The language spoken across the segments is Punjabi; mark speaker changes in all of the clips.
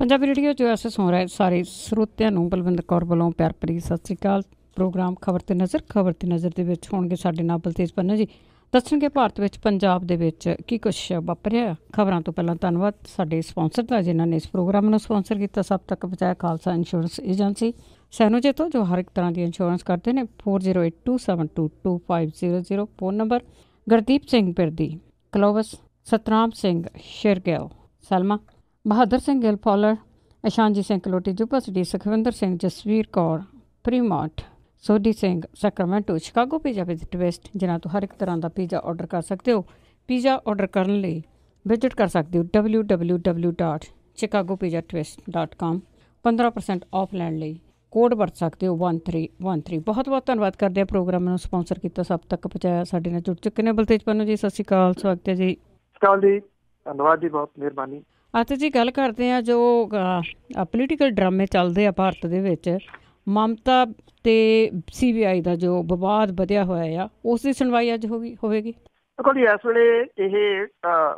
Speaker 1: ਪੰਜਾਬੀ ਰੇਡੀਓ 'ਚ ਐਸੇ ਸੁਣ ਰਹੇ ਸਾਰੇ ਸਰੋਤਿਆਂ ਨੂੰ ਬਲਵਿੰਦਰ ਕੌਰ ਵੱਲੋਂ ਪਿਆਰ ਭਰੀ ਸਤਿ ਸ਼੍ਰੀ ਅਕਾਲ। ਪ੍ਰੋਗਰਾਮ ਖਬਰ ਤੇ ਨਜ਼ਰ ਦੇ ਵਿੱਚ ਹੋਣਗੇ ਸਾਡੇ ਨਾਲ ਬਲਤੇਜ ਪੰਨੂ ਜੀ। ਦੱਸਣਗੇ ਭਾਰਤ ਵਿੱਚ ਪੰਜਾਬ ਦੇ ਵਿੱਚ ਕੀ ਕੁਛ ਵਾਪਰਿਆ। ਖਬਰਾਂ ਤੋਂ ਪਹਿਲਾਂ ਧੰਨਵਾਦ ਸਾਡੇ ਸਪਾਂਸਰ ਦਾ, ਜਿਨ੍ਹਾਂ ਨੇ ਇਸ ਪ੍ਰੋਗਰਾਮ ਨੂੰ ਸਪਾਂਸਰ ਕੀਤਾ। ਸਭ ਤੱਕ ਪਹੁੰਚਾਇਆ ਖਾਲਸਾ ਇੰਸ਼ੋਰੈਂਸ ਏਜੰਸੀ ਸੈਨੋਜੇ ਤੋਂ, ਜੋ ਹਰ ਇੱਕ ਤਰ੍ਹਾਂ ਦੀ ਇੰਸ਼ੋਰੈਂਸ ਕਰਦੇ ਨੇ। 4082722500 phone number. Gurdeep Singh Pirdi, Clovis, Satnam Singh Shergill, Salma, Bahadur Singh Gill Fowler, Ishanjeet Singh Kaloti ਜੁਬਸਡੀ, Sukhwinder Singh, Jasvir Kaur Fremont, Sodhi Singh Sacramento, Chicago pizza with twist, ਜਿਨ੍ਹਾਂ ਤੋਂ ਹਰ ਇੱਕ ਤਰ੍ਹਾਂ ਦਾ ਪੀਜ਼ਾ ਆਰਡਰ ਕਰ ਸਕਦੇ ਹੋ। ਪੀਜ਼ਾ ਆਰਡਰ ਕਰਨ ਲਈ ਵਿਜ਼ਿਟ ਕਰ ਸਕਦੇ ਹੋ www.chicagopizzatwist.com। 15% ਆਫ ਲੈਣ ਲਈ ਕੋਡ ਵਰਤ ਸਕਦੇ ਹੋ 1313। ਬਹੁਤ ਬਹੁਤ ਧੰਨਵਾਦ ਕਰਦੇ ਹਾਂ ਪ੍ਰੋਗਰਾਮ ਨੂੰ ਸਪਾਂਸਰ ਕੀਤਾ, ਸਭ ਤੱਕ ਪਹੁੰਚਾਇਆ। ਸਾਡੇ ਨਾਲ ਜੁੜ ਚੁੱਕੇ ਨੇ ਬਲਤੇਜ ਪੰਨੂ ਜੀ। ਸਤਿ ਸ਼੍ਰੀ ਅਕਾਲ, ਸਵਾਗਤ ਹੈ ਜੀ।
Speaker 2: ਸਤਿ ਸ਼੍ਰੀ ਅਕਾਲ ਜੀ, ਧੰਨਵਾਦ ਜੀ, ਬਹੁਤ ਮਿਹਰਬਾਨੀ।
Speaker 1: ਅੱਜ ਜੀ ਗੱਲ ਕਰਦੇ ਹਾਂ ਜੋ ਪੋਲੀਟੀਕਲ ਡਰਾਮੇ ਚੱਲਦੇ ਆ ਭਾਰਤ ਦੇ ਵਿੱਚ। ਮਮਤਾ ਤੇ CBI ਦਾ ਜੋ ਵਿਵਾਦ ਵਧਿਆ ਹੋਇਆ ਆ, ਉਸ ਦੀ ਸੁਣਵਾਈ ਅੱਜ ਹੋਵੇਗੀ।
Speaker 2: ਦੇਖੋ ਜੀ, ਇਸ ਵੇਲੇ ਇਹ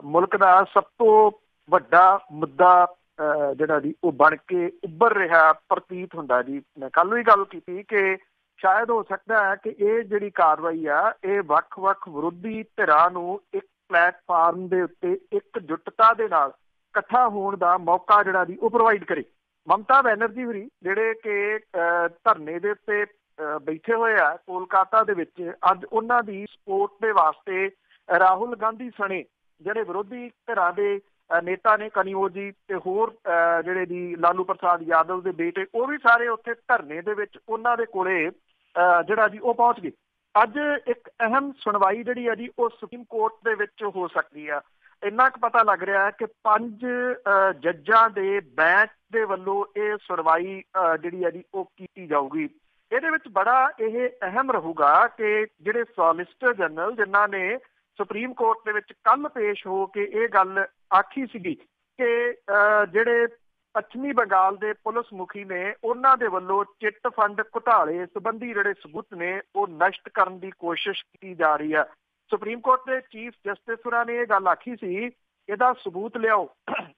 Speaker 2: ਮੁਲਕ ਦਾ ਸਭ ਤੋਂ ਵੱਡਾ ਮੁੱਦਾ ਜਿਹੜਾ ਜੀ ਉਹ ਬਣ ਕੇ ਉੱਭਰ ਰਿਹਾ ਪ੍ਰਤੀਤ ਹੁੰਦਾ ਜੀ। ਮੈਂ ਕੱਲ ਨੂੰ ਹੀ ਗੱਲ ਕੀਤੀ ਕਿ ਸ਼ਾਇਦ ਹੋ ਸਕਦਾ ਹੈ ਕਿ ਇਹ ਜਿਹੜੀ ਕਾਰਵਾਈ ਆ ਇਹ ਵੱਖ-ਵੱਖ ਵਿਰੋਧੀ ਧਿਰਾਂ ਨੂੰ ਇੱਕ ਪਲੇਟਫਾਰਮ ਦੇ ਉੱਤੇ ਇੱਕਜੁੱਟਤਾ ਦੇ ਨਾਲ ਇਕੱਠਾ ਹੋਣ ਦਾ ਮੌਕਾ ਜਿਹੜਾ ਜੀ ਉਹ ਪ੍ਰੋਵਾਈਡ ਕਰੇ। ਮਮਤਾ ਬੈਨਰਜੀ ਹੋਰੀ ਜਿਹੜੇ ਕਿ ਧਰਨੇ ਦੇ ਉੱਤੇ ਬੈਠੇ ਹੋਏ ਆ ਕੋਲਕਾਤਾ ਦੇ ਵਿੱਚ, ਅੱਜ ਉਹਨਾਂ ਦੀ ਸਪੋਰਟ ਦੇ ਵਾਸਤੇ ਰਾਹੁਲ ਗਾਂਧੀ ਸਣੇ ਜਿਹੜੇ ਵਿਰੋਧੀ ਧਿਰਾਂ ਦੇ ਨੇਤਾ ਨੇ, ਕਨਿਓ ਜੀ ਤੇ ਹੋਰ ਜਿਹੜੇ ਜੀ ਲਾਲੂ ਪ੍ਰਸਾਦ ਯਾਦਵ ਦੇ ਬੇਟੇ, ਉਹ ਵੀ ਸਾਰੇ ਉੱਥੇ ਧਰਨੇ ਦੇ ਵਿੱਚ ਉਹਨਾਂ ਦੇ ਕੋਲੇ ਜਿਹੜਾ ਜੀ ਉਹ ਪਹੁੰਚ ਗਏ। ਅੱਜ ਇੱਕ ਅਹਿਮ ਸੁਣਵਾਈ ਜਿਹੜੀ ਆ ਜੀ ਉਹ ਸੁਪਰੀਮ ਕੋਰਟ ਦੇ ਵਿੱਚ ਹੋ ਸਕਦੀ ਆ। ਇੰਨਾ ਕੁ ਪਤਾ ਲੱਗ ਰਿਹਾ ਕਿ 5 ਜੱਜਾਂ ਦੇ ਬੈਂਚ ਦੇ ਵੱਲੋਂ ਇਹ ਸੁਣਵਾਈ ਜਿਹੜੀ ਆ ਜੀ ਉਹ ਕੀਤੀ ਜਾਊਗੀ। ਇਹਦੇ ਵਿੱਚ ਬੜਾ ਇਹ ਅਹਿਮ ਰਹੂਗਾ ਕਿ ਜਿਹੜੇ ਸੋਲਿਸਿਟਰ ਜਨਰਲ ਜਿਨ੍ਹਾਂ ਨੇ ਸੁਪਰੀਮ ਕੋਰਟ ਦੇ ਵਿੱਚ ਕੱਲ ਪੇਸ਼ ਹੋ ਕੇ ਇਹ ਗੱਲ ਆਖੀ ਸੀਗੀ ਕਿ ਜਿਹੜੇ ਪੱਛਮੀ ਬੰਗਾਲ ਦੇ ਪੁਲਿਸ ਮੁਖੀ ਨੇ, ਉਹਨਾਂ ਦੇ ਵੱਲੋਂ ਚਿੱਟ ਫੰਡ ਘੁਟਾਲੇ ਸੰਬੰਧੀ ਜਿਹੜੇ ਸਬੂਤ ਨੇ ਉਹ ਨਸ਼ਟ ਕਰਨ ਦੀ ਕੋਸ਼ਿਸ਼ ਕੀਤੀ ਜਾ ਰਹੀ ਹੈ। ਸੁਪਰੀਮ ਕੋਰਟ ਦੇ ਚੀਫ ਜਸਟਿਸ ਹੋਰਾਂ ਨੇ ਇਹ ਗੱਲ ਆਖੀ ਸੀ, ਇਹਦਾ ਸਬੂਤ ਲਿਆਓ।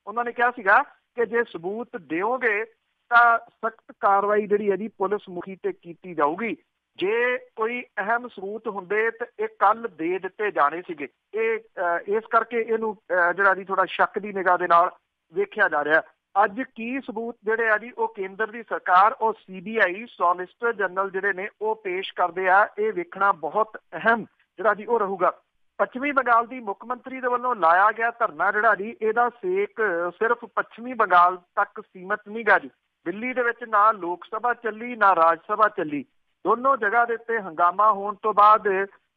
Speaker 2: ਉਹਨਾਂ ਨੇ ਕਿਹਾ ਸੀਗਾ ਕਿ ਜੇ ਸਬੂਤ ਦਿਓਗੇ ਤਾਂ ਸਖਤ ਕਾਰਵਾਈ ਜਿਹੜੀ ਹੈ ਜੀ ਪੁਲਿਸ ਮੁਖੀ ਤੇ ਕੀਤੀ ਜਾਊਗੀ। ਜੇ ਕੋਈ ਅਹਿਮ ਸਬੂਤ ਹੁੰਦੇ ਤਾਂ ਇਹ ਕੱਲ ਦੇ ਦਿੱਤੇ ਜਾਣੇ ਸੀਗੇ। ਇਹ ਇਸ ਕਰਕੇ ਇਹਨੂੰ ਜਿਹੜਾ ਜੀ ਥੋੜਾ ਸ਼ੱਕ ਦੀ ਨਿਗਾਹ ਦੇ ਨਾਲ ਵੇਖਿਆ ਜਾ ਰਿਹਾ। ਅੱਜ ਕੀ ਸਬੂਤ ਜਿਹੜੇ ਆ ਜੀ ਉਹ ਕੇਂਦਰ ਦੀ ਸਰਕਾਰ ਔਰ CBI ਸੋਲਿਸਿਟਰ ਜਨਰਲ ਜਿਹੜੇ ਨੇ ਉਹ ਪੇਸ਼ ਕਰਦੇ ਆ, ਇਹ ਵੇਖਣਾ ਬਹੁਤ ਅਹਿਮ ਜਿਹੜਾ ਜੀ ਉਹ ਰਹੂਗਾ। ਪੱਛਮੀ ਬੰਗਾਲ ਦੀ ਮੁੱਖ ਮੰਤਰੀ ਦੇ ਵੱਲੋਂ ਲਾਇਆ ਗਿਆ ਧਰਨਾ ਜਿਹੜਾ ਜੀ, ਇਹਦਾ ਸੇਕ ਸਿਰਫ ਪੱਛਮੀ ਬੰਗਾਲ ਤੱਕ ਸੀਮਤ ਨਹੀਂ ਗਾ ਜੀ। ਦਿੱਲੀ ਦੇ ਵਿੱਚ ਨਾ ਲੋਕ ਸਭਾ ਚੱਲੀ ਨਾ ਰਾਜ ਸਭਾ ਚੱਲੀ। ਦੋਨੋਂ ਜਗ੍ਹਾ ਦੇ ਉੱਤੇ ਹੰਗਾਮਾ ਹੋਣ ਤੋਂ ਬਾਅਦ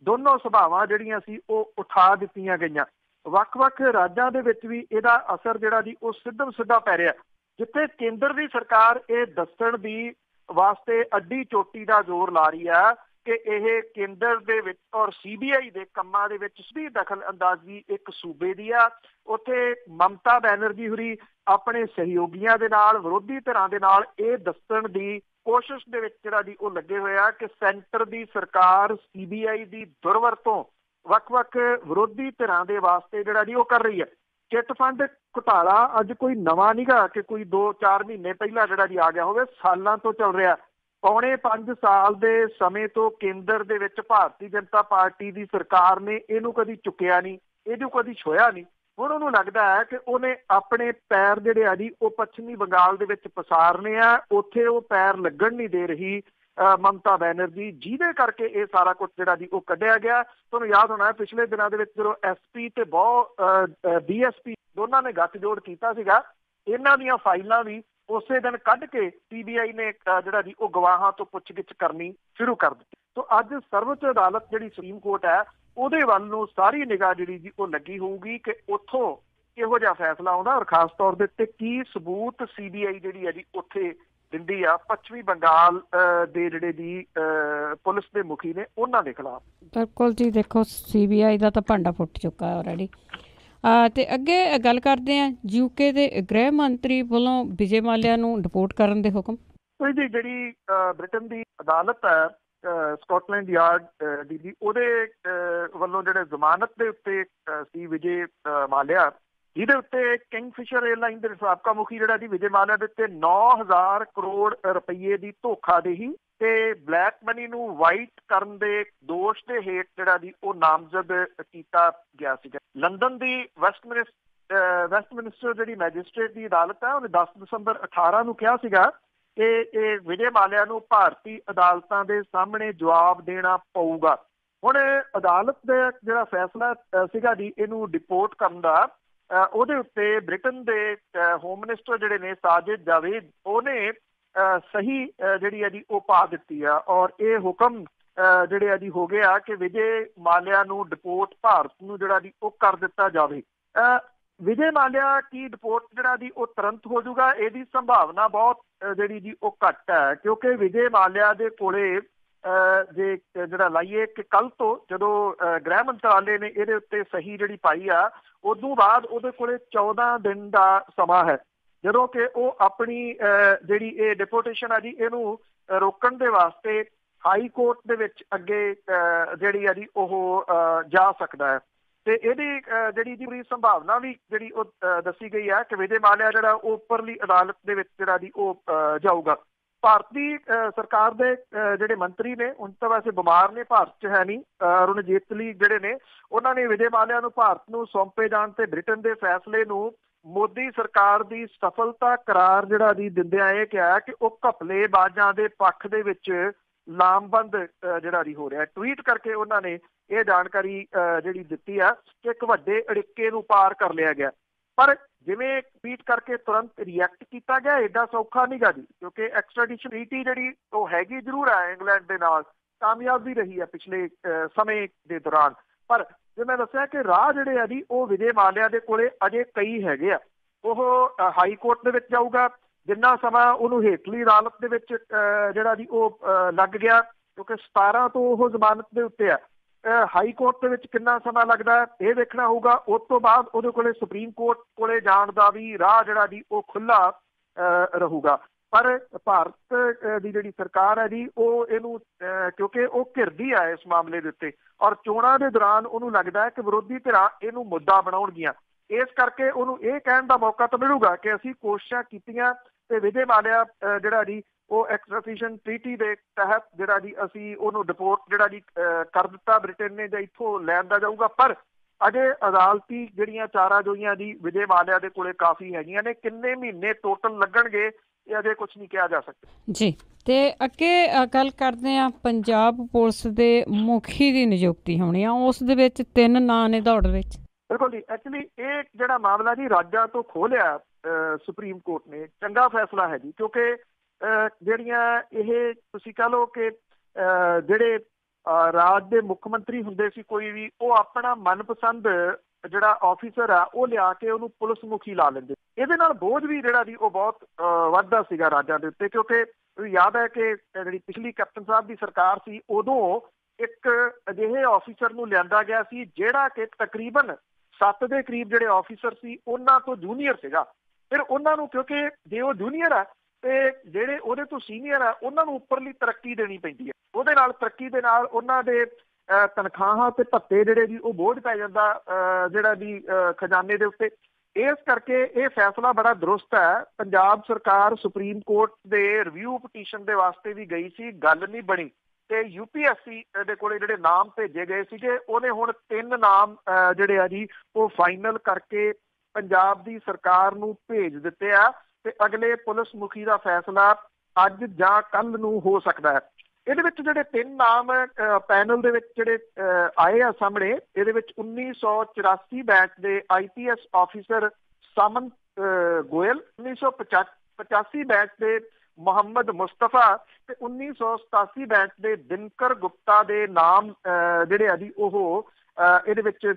Speaker 2: ਦੋਨੋਂ ਸਭਾਵਾਂ ਜਿਹੜੀਆਂ ਸੀ ਉਹ ਉਠਾ ਦਿੱਤੀਆਂ ਗਈਆਂ। ਵੱਖ-ਵੱਖ ਰਾਜਾਂ ਦੇ ਵਿੱਚ ਵੀ ਇਹਦਾ ਅਸਰ ਜਿਹੜਾ ਜੀ ਉਹ ਸਿੱਧਾ ਪੈ ਰਿਹਾ। ਜਿੱਥੇ ਕੇਂਦਰ ਦੀ ਸਰਕਾਰ ਇਹ ਦੱਸਣ ਦੀ ਵਾਸਤੇ ਅੱਡੀ ਚੋਟੀ ਦਾ ਜ਼ੋਰ ਲਾ ਰਹੀ ਆ ਕਿ ਇਹ ਕੇਂਦਰ ਦੇ ਵਿੱਚ ਔਰ CBI ਦੇ ਕੰਮਾਂ ਦੇ ਵਿੱਚ ਸਿੱਧੀ ਦਖਲ ਅੰਦਾਜ਼ੀ ਇੱਕ ਸੂਬੇ ਦੀ ਆ, ਉੱਥੇ ਮਮਤਾ ਬੈਨਰਜੀ ਹੋਰੀ ਆਪਣੇ ਸਹਿਯੋਗੀਆਂ ਦੇ ਨਾਲ, ਵਿਰੋਧੀ ਧਿਰਾਂ ਦੇ ਨਾਲ ਇਹ ਦੱਸਣ ਦੀ ਕੋਸ਼ਿਸ਼ ਦੇ ਵਿੱਚ ਜਿਹੜਾ ਜੀ ਉਹ ਲੱਗੇ ਹੋਏ ਆ ਕਿ ਸੈਂਟਰ ਦੀ ਸਰਕਾਰ CBI ਦੀ ਦੁਰਵਰਤੋਂ ਵੱਖ-ਵੱਖ ਵਿਰੋਧੀ ਧਿਰਾਂ ਦੇ ਵਾਸਤੇ ਜਿਹੜਾ ਜੀ ਉਹ ਕਰ ਰਹੀ ਹੈ। ਚਿੱਟ ਫੰਡ ਘੁਟਾਲਾ ਅੱਜ ਕੋਈ ਨਵਾਂ ਨਹੀਂ ਗਾ ਕਿ ਕੋਈ 2-4 ਮਹੀਨੇ ਪਹਿਲਾਂ ਜਿਹੜਾ ਜੀ ਆ ਗਿਆ ਹੋਵੇ, ਸਾਲਾਂ ਤੋਂ ਚੱਲ ਰਿਹਾ। ਪੌਣੇ 5 ਸਾਲ ਦੇ ਸਮੇਂ ਤੋਂ ਕੇਂਦਰ ਦੇ ਵਿੱਚ ਭਾਰਤੀ ਜਨਤਾ ਪਾਰਟੀ ਦੀ ਸਰਕਾਰ ਨੇ ਇਹਨੂੰ ਕਦੀ ਚੁੱਕਿਆ ਨਹੀਂ, ਇਹਨੂੰ ਕਦੀ ਛੋਇਆ ਨਹੀਂ। ਹੁਣ ਉਹਨੂੰ ਲੱਗਦਾ ਹੈ ਕਿ ਉਹਨੇ ਆਪਣੇ ਪੈਰ ਜਿਹੜੇ ਆ ਜੀ ਉਹ ਪੱਛਮੀ ਬੰਗਾਲ ਦੇ ਵਿੱਚ ਪਸਾਰਨੇ ਆ, ਉੱਥੇ ਉਹ ਪੈਰ ਲੱਗਣ ਨਹੀਂ ਦੇ ਰਹੀ ਮਮਤਾ ਬੈਨਰਜੀ, ਜਿਹਦੇ ਕਰਕੇ ਇਹ ਸਾਰਾ ਕੁਝ ਜਿਹੜਾ ਜੀ ਉਹ ਕੱਢਿਆ ਗਿਆ। ਤੁਹਾਨੂੰ ਯਾਦ ਹੋਣਾ ਪਿਛਲੇ ਦਿਨਾਂ ਦੇ ਵਿੱਚ ਜਦੋਂ SP ਤੇ DSP ਦੋਨਾਂ ਨੇ ਗੱਠਜੋੜ ਕੀਤਾ ਸੀਗਾ, ਇਹਨਾਂ ਦੀਆਂ ਫਾਈਲਾਂ ਵੀ ਉਸੇ ਦਿਨ ਕੱਢ ਕੇ CBI ਨੇ ਜਿਹੜਾ ਜੀ ਉਹ ਗਵਾਹਾਂ ਤੋਂ ਪੁੱਛਗਿੱਛ ਕਰਨੀ ਸ਼ੁਰੂ ਕਰ ਦਿੱਤੀ। ਤੋਂ ਅੱਜ ਸਰਵਉੱਚ ਅਦਾਲਤ ਜਿਹੜੀ ਸੁਪਰੀਮ ਕੋਰਟ ਹੈ ਉਹਦੇ ਵੱਲ ਨੂੰ ਸਾਰੀ ਨਿਗਾਹ ਜਿਹੜੀ ਜੀ ਉਹ ਲੱਗੀ ਹੋਊਗੀ ਕਿ ਉੱਥੋਂ ਕਿਹੋ ਜਿਹਾ ਫੈਸਲਾ ਆਉਂਦਾ ਔਰ ਖਾਸ ਤੌਰ ਦੇ ਉੱਤੇ ਕੀ ਸਬੂਤ CBI ਜਿਹੜੀ ਹੈ ਜੀ ਉੱਥੇ ਦਿੰਦੀ ਆ ਪੱਛਮੀ ਬੰਗਾਲ ਦੇ ਜਿਹੜੇ ਜੀ ਪੁਲਿਸ ਦੇ ਮੁਖੀ ਨੇ ਉਹਨਾਂ ਦੇ ਖਿਲਾਫ।
Speaker 1: ਬਿਲਕੁਲ ਜੀ, ਦੇਖੋ CBI ਦਾ ਤਾਂ ਭਾਂਡਾ ਫੁੱਟ ਚੁੱਕਾ ਆਲਰੇਡੀ। ਤੇ ਅੱਗੇ ਗੱਲ ਕਰਦੇ ਹਾਂ, UK ਦੇ ਗ੍ਰਹਿ ਮੰਤਰੀ ਵੱਲੋਂ ਵਿਜੇ ਮਾਲਿਆ ਨੂੰ ਡਿਪੋਰਟ ਕਰਨ ਦੇ ਹੁਕਮ।
Speaker 2: ਜੀ ਜਿਹੜੀ ਬ੍ਰਿਟਨ ਦੀ ਅਦਾਲਤ ਹੈ ਸਕਾਟਲੈਂਡ ਯਾਰਡ ਦੀ, ਉਹਦੇ ਵੱਲੋਂ ਜਿਹੜੇ ਜ਼ਮਾਨਤ ਦੇ ਉੱਤੇ ਸੀ ਵਿਜੇ ਮਾਲਿਆ ਜਿਹਦੇ ਉੱਤੇ ਕਿੰਗਫਿਸ਼ਰ 에ਅਰਲਾਈਨ ਦੇ ਸਾਬਕਾ ਮੁਖੀ ਜਿਹੜਾ ਜੀ ਵਿਜੇ ਮਾਲਿਆ ਦੇ ਉੱਤੇ 9,000 ਕਰੋੜ ਰੁਪਈਏ ਦੀ ਧੋਖਾਦੇਹੀ ਤੇ ਬਲੈਕ ਮਨੀ ਨੂੰ ਵਾਈਟ ਕਰਨ ਦੇ ਦੋਸ਼ ਦੇ ਹੇਠ ਜਿਹੜਾ ਜੀ ਉਹ ਨਾਮਜ਼ਦ ਕੀਤਾ ਗਿਆ ਸੀਗਾ। ਲੰਡਨ ਦੀ ਵੈਸਟਮਿਨਿਸਟਰ ਜਿਹੜੀ ਮੈਜਿਸਟ੍ਰੇਟ ਦੀ ਅਦਾਲਤ ਹੈ ਉਹਨੇ 10 ਦਸੰਬਰ 18 ਨੂੰ ਕਿਹਾ ਸੀਗਾ ਕਿ ਇਹ ਵਿਜੇ ਮਾਲਿਆ ਨੂੰ ਭਾਰਤੀ ਅਦਾਲਤਾਂ ਦੇ ਸਾਹਮਣੇ ਜਵਾਬ ਦੇਣਾ ਪਊਗਾ। ਹੁਣ ਅਦਾਲਤ ਦਾ ਜਿਹੜਾ ਫੈਸਲਾ ਸੀਗਾ ਜੀ ਇਹਨੂੰ ਡਿਪੋਰਟ ਕਰਨ ਦਾ, ਉਹਦੇ ਉੱਤੇ ਬ੍ਰਿਟਨ ਦੇ ਹੋਮ ਮਿਨਿਸਟਰ ਜਿਹੜੇ ਨੇ ਸਾਜਿਦ ਜਾਵੇਦ ਉਹਨੇ ਸਹੀ ਜਿਹੜੀ ਹੈ ਜੀ ਉਹ ਪਾ ਦਿੱਤੀ ਆ ਔਰ ਇਹ ਹੁਕਮ ਜਿਹੜੇ ਆ ਜੀ ਹੋ ਗਿਆ ਕਿ ਵਿਜੇ ਮਾਲਿਆ ਨੂੰ ਡਿਪੋਰਟ ਭਾਰਤ ਨੂੰ ਜਿਹੜਾ ਜੀ ਉਹ ਕਰ ਦਿੱਤਾ ਜਾਵੇ। ਵਿਜੇ ਮਾਲਿਆ ਕੀ ਡਿਪੋਰਟ ਜਿਹੜਾ ਜੀ ਉਹ ਤੁਰੰਤ ਹੋ ਜਾਊਗਾ, ਇਹਦੀ ਸੰਭਾਵਨਾ ਬਹੁਤ ਜਿਹੜੀ ਜੀ ਉਹ ਘੱਟ ਹੈ, ਕਿਉਂਕਿ ਵਿਜੇ ਮਾਲਿਆ ਦੇ ਕੋਲੇ ਜੇ ਜਿਹੜਾ ਲਾਈਏ ਕਿ ਕੱਲ ਤੋਂ ਜਦੋਂ ਗ੍ਰਹਿ ਮੰਤਰਾਲੇ ਨੇ ਇਹਦੇ ਉੱਤੇ ਸਹੀ ਜਿਹੜੀ ਪਾਈ ਆ ਉਦੋਂ ਬਾਅਦ ਉਹਦੇ ਕੋਲੇ 14 ਦਿਨ ਦਾ ਸਮਾਂ ਹੈ, ਜਦੋਂ ਕਿ ਉਹ ਆਪਣੀ ਜਿਹੜੀ ਇਹ ਡਿਪੋਰਟੇਸ਼ਨ ਆ ਜੀ ਇਹਨੂੰ ਰੋਕਣ ਦੇ ਵਾਸਤੇ ਹਾਈ ਕੋਰਟ ਦੇ ਵਿੱਚ ਅੱਗੇ ਜਿਹੜੀ ਆ ਜੀ ਉਹ ਜਾ ਸਕਦਾ ਹੈ। ਤੇ ਇਹਦੀ ਜਿਹੜੀ ਜੀ ਪੂਰੀ ਸੰਭਾਵਨਾ ਵੀ ਜਿਹੜੀ ਉਹ ਦੱਸੀ ਗਈ ਹੈ ਕਿ ਵਿਜੇ ਮਾਲਿਆ ਜਿਹੜਾ ਉਹ ਉੱਪਰਲੀ ਅਦਾਲਤ ਦੇ ਵਿੱਚ ਜਿਹੜਾ ਜੀ ਉਹ ਜਾਊਗਾ। ਭਾਰਤੀ ਸਰਕਾਰ ਦੇ ਜਿਹੜੇ ਮੰਤਰੀ ਨੇ ਹੁਣ ਤਾਂ ਵੈਸੇ ਬਿਮਾਰ ਨੇ, ਭਾਰਤ 'ਚ ਹੈ ਨਹੀਂ, ਅਰੁਣ ਜੇਤਲੀ ਜਿਹੜੇ ਨੇ ਉਹਨਾਂ ਨੇ ਵਿਜੇ ਮਾਲਿਆ ਨੂੰ ਭਾਰਤ ਨੂੰ ਸੌਂਪੇ ਜਾਣ ਤੇ ਬ੍ਰਿਟਨ ਦੇ ਫੈਸਲੇ ਨੂੰ ਮੋਦੀ ਸਰਕਾਰ ਦੀ ਸਫਲਤਾ ਕਰਾਰ ਜਿਹੜਾ ਜੀ ਦਿੰਦਿਆਂ ਇਹ ਕਿਹਾ ਕਿ ਉਹ ਘਪਲੇਬਾਜ਼ਾਂ ਦੇ ਪੱਖ ਦੇ ਵਿੱਚ ਲਾਮਬੰਦ ਜਿਹੜਾ ਜੀ ਹੋ ਰਿਹਾ। ਟਵੀਟ ਕਰਕੇ ਉਹਨਾਂ ਨੇ ਇਹ ਜਾਣਕਾਰੀ ਜਿਹੜੀ ਦਿੱਤੀ ਆ ਕਿ ਇੱਕ ਵੱਡੇ ਅੜਿੱਕੇ ਨੂੰ ਪਾਰ ਕਰ ਲਿਆ ਗਿਆ। ਪਰ ਜਿਵੇਂ ਟਵੀਟ ਕਰਕੇ ਤੁਰੰਤ ਰਿਐਕਟ ਕੀਤਾ ਗਿਆ, ਏਡਾ ਸੌਖਾ ਨਹੀਂ ਗਾ ਜੀ, ਕਿਉਂਕਿ ਐਕਸਟ੍ਰੈਡੀਸ਼ਨ ਟ੍ਰੀਟੀ ਜਿਹੜੀ ਉਹ ਹੈਗੀ ਜ਼ਰੂਰ ਹੈ ਇੰਗਲੈਂਡ ਦੇ ਨਾਲ, ਕਾਮਯਾਬ ਵੀ ਰਹੀ ਹੈ ਪਿਛਲੇ ਸਮੇਂ ਦੇ ਦੌਰਾਨ। ਪਰ ਜੇ ਮੈਂ ਦੱਸਿਆ ਕਿ ਰਾਹ ਜਿਹੜੇ ਆ ਜੀ ਉਹ ਵਿਜੇ ਮਾਲਿਆ ਦੇ ਕੋਲੇ ਅਜੇ ਕਈ ਹੈਗੇ ਆ। ਉਹ ਹਾਈ ਕੋਰਟ ਦੇ ਵਿੱਚ ਜਾਊਗਾ, ਜਿੰਨਾ ਸਮਾਂ ਉਹਨੂੰ ਹੇਠਲੀ ਅਦਾਲਤ ਦੇ ਵਿੱਚ ਜਿਹੜਾ ਜੀ ਉਹ ਲੱਗ ਗਿਆ, ਕਿਉਂਕਿ 17 ਤੋਂ ਉਹ ਜ਼ਮਾਨਤ ਦੇ ਉੱਤੇ ਆ। ਹਾਈ ਕੋਰਟ ਦੇ ਵਿੱਚ ਕਿੰਨਾ ਸਮਾਂ ਲੱਗਦਾ ਇਹ ਦੇਖਣਾ ਹੋਊਗਾ। ਉਸ ਤੋਂ ਬਾਅਦ ਉਹਦੇ ਕੋਲੇ ਸੁਪਰੀਮ ਕੋਰਟ ਕੋਲੇ ਜਾਣ ਦਾ ਵੀ ਰਾਹ ਜਿਹੜਾ ਜੀ ਉਹ ਖੁੱਲ੍ਹਾ ਰਹੂਗਾ। ਪਰ ਭਾਰਤ ਦੀ ਜਿਹੜੀ ਸਰਕਾਰ ਹੈ ਜੀ ਉਹ ਇਹਨੂੰ ਕਿਉਂਕਿ ਉਹ ਘਿਰਦੀ ਹੈ ਇਸ ਮਾਮਲੇ ਦੇ ਉੱਤੇ ਔਰ ਚੋਣਾਂ ਦੇ ਦੌਰਾਨ ਉਹਨੂੰ ਲੱਗਦਾ ਹੈ ਕਿ ਵਿਰੋਧੀ ਧਿਰਾਂ ਇਹਨੂੰ ਮੁੱਦਾ ਬਣਾਉਣਗੀਆਂ, ਇਸ ਕਰਕੇ ਉਹਨੂੰ ਇਹ ਕਹਿਣ ਦਾ ਮੌਕਾ ਤਾਂ ਮਿਲੂਗਾ ਕਿ ਅਸੀਂ ਕੋਸ਼ਿਸ਼ਾਂ ਕੀਤੀਆਂ ਤੇ ਵਿਜੇ ਮਾਲਿਆ ਜਿਹੜਾ ਜੀ ਉਹ ਐਕਸਟ੍ਰੈਡੀਸ਼ਨ ਟ੍ਰੀਟੀ ਦੇ ਤਹਿਤ ਜਿਹੜਾ ਜੀ ਅਸੀਂ ਉਹਨੂੰ ਡਿਪੋਰਟ ਜਿਹੜਾ ਜੀ ਕਰ ਦਿੱਤਾ ਬ੍ਰਿਟੇਨ ਨੇ ਜਾਂ ਇੱਥੋਂ ਲਿਆਂਦਾ ਜਾਊਗਾ। ਪਰ ਅਜੇ ਅਦਾਲਤੀ ਜਿਹੜੀਆਂ ਚਾਰਾਂ ਜੋਈਆਂ ਦੀ ਵਿਜੇ ਮਾਲਿਆ ਦੇ ਕੋਲੇ ਕਾਫੀ ਹੈਗੀਆਂ ਨੇ। ਕਿੰਨੇ ਮਹੀਨੇ ਟੋਟਲ ਲੱਗਣਗੇ ਇਹ ਅਜੇ ਕੁਝ ਨਹੀਂ ਕਿਹਾ ਜਾ ਸਕਦਾ
Speaker 1: ਜੀ। ਤੇ ਅੱਗੇ ਗੱਲ ਕਰਦੇ ਹਾਂ, ਪੰਜਾਬ ਪੁਲਿਸ ਦੇ ਮੁਖੀ ਦੀ ਨਿਯੁਕਤੀ ਹੋਣੀ ਆ, ਉਸ ਦੇ ਵਿੱਚ 3 ਨਾਂ ਨੇ ਦੌੜ ਵਿੱਚ।
Speaker 2: ਬਿਲਕੁਲ ਜੀ, ਐਕਚੁਅਲੀ ਇਹ ਜਿਹੜਾ ਮਾਮਲਾ ਜੀ ਰਾਜਾਂ ਤੋਂ ਖੋਲਿਆ ਸੁਪਰੀਮ ਕੋਰਟ ਨੇ, ਚੰਗਾ ਫੈਸਲਾ ਹੈ ਜੀ, ਕਿਉਂਕਿ ਜਿਹੜੀਆਂ ਇਹ ਤੁਸੀਂ ਕਹਿ ਲਓ ਕਿ ਜਿਹੜੇ ਰਾਜ ਦੇ ਮੁੱਖ ਮੰਤਰੀ ਹੁੰਦੇ ਸੀ ਕੋਈ ਵੀ, ਉਹ ਆਪਣਾ ਮਨਪਸੰਦ ਜਿਹੜਾ ਆਫਿਸਰ ਆ ਉਹ ਲਿਆ ਕੇ ਉਹਨੂੰ ਪੁਲਿਸ ਮੁਖੀ ਲਾ ਲੈਂਦੇ। ਇਹਦੇ ਨਾਲ ਬੋਝ ਵੀ ਜਿਹੜਾ ਜੀ ਉਹ ਬਹੁਤ ਵੱਧਦਾ ਸੀਗਾ ਰਾਜਾਂ ਦੇ ਉੱਤੇ, ਕਿਉਂਕਿ ਯਾਦ ਹੈ ਕਿ ਜਿਹੜੀ ਪਿਛਲੀ ਕੈਪਟਨ ਸਾਹਿਬ ਦੀ ਸਰਕਾਰ ਸੀ ਉਦੋਂ ਇੱਕ ਅਜਿਹੇ ਆਫਿਸਰ ਨੂੰ ਲਿਆਂਦਾ ਗਿਆ ਸੀ ਜਿਹੜਾ ਕਿ ਤਕਰੀਬਨ 7 ਦੇ ਕਰੀਬ ਜਿਹੜੇ ਆਫਿਸਰ ਸੀ ਉਹਨਾਂ ਤੋਂ ਜੂਨੀਅਰ ਸੀਗਾ। ਫਿਰ ਉਹਨਾਂ ਨੂੰ, ਕਿਉਂਕਿ ਜੇ ਉਹ ਜੂਨੀਅਰ ਆ ਤੇ ਜਿਹੜੇ ਉਹਦੇ ਤੋਂ ਸੀਨੀਅਰ ਆ ਉਹਨਾਂ ਨੂੰ ਉੱਪਰਲੀ ਤਰੱਕੀ ਦੇਣੀ ਪੈਂਦੀ ਹੈ, ਉਹਦੇ ਨਾਲ ਤਰੱਕੀ ਦੇ ਨਾਲ ਉਹਨਾਂ ਦੇ ਤਨਖਾਹਾਂ ਤੇ ਭੱਤੇ ਜਿਹੜੇ ਜੀ ਉਹ ਬੋਝ ਪੈ ਜਾਂਦਾ ਜਿਹੜਾ ਜੀ ਖਜ਼ਾਨੇ ਦੇ ਉੱਤੇ। ਇਸ ਕਰਕੇ ਇਹ ਫੈਸਲਾ ਬੜਾ ਦਰੁਸਤ ਹੈ। ਪੰਜਾਬ ਸਰਕਾਰ ਸੁਪਰੀਮ ਕੋਰਟ ਦੇ ਰਿਵਿਊ ਪਟੀਸ਼ਨ ਦੇ ਵਾਸਤੇ ਵੀ ਗਈ ਸੀ, ਗੱਲ ਨਹੀਂ ਬਣੀ ਤੇ UPSC ਦੇ ਕੋਲੇ ਜਿਹੜੇ ਨਾਮ ਭੇਜੇ ਗਏ ਸੀਗੇ ਉਹਨੇ ਹੁਣ 3 ਨਾਮ ਜਿਹੜੇ ਆ ਜੀ ਉਹ ਫਾਈਨਲ ਕਰਕੇ ਪੰਜਾਬ ਦੀ ਸਰਕਾਰ ਨੂੰ ਭੇਜ ਦਿੱਤੇ ਆ ਤੇ ਅਗਲੇ ਪੁਲਿਸ ਮੁਖੀ ਦਾ ਫੈਸਲਾ ਅੱਜ ਜਾਂ ਕੱਲ ਨੂੰ ਹੋ ਸਕਦਾ ਹੈ। ਇਹਦੇ ਵਿੱਚ ਜਿਹੜੇ 3 ਨਾਮ ਪੈਨਲ ਦੇ ਵਿੱਚ ਜਿਹੜੇ ਆਏ ਆ ਸਾਹਮਣੇ, ਇਹਦੇ ਵਿੱਚ 1984 ਬੈਚ ਦੇ IPS ਆਫਿਸਰ ਸਾਮੰਤ ਗੋਇਲ, 1985 ਬੈਚ ਦੇ ਮੁਹੰਮਦ ਮੁਸਤਫਾ ਤੇ 1987 ਬੈਚ ਦੇ ਦਿਨਕਰ ਗੁਪਤਾ ਦੇ ਨਾਮ ਜਿਹੜੇ ਆ ਜੀ ਉਹ ਇਹਦੇ ਵਿੱਚ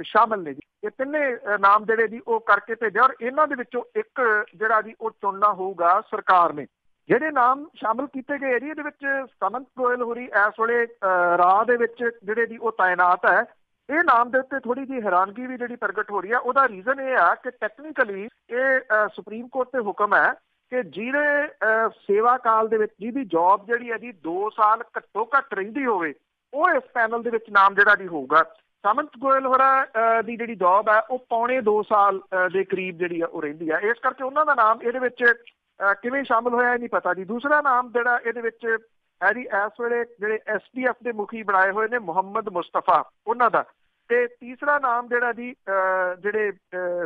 Speaker 2: ਸ਼ਾਮਲ ਨੇ ਜੀ। ਇਹ 3 ਨਾਮ ਜਿਹੜੇ ਜੀ ਉਹ ਕਰਕੇ ਭੇਜਿਆ ਔਰ ਇਹਨਾਂ ਦੇ ਵਿੱਚੋਂ ਇੱਕ ਜਿਹੜਾ ਜੀ ਉਹ ਚੁਣਨਾ ਹੋਊਗਾ ਸਰਕਾਰ ਨੇ। ਜਿਹੜੇ ਨਾਮ ਸ਼ਾਮਲ ਕੀਤੇ ਗਏ ਜੀ ਇਹਦੇ ਵਿੱਚ ਸਾਮੰਤ ਗੋਇਲ ਹੋਰੀ ਇਸ ਵੇਲੇ ਰਾਹ ਦੇ ਵਿੱਚ ਜਿਹੜੇ ਜੀ ਉਹ ਤਾਇਨਾਤ ਹੈ। ਇਹ ਨਾਮ ਦੇ ਉੱਤੇ ਥੋੜੀ ਜਿਹੀ ਹੈਰਾਨਗੀ ਵੀ ਜਿਹੜੀ ਪ੍ਰਗਟ ਹੋ ਰਹੀ ਆ। ਉਹਦਾ ਰੀਜ਼ਨ ਇਹ ਆ ਕਿ ਟੈਕਨੀਕਲੀ ਇਹ ਸੁਪਰੀਮ ਕੋਰਟ ਤੇ ਹੁਕਮ ਹੈ ਕਿ ਜਿਹੜੇ ਸੇਵਾ ਕਾਲ ਦੇ ਵਿੱਚ ਜਿਹਦੀ ਜੌਬ ਜਿਹੜੀ ਹੈ ਜੀ 2 ਸਾਲ ਘੱਟੋ ਘੱਟ ਰਹਿੰਦੀ ਹੋਵੇ ਉਹ ਇਸ ਪੈਨਲ ਦੇ ਵਿੱਚ ਨਾਮ ਜਿਹੜਾ ਜੀ ਹੋਊਗਾ। ਸਾਮੰਤ ਗੋਇਲ ਹੋਰਾਂ ਦੀ ਜਿਹੜੀ ਜੌਬ ਹੈ ਉਹ ਪੌਣੇ 2 ਸਾਲ ਦੇ ਕਰੀਬ ਜਿਹੜੀ ਆ ਉਹ ਰਹਿੰਦੀ ਆ। ਇਸ ਕਰਕੇ ਉਹਨਾਂ ਦਾ ਨਾਮ ਇਹਦੇ ਵਿੱਚ ਕਿਵੇਂ ਸ਼ਾਮਲ ਹੋਇਆ ਇਹ ਨਹੀਂ ਪਤਾ ਜੀ। ਦੂਸਰਾ ਨਾਮ ਜਿਹੜਾ ਇਹਦੇ ਵਿੱਚ ਹੈ ਜੀ ਇਸ ਵੇਲੇ ਜਿਹੜੇ STF ਦੇ ਮੁਖੀ ਬਣਾਏ ਹੋਏ ਨੇ ਮੁਹੰਮਦ ਮੁਸਤਫਾ ਉਹਨਾਂ ਦਾ, ਤੇ ਤੀਸਰਾ ਨਾਮ ਜਿਹੜਾ ਜੀ ਜਿਹੜੇ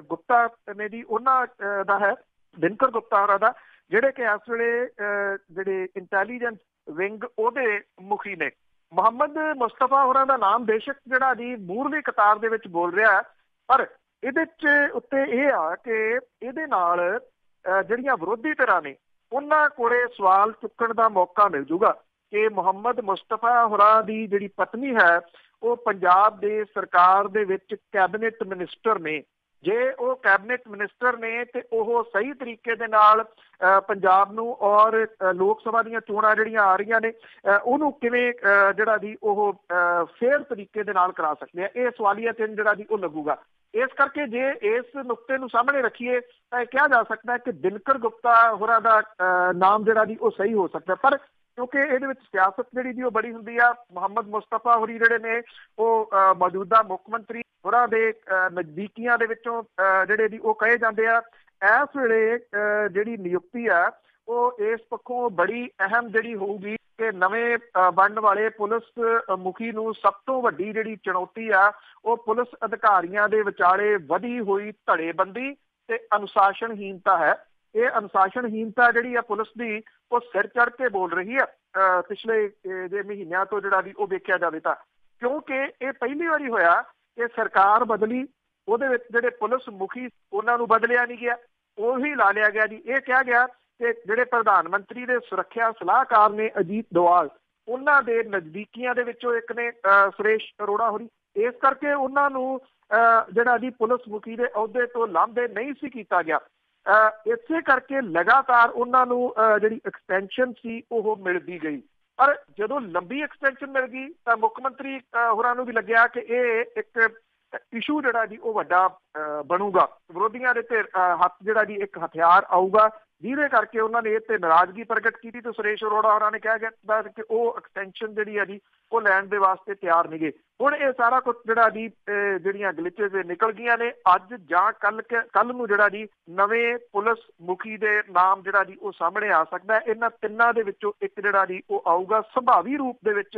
Speaker 2: ਗੁਪਤਾ ਨੇ ਜੀ ਉਹਨਾਂ ਦਾ ਹੈ, ਦਿਨਕਰ ਗੁਪਤਾ ਹੋਰਾਂ ਦਾ, ਜਿਹੜੇ ਕਿ ਇਸ ਵੇਲੇ ਜਿਹੜੇ ਇੰਟੈਲੀਜੈਂਸ ਵਿੰਗ ਉਹਦੇ ਮੁਖੀ ਨੇ। ਮੁਹੰਮਦ ਮੁਸਤਫਾ ਹੋਰਾਂ ਦਾ ਨਾਮ ਬੇਸ਼ੱਕ ਜਿਹੜਾ ਜੀ ਮੂਹਰਲੀ ਕਤਾਰ ਦੇ ਵਿੱਚ ਬੋਲ ਰਿਹਾ, ਪਰ ਇਹਦੇ 'ਚ ਉੱਤੇ ਇਹ ਆ ਕਿ ਇਹਦੇ ਨਾਲ ਜਿਹੜੀਆਂ ਵਿਰੋਧੀ ਧਿਰਾਂ ਨੇ ਉਹਨਾਂ ਕੋਲੇ ਸਵਾਲ ਚੁੱਕਣ ਦਾ ਮੌਕਾ ਮਿਲ ਜੂਗਾ ਕਿ ਮੁਹੰਮਦ ਮੁਸਤਫਾ ਹੋਰਾਂ ਦੀ ਜਿਹੜੀ ਪਤਨੀ ਹੈ ਉਹ ਪੰਜਾਬ ਦੇ ਸਰਕਾਰ ਦੇ ਵਿੱਚ ਕੈਬਨਿਟ ਮਿਨਿਸਟਰ ਨੇ। ਜੇ ਉਹ ਕੈਬਨਿਟ ਮਿਨਿਸਟਰ ਨੇ ਤੇ ਉਹ ਸਹੀ ਤਰੀਕੇ ਦੇ ਨਾਲ ਪੰਜਾਬ ਨੂੰ ਔਰ ਲੋਕ ਸਭਾ ਦੀਆਂ ਚੋਣਾਂ ਜਿਹੜੀਆਂ ਆ ਰਹੀਆਂ ਨੇ ਉਹਨੂੰ ਕਿਵੇਂ ਜਿਹੜਾ ਜੀ ਉਹ ਫੇਅਰ ਤਰੀਕੇ ਦੇ ਨਾਲ ਕਰਾ ਸਕਦੇ ਆ, ਇਹ ਸਵਾਲੀਆ ਚਿੰਨ੍ਹ ਜਿਹੜਾ ਜੀ ਉਹ ਲੱਗੂਗਾ। ਇਸ ਕਰਕੇ ਜੇ ਇਸ ਨੁਕਤੇ ਨੂੰ ਸਾਹਮਣੇ ਰੱਖੀਏ ਤਾਂ ਇਹ ਕਿਹਾ ਜਾ ਸਕਦਾ ਹੈ ਕਿ ਦਿਨਕਰ ਗੁਪਤਾ ਹੋਰਾਂ ਦਾ ਨਾਮ ਜਿਹੜਾ ਜੀ ਉਹ ਸਹੀ ਹੋ ਸਕਦਾ, ਪਰ ਕਿਉਂਕਿ ਇਹਦੇ ਵਿੱਚ ਸਿਆਸਤ ਜਿਹੜੀ ਜੀ ਉਹ ਬੜੀ ਹੁੰਦੀ ਆ। ਮੁਹੰਮਦ ਮੁਸਤਫਾ ਹੋਰੀ ਜਿਹੜੇ ਨੇ ਉਹ ਮੌਜੂਦਾ ਮੁੱਖ ਮੰਤਰੀ ਹੋਰਾਂ ਦੇ ਨਜ਼ਦੀਕੀਆਂ ਦੇ ਵਿੱਚੋਂ ਜਿਹੜੇ ਜੀ ਉਹ ਕਹੇ ਜਾਂਦੇ ਆ। ਇਸ ਵੇਲੇ ਜਿਹੜੀ ਨਿਯੁਕਤੀ ਆ ਉਹ ਇਸ ਪੱਖੋਂ ਬੜੀ ਅਹਿਮ ਜਿਹੜੀ ਹੋਊਗੀ ਕਿ ਨਵੇਂ ਬਣਨ ਵਾਲੇ ਪੁਲਿਸ ਮੁਖੀ ਨੂੰ ਸਭ ਤੋਂ ਵੱਡੀ ਜਿਹੜੀ ਚੁਣੌਤੀ ਆ ਉਹ ਪੁਲਿਸ ਅਧਿਕਾਰੀਆਂ ਦੇ ਵਿਚਾਲੇ ਵਧੀ ਹੋਈ ਧੜੇਬੰਦੀ ਤੇ ਅਨੁਸ਼ਾਸਨਹੀਨਤਾ ਹੈ। ਇਹ ਅਨੁਸ਼ਾਸਨਹੀਨਤਾ ਜਿਹੜੀ ਆ ਪੁਲਿਸ ਦੀ ਉਹ ਸਿਰ ਚੜ੍ਹ ਕੇ ਬੋਲ ਰਹੀ ਆ ਪਿਛਲੇ ਜੇ ਮਹੀਨਿਆਂ ਤੋਂ ਜਿਹੜਾ ਵੀ ਉਹ ਵੇਖਿਆ ਜਾਵੇ ਤਾਂ, ਕਿਉਂਕਿ ਇਹ ਪਹਿਲੀ ਵਾਰੀ ਹੋਇਆ ਕਿ ਸਰਕਾਰ ਬਦਲੀ, ਉਹਦੇ ਵਿੱਚ ਜਿਹੜੇ ਪੁਲਿਸ ਮੁਖੀ ਉਹਨਾਂ ਨੂੰ ਬਦਲਿਆ ਨਹੀਂ ਗਿਆ, ਉਹੀ ਲਾ ਲਿਆ ਗਿਆ ਜੀ। ਇਹ ਕਿਹਾ ਗਿਆ ਕਿ ਜਿਹੜੇ ਪ੍ਰਧਾਨ ਮੰਤਰੀ ਦੇ ਸੁਰੱਖਿਆ ਸਲਾਹਕਾਰ ਨੇ ਅਜੀਤ ਦੋਵਾਲ, ਉਹਨਾਂ ਦੇ ਨਜ਼ਦੀਕੀਆਂ ਦੇ ਵਿੱਚੋਂ ਇੱਕ ਨੇ ਸੁਰੇਸ਼ ਅਰੋੜਾ ਹੋਰੀ, ਇਸ ਕਰਕੇ ਉਹਨਾਂ ਨੂੰ ਜਿਹੜਾ ਜੀ ਪੁਲਿਸ ਮੁਖੀ ਦੇ ਅਹੁਦੇ ਤੋਂ ਲਾਂਭੇ ਨਹੀਂ ਸੀ ਕੀਤਾ ਗਿਆ। ਇਸੇ ਕਰਕੇ ਲਗਾਤਾਰ ਉਹਨਾਂ ਨੂੰ ਜਿਹੜੀ ਐਕਸਟੈਂਸ਼ਨ ਸੀ ਉਹ ਮਿਲਦੀ ਗਈ, ਪਰ ਜਦੋਂ ਲੰਬੀ ਐਕਸਟੈਂਸ਼ਨ ਮਿਲ ਗਈ ਤਾਂ ਮੁੱਖ ਮੰਤਰੀ ਹੋਰਾਂ ਨੂੰ ਵੀ ਲੱਗਿਆ ਕਿ ਇਹ ਇੱਕ ਇਸ਼ੂ ਜਿਹੜਾ ਜੀ ਉਹ ਵੱਡਾ ਬਣੂਗਾ, ਵਿਰੋਧੀਆਂ ਦੇ ਹੱਥ ਜਿਹੜਾ ਜੀ ਇੱਕ ਹਥਿਆਰ ਆਊਗਾ, ਜਿਹਦੇ ਕਰਕੇ ਉਹਨਾਂ ਨੇ ਇਹ ਤੇ ਨਾਰਾਜ਼ਗੀ ਪ੍ਰਗਟ ਕੀਤੀ ਤੇ ਸੁਰੇਸ਼ ਅਰੋੜਾ ਹੋਰਾਂ ਨੇ ਕਿਹਾ ਗਿਆ ਕਿ ਉਹ ਐਕਸਟੈਂਸ਼ਨ ਜਿਹੜੀ ਆ ਜੀ ਉਹ ਲੈਣ ਦੇ ਵਾਸਤੇ ਤਿਆਰ ਨੇਗੇ। ਹੁਣ ਇਹ ਸਾਰਾ ਕੁਝ ਜਿਹੜਾ ਜੀ ਜਿਹੜੀਆਂ ਗਲਿਚਸ ਨਿਕਲ ਗਈਆਂ ਨੇ, ਅੱਜ ਜਾਂ ਕੱਲ ਨੂੰ ਜਿਹੜਾ ਜੀ ਨਵੇਂ ਪੁਲਿਸ ਮੁਖੀ ਦੇ ਨਾਮ ਜਿਹੜਾ ਜੀ ਉਹ ਸਾਹਮਣੇ ਆ ਸਕਦਾ। ਇਹਨਾਂ ਤਿੰਨਾਂ ਦੇ ਵਿੱਚੋਂ ਇੱਕ ਜਿਹੜਾ ਜੀ ਉਹ ਆਊਗਾ, ਸੰਭਾਵੀ ਰੂਪ ਦੇ ਵਿੱਚ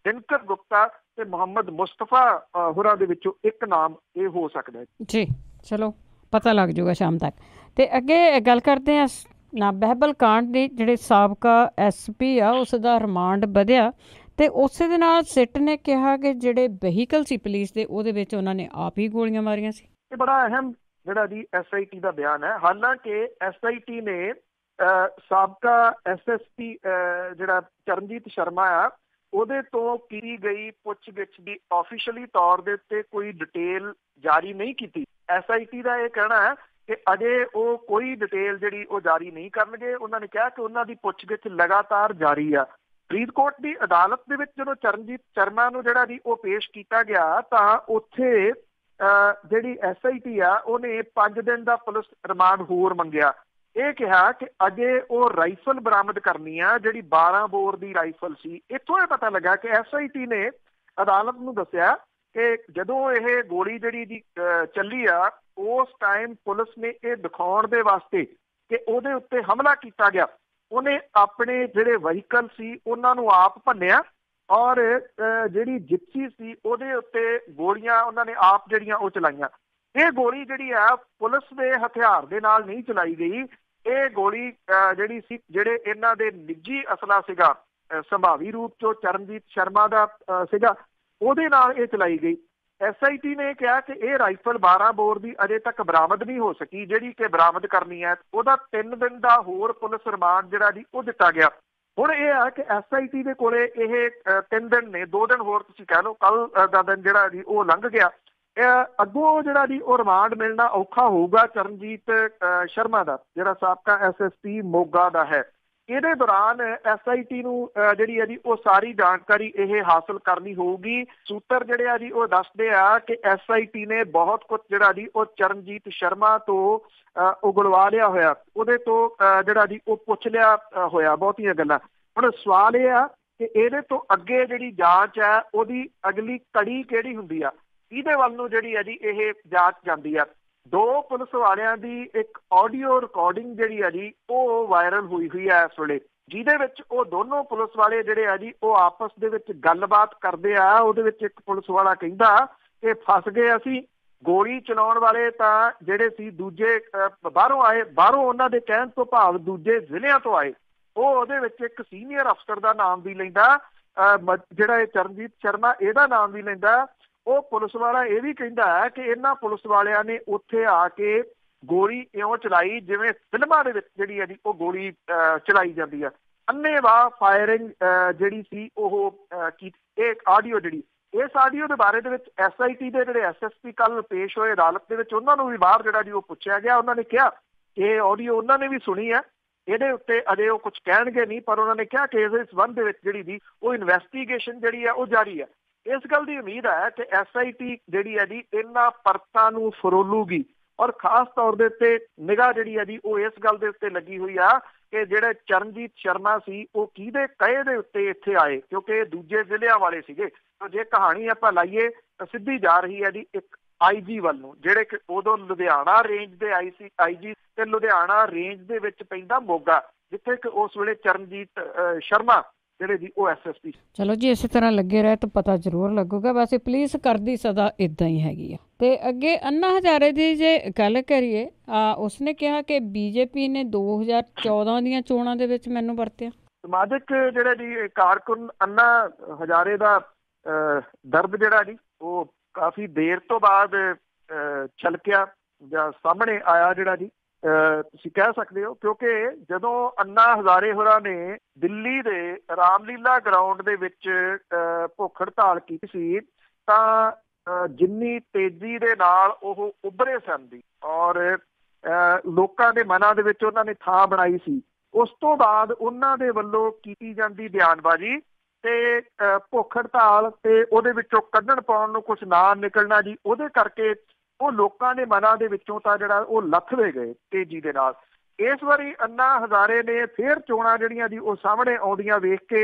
Speaker 2: ਦਿਨਕਰ ਗੁਪਤਾ ਤੇ ਮੁਹੰਮਦ ਮੁਸਤਫਾ ਹੋਰਾਂ ਦੇ ਵਿੱਚੋਂ ਇੱਕ ਨਾਮ ਇਹ ਹੋ ਸਕਦਾ
Speaker 1: ਜੀ। ਚਲੋ ਪਤਾ ਲੱਗ ਜਾਊਗਾ ਸ਼ਾਮ ਤੱਕ। ਤੇ ਅੱਗੇ ਗੱਲ ਕਰਦੇ ਹਾਂ ਨਾ ਬਹਿਬਲ ਕਾਂਡ ਦੇ ਜਿਹੜੇ ਸਾਬਕਾ SP ਆ ਉਸ ਦਾ ਰਿਮਾਂਡ ਵਧਿਆ ਤੇ ਉਸੇ ਦੇ ਨਾਲ ਸਿੱਟ ਨੇ ਕਿਹਾ ਕਿ ਜਿਹੜੇ ਵਹੀਕਲ ਸੀ ਪੁਲਿਸ ਦੇ ਉਹਦੇ ਵਿੱਚ ਉਹਨਾਂ ਨੇ ਆਪ ਹੀ ਗੋਲੀਆਂ ਮਾਰੀਆਂ ਸੀ।
Speaker 2: ਇਹ ਬੜਾ ਅਹਿਮ ਜਿਹੜਾ ਜੀ SIT ਦਾ ਬਿਆਨ ਹੈ। ਹਾਲਾਂਕਿ SIT ਨੇ ਸਾਬਕਾ SSP ਜਿਹੜਾ ਚਰਨਜੀਤ ਸ਼ਰਮਾ ਆ ਉਹਦੇ ਤੋਂ ਕੀਤੀ ਗਈ ਪੁੱਛਗਿੱਛ ਦੀ ਆਫੀਸ਼ੀਅਲੀ ਤੌਰ ਦੇ ਉੱਤੇ ਕੋਈ ਡਿਟੇਲ ਜਾਰੀ ਨਹੀਂ ਕੀਤੀ। SIT ਦਾ ਇਹ ਕਹਿਣਾ ਹੈ ਕਿ ਅਜੇ ਉਹ ਕੋਈ ਡਿਟੇਲ ਜਿਹੜੀ ਉਹ ਜਾਰੀ ਨਹੀਂ ਕਰਨਗੇ। ਉਹਨਾਂ ਨੇ ਕਿਹਾ ਕਿ ਉਹਨਾਂ ਦੀ ਪੁੱਛਗਿੱਛ ਲਗਾਤਾਰ ਜਾਰੀ ਆ। ਫਰੀਦਕੋਟ ਦੀ ਅਦਾਲਤ ਦੇ ਵਿੱਚ ਜਦੋਂ ਚਰਨਜੀਤ ਸ਼ਰਮਾ ਨੂੰ ਜਿਹੜਾ ਜੀ ਉਹ ਪੇਸ਼ ਕੀਤਾ ਗਿਆ ਤਾਂ ਉੱਥੇ ਜਿਹੜੀ SIT ਆ ਉਹਨੇ 5 ਦਿਨ ਦਾ ਪੁਲਿਸ ਰਿਮਾਂਡ ਹੋਰ ਮੰਗਿਆ। ਇਹ ਕਿਹਾ ਕਿ ਅਜੇ ਉਹ ਰਾਈਫਲ ਬਰਾਮਦ ਕਰਨੀ ਆ ਜਿਹੜੀ 12 ਬੋਰ ਦੀ ਰਾਈਫਲ ਸੀ। ਇੱਥੋਂ ਇਹ ਪਤਾ ਲੱਗਾ ਕਿ SIT ਨੇ ਅਦਾਲਤ ਨੂੰ ਦੱਸਿਆ ਕਿ ਜਦੋਂ ਇਹ ਗੋਲੀ ਜਿਹੜੀ ਦੀ ਚੱਲੀ ਆ ਉਸ ਟਾਈਮ ਪੁਲਿਸ ਨੇ ਇਹ ਦਿਖਾਉਣ ਦੇ ਵਾਸਤੇ ਕਿ ਉਹਦੇ ਉੱਤੇ ਹਮਲਾ ਕੀਤਾ ਗਿਆ, ਉਹਨੇ ਆਪਣੇ ਜਿਹੜੇ ਵਹੀਕਲ ਸੀ ਉਹਨਾਂ ਨੂੰ ਆਪ ਭੰਨਿਆ ਔਰ ਜਿਹੜੀ ਜਿਪਸੀ ਸੀ ਉਹਦੇ ਉੱਤੇ ਗੋਲੀਆਂ ਉਹਨਾਂ ਨੇ ਆਪ ਜਿਹੜੀਆਂ ਉਹ ਚਲਾਈਆਂ। ਇਹ ਗੋਲੀ ਜਿਹੜੀ ਆ ਪੁਲਿਸ ਦੇ ਹਥਿਆਰ ਦੇ ਨਾਲ ਨਹੀਂ ਚਲਾਈ ਗਈ। ਇਹ ਗੋਲੀ ਜਿਹੜੀ ਸੀ ਜਿਹੜੇ ਇਹਨਾਂ ਦੇ ਨਿੱਜੀ ਅਸਲਾ ਸੀਗਾ, ਸੰਭਾਵੀ ਰੂਪ ਚੋਂ ਚਰਨਜੀਤ ਸ਼ਰਮਾ ਦਾ ਸੀਗਾ, ਉਹਦੇ ਨਾਲ ਇਹ ਚਲਾਈ ਗਈ। SIT ਨੇ ਕਿਹਾ ਕਿ ਇਹ ਰਾਈਫਲ 12 ਬੋਰ ਦੀ ਅਜੇ ਤੱਕ ਬਰਾਮਦ ਨਹੀਂ ਹੋ ਸਕੀ, ਜਿਹੜੀ ਕਿ ਬਰਾਮਦ ਕਰਨੀ ਹੈ। ਉਹਦਾ 3 ਦਿਨ ਦਾ ਹੋਰ ਪੁਲਿਸ ਰਿਮਾਂਡ ਜਿਹੜਾ ਜੀ ਉਹ ਦਿੱਤਾ ਗਿਆ। ਹੁਣ ਇਹ ਆ ਕਿ SIT ਦੇ ਕੋਲੇ ਇਹ 3 ਦਿਨ ਨੇ, 2 ਦਿਨ ਹੋਰ ਤੁਸੀਂ ਕਹਿ ਲਓ, ਕੱਲ ਦਾ ਦਿਨ ਜਿਹੜਾ ਜੀ ਉਹ ਲੰਘ ਗਿਆ। ਅੱਗੋਂ ਜਿਹੜਾ ਜੀ ਉਹ ਰਿਮਾਂਡ ਮਿਲਣਾ ਔਖਾ ਹੋਊਗਾ ਚਰਨਜੀਤ ਸ਼ਰਮਾ ਦਾ, ਜਿਹੜਾ ਸਾਬਕਾ SSP ਮੋਗਾ ਦਾ ਹੈ। ਇਹਦੇ ਦੌਰਾਨ SIT ਨੂੰ ਜਿਹੜੀ ਹੈ ਜੀ ਉਹ ਸਾਰੀ ਜਾਣਕਾਰੀ ਇਹ ਹਾਸਲ ਕਰਨੀ ਹੋਊਗੀ। ਸੂਤਰ ਜਿਹੜੇ ਆ ਜੀ ਉਹ ਦੱਸਦੇ ਆ ਕਿ SIT ਨੇ ਬਹੁਤ ਕੁਝ ਜਿਹੜਾ ਜੀ ਉਹ ਚਰਨਜੀਤ ਸ਼ਰਮਾ ਤੋਂ ਉਗਲਵਾ ਲਿਆ ਹੋਇਆ, ਉਹਦੇ ਤੋਂ ਜਿਹੜਾ ਜੀ ਉਹ ਪੁੱਛ ਲਿਆ ਹੋਇਆ ਬਹੁਤੀਆਂ ਗੱਲਾਂ। ਹੁਣ ਸਵਾਲ ਇਹ ਆ ਕਿ ਇਹਦੇ ਤੋਂ ਅੱਗੇ ਜਿਹੜੀ ਜਾਂਚ ਹੈ ਉਹਦੀ ਅਗਲੀ ਕੜੀ ਕਿਹੜੀ ਹੁੰਦੀ ਆ। ਇਹਦੇ ਵੱਲ ਨੂੰ ਜਿਹੜੀ ਹੈ ਜੀ ਇਹ ਜਾਂਚ ਜਾਂਦੀ ਆ। 2 ਪੁਲਿਸ ਵਾਲਿਆਂ ਦੀ ਇੱਕ ਆਡੀਓ ਰਿਕਾਰਡਿੰਗ ਜਿਹੜੀ ਆ ਜੀ ਉਹ ਵਾਇਰਲ ਹੋਈ ਹੈ ਇਸ ਵੇਲੇ, ਜਿਹਦੇ ਵਿੱਚ ਉਹ ਦੋਨੋਂ ਪੁਲਿਸ ਵਾਲੇ ਜਿਹੜੇ ਆ ਜੀ ਉਹ ਆਪਸ ਦੇ ਵਿੱਚ ਗੱਲਬਾਤ ਕਰਦੇ ਆ। ਉਹਦੇ ਵਿੱਚ ਇੱਕ ਪੁਲਿਸ ਵਾਲਾ ਕਹਿੰਦਾ ਕਿ ਫਸ ਗਏ ਅਸੀਂ, ਗੋਲੀ ਚਲਾਉਣ ਵਾਲੇ ਤਾਂ ਜਿਹੜੇ ਸੀ ਦੂਜੇ ਬਾਹਰੋਂ ਆਏ, ਬਾਹਰੋਂ ਉਹਨਾਂ ਦੇ ਕਹਿਣ ਤੋਂ ਭਾਵ ਦੂਜੇ ਜ਼ਿਲ੍ਹਿਆਂ ਤੋਂ ਆਏ। ਉਹ ਉਹਦੇ ਵਿੱਚ ਇੱਕ ਸੀਨੀਅਰ ਅਫਸਰ ਦਾ ਨਾਮ ਵੀ ਲੈਂਦਾ, ਜਿਹੜਾ ਇਹ ਚਰਨਜੀਤ ਸ਼ਰਮਾ ਇਹਦਾ ਨਾਮ ਵੀ ਲੈਂਦਾ। ਉਹ ਪੁਲਿਸ ਵਾਲਾ ਇਹ ਵੀ ਕਹਿੰਦਾ ਹੈ ਕਿ ਇਹਨਾਂ ਪੁਲਿਸ ਵਾਲਿਆਂ ਨੇ ਉੱਥੇ ਆ ਕੇ ਗੋਲੀ ਇਉਂ ਚਲਾਈ ਜਿਵੇਂ ਫਿਲਮਾਂ ਦੇ ਵਿੱਚ ਜਿਹੜੀ ਹੈ ਜੀ ਉਹ ਗੋਲੀ ਚਲਾਈ ਜਾਂਦੀ ਆ। ਅੰਨ੍ਹੇਵਾਹ ਫਾਇਰਿੰਗ ਜਿਹੜੀ ਸੀ ਉਹ ਇਹ ਆਡੀਓ ਜਿਹੜੀ ਇਸ ਆਡੀਓ ਦੇ ਬਾਰੇ ਦੇ ਵਿੱਚ SIT ਦੇ ਜਿਹੜੇ SSP ਕੱਲ ਪੇਸ਼ ਹੋਏ ਅਦਾਲਤ ਦੇ ਵਿੱਚ, ਉਹਨਾਂ ਨੂੰ ਵੀ ਬਾਹਰ ਜਿਹੜਾ ਜੀ ਉਹ ਪੁੱਛਿਆ ਗਿਆ। ਉਹਨਾਂ ਨੇ ਕਿਹਾ ਕਿ ਇਹ ਆਡੀਓ ਉਹਨਾਂ ਨੇ ਵੀ ਸੁਣੀ ਹੈ, ਇਹਦੇ ਉੱਤੇ ਅਜੇ ਉਹ ਕੁਝ ਕਹਿਣਗੇ ਨਹੀਂ, ਪਰ ਉਹਨਾਂ ਨੇ ਕਿਹਾ ਕਿ ਇਸ ਸੰਬੰਧ ਦੇ ਵਿੱਚ ਜਿਹੜੀ ਦੀ ਉਹ ਇਨਵੈਸਟੀਗੇਸ਼ਨ ਜਿਹੜੀ ਹੈ ਉਹ ਜਾਰੀ ਹੈ। ਇਸ ਗੱਲ ਦੀ ਉਮੀਦ ਹੈ ਕਿ SIT ਜਿਹੜੀ ਹੈ ਜੀ ਇਹਨਾਂ ਪਰਤਾਂ ਨੂੰ ਫਰੋਲੂਗੀ ਔਰ ਖਾਸ ਤੌਰ ਦੇ ਉੱਤੇ ਨਿਗਾਹ ਜਿਹੜੀ ਹੈ ਜੀ ਉਹ ਇਸ ਗੱਲ ਦੇ ਉੱਤੇ ਲੱਗੀ ਹੋਈ ਆ ਕਿ ਜਿਹੜੇ ਚਰਨਜੀਤ ਸ਼ਰਮਾ ਸੀ ਉਹ ਕਿਹਦੇ ਕਹੇ ਦੇ ਉੱਤੇ ਇੱਥੇ ਆਏ, ਕਿਉਂਕਿ ਇਹ ਦੂਜੇ ਜ਼ਿਲ੍ਹਿਆਂ ਵਾਲੇ ਸੀਗੇ। ਜੇ ਕਹਾਣੀ ਆਪਾਂ ਲਾਈਏ ਤਾਂ ਸਿੱਧੀ ਜਾ ਰਹੀ ਹੈ ਜੀ ਇੱਕ IG ਵੱਲ ਨੂੰ, ਜਿਹੜੇ ਕਿ ਉਦੋਂ ਲੁਧਿਆਣਾ ਰੇਂਜ ਦੇ IG ਤੇ ਲੁਧਿਆਣਾ ਰੇਂਜ ਦੇ ਵਿੱਚ ਪੈਂਦਾ ਮੋਗਾ, ਜਿੱਥੇ ਕਿ ਉਸ ਵੇਲੇ ਚਰਨਜੀਤ ਸ਼ਰਮਾ ਜਿਹੜੇ ਜੀ ਉਹ SSP।
Speaker 1: ਚਲੋ ਜੀ ਇਸੇ ਤਰ੍ਹਾਂ ਲੱਗੇ ਰਹੇ ਤਾਂ ਪਤਾ ਜ਼ਰੂਰ ਲੱਗੂਗਾ। ਵੈਸੇ ਪੁਲਿਸ ਕਰਦੀ ਸਦਾ ਇਦਾਂ ਹੀ ਹੈਗੀ ਆ। ਤੇ ਅੱਗੇ ਅੰਨਾ ਹਜ਼ਾਰੇ ਦੀ ਜੇ ਗੱਲ ਕਰੀਏ, ਉਸਨੇ ਕਿਹਾ ਕਿ BJP ਨੇ 2014 ਦੀਆਂ ਚੋਣਾਂ ਦੇ ਵਿੱਚ ਮੈਨੂੰ ਵਰਤਿਆ।
Speaker 2: ਸਮਾਜਿਕ ਜਿਹੜਾ ਜੀ ਕਾਰਕੁਨ ਅੰਨਾ ਹਜ਼ਾਰੇ ਦਾ ਦਰਦ ਜਿਹੜਾ ਜੀ ਉਹ ਕਾਫੀ ਦੇਰ ਤੋਂ ਬਾਅਦ ਛਲਕਿਆ ਜਾਂ ਸਾਹਮਣੇ ਆਇਆ ਜਿਹੜਾ ਜੀ ਤੁਸੀਂ ਕਹਿ ਸਕਦੇ ਹੋ, ਕਿਉਂਕਿ ਜਦੋਂ ਅੰਨਾ ਹਜ਼ਾਰੇ ਹੋਰਾਂ ਨੇ ਦਿੱਲੀ ਦੇ ਰਾਮਲੀਲਾ ਗਰਾਊਂਡ ਦੇ ਵਿੱਚ ਭੁੱਖ ਹੜਤਾਲ ਕੀਤੀ ਸੀ ਤਾਂ ਜਿੰਨੀ ਤੇਜ਼ੀ ਦੇ ਨਾਲ ਉਹ ਉੱਭਰੇ ਸਨ ਦੀ ਔਰ ਲੋਕਾਂ ਦੇ ਮਨਾਂ ਦੇ ਵਿੱਚ ਉਹਨਾਂ ਨੇ ਥਾਂ ਬਣਾਈ ਸੀ, ਉਸ ਤੋਂ ਬਾਅਦ ਉਹਨਾਂ ਦੇ ਵੱਲੋਂ ਕੀਤੀ ਜਾਂਦੀ ਬਿਆਨਬਾਜ਼ੀ ਤੇ ਭੁੱਖ ਹੜਤਾਲ ਤੇ ਉਹਦੇ ਵਿੱਚੋਂ ਕੱਢਣ ਪਾਉਣ ਨੂੰ ਕੁਛ ਨਾ ਨਿਕਲਣਾ ਜੀ, ਉਹਦੇ ਕਰਕੇ ਉਹ ਲੋਕਾਂ ਦੇ ਮਨਾਂ ਦੇ ਵਿੱਚੋਂ ਤਾਂ ਜਿਹੜਾ ਉਹ ਲੱਥਦੇ ਗਏ ਤੇਜ਼ੀ ਦੇ ਨਾਲ। ਇਸ ਵਾਰੀ ਅੰਨਾ ਹਜ਼ਾਰੇ ਨੇ ਫਿਰ ਚੋਣਾਂ ਜਿਹੜੀਆਂ ਜੀ ਉਹ ਸਾਹਮਣੇ ਆਉਂਦੀਆਂ ਵੇਖ ਕੇ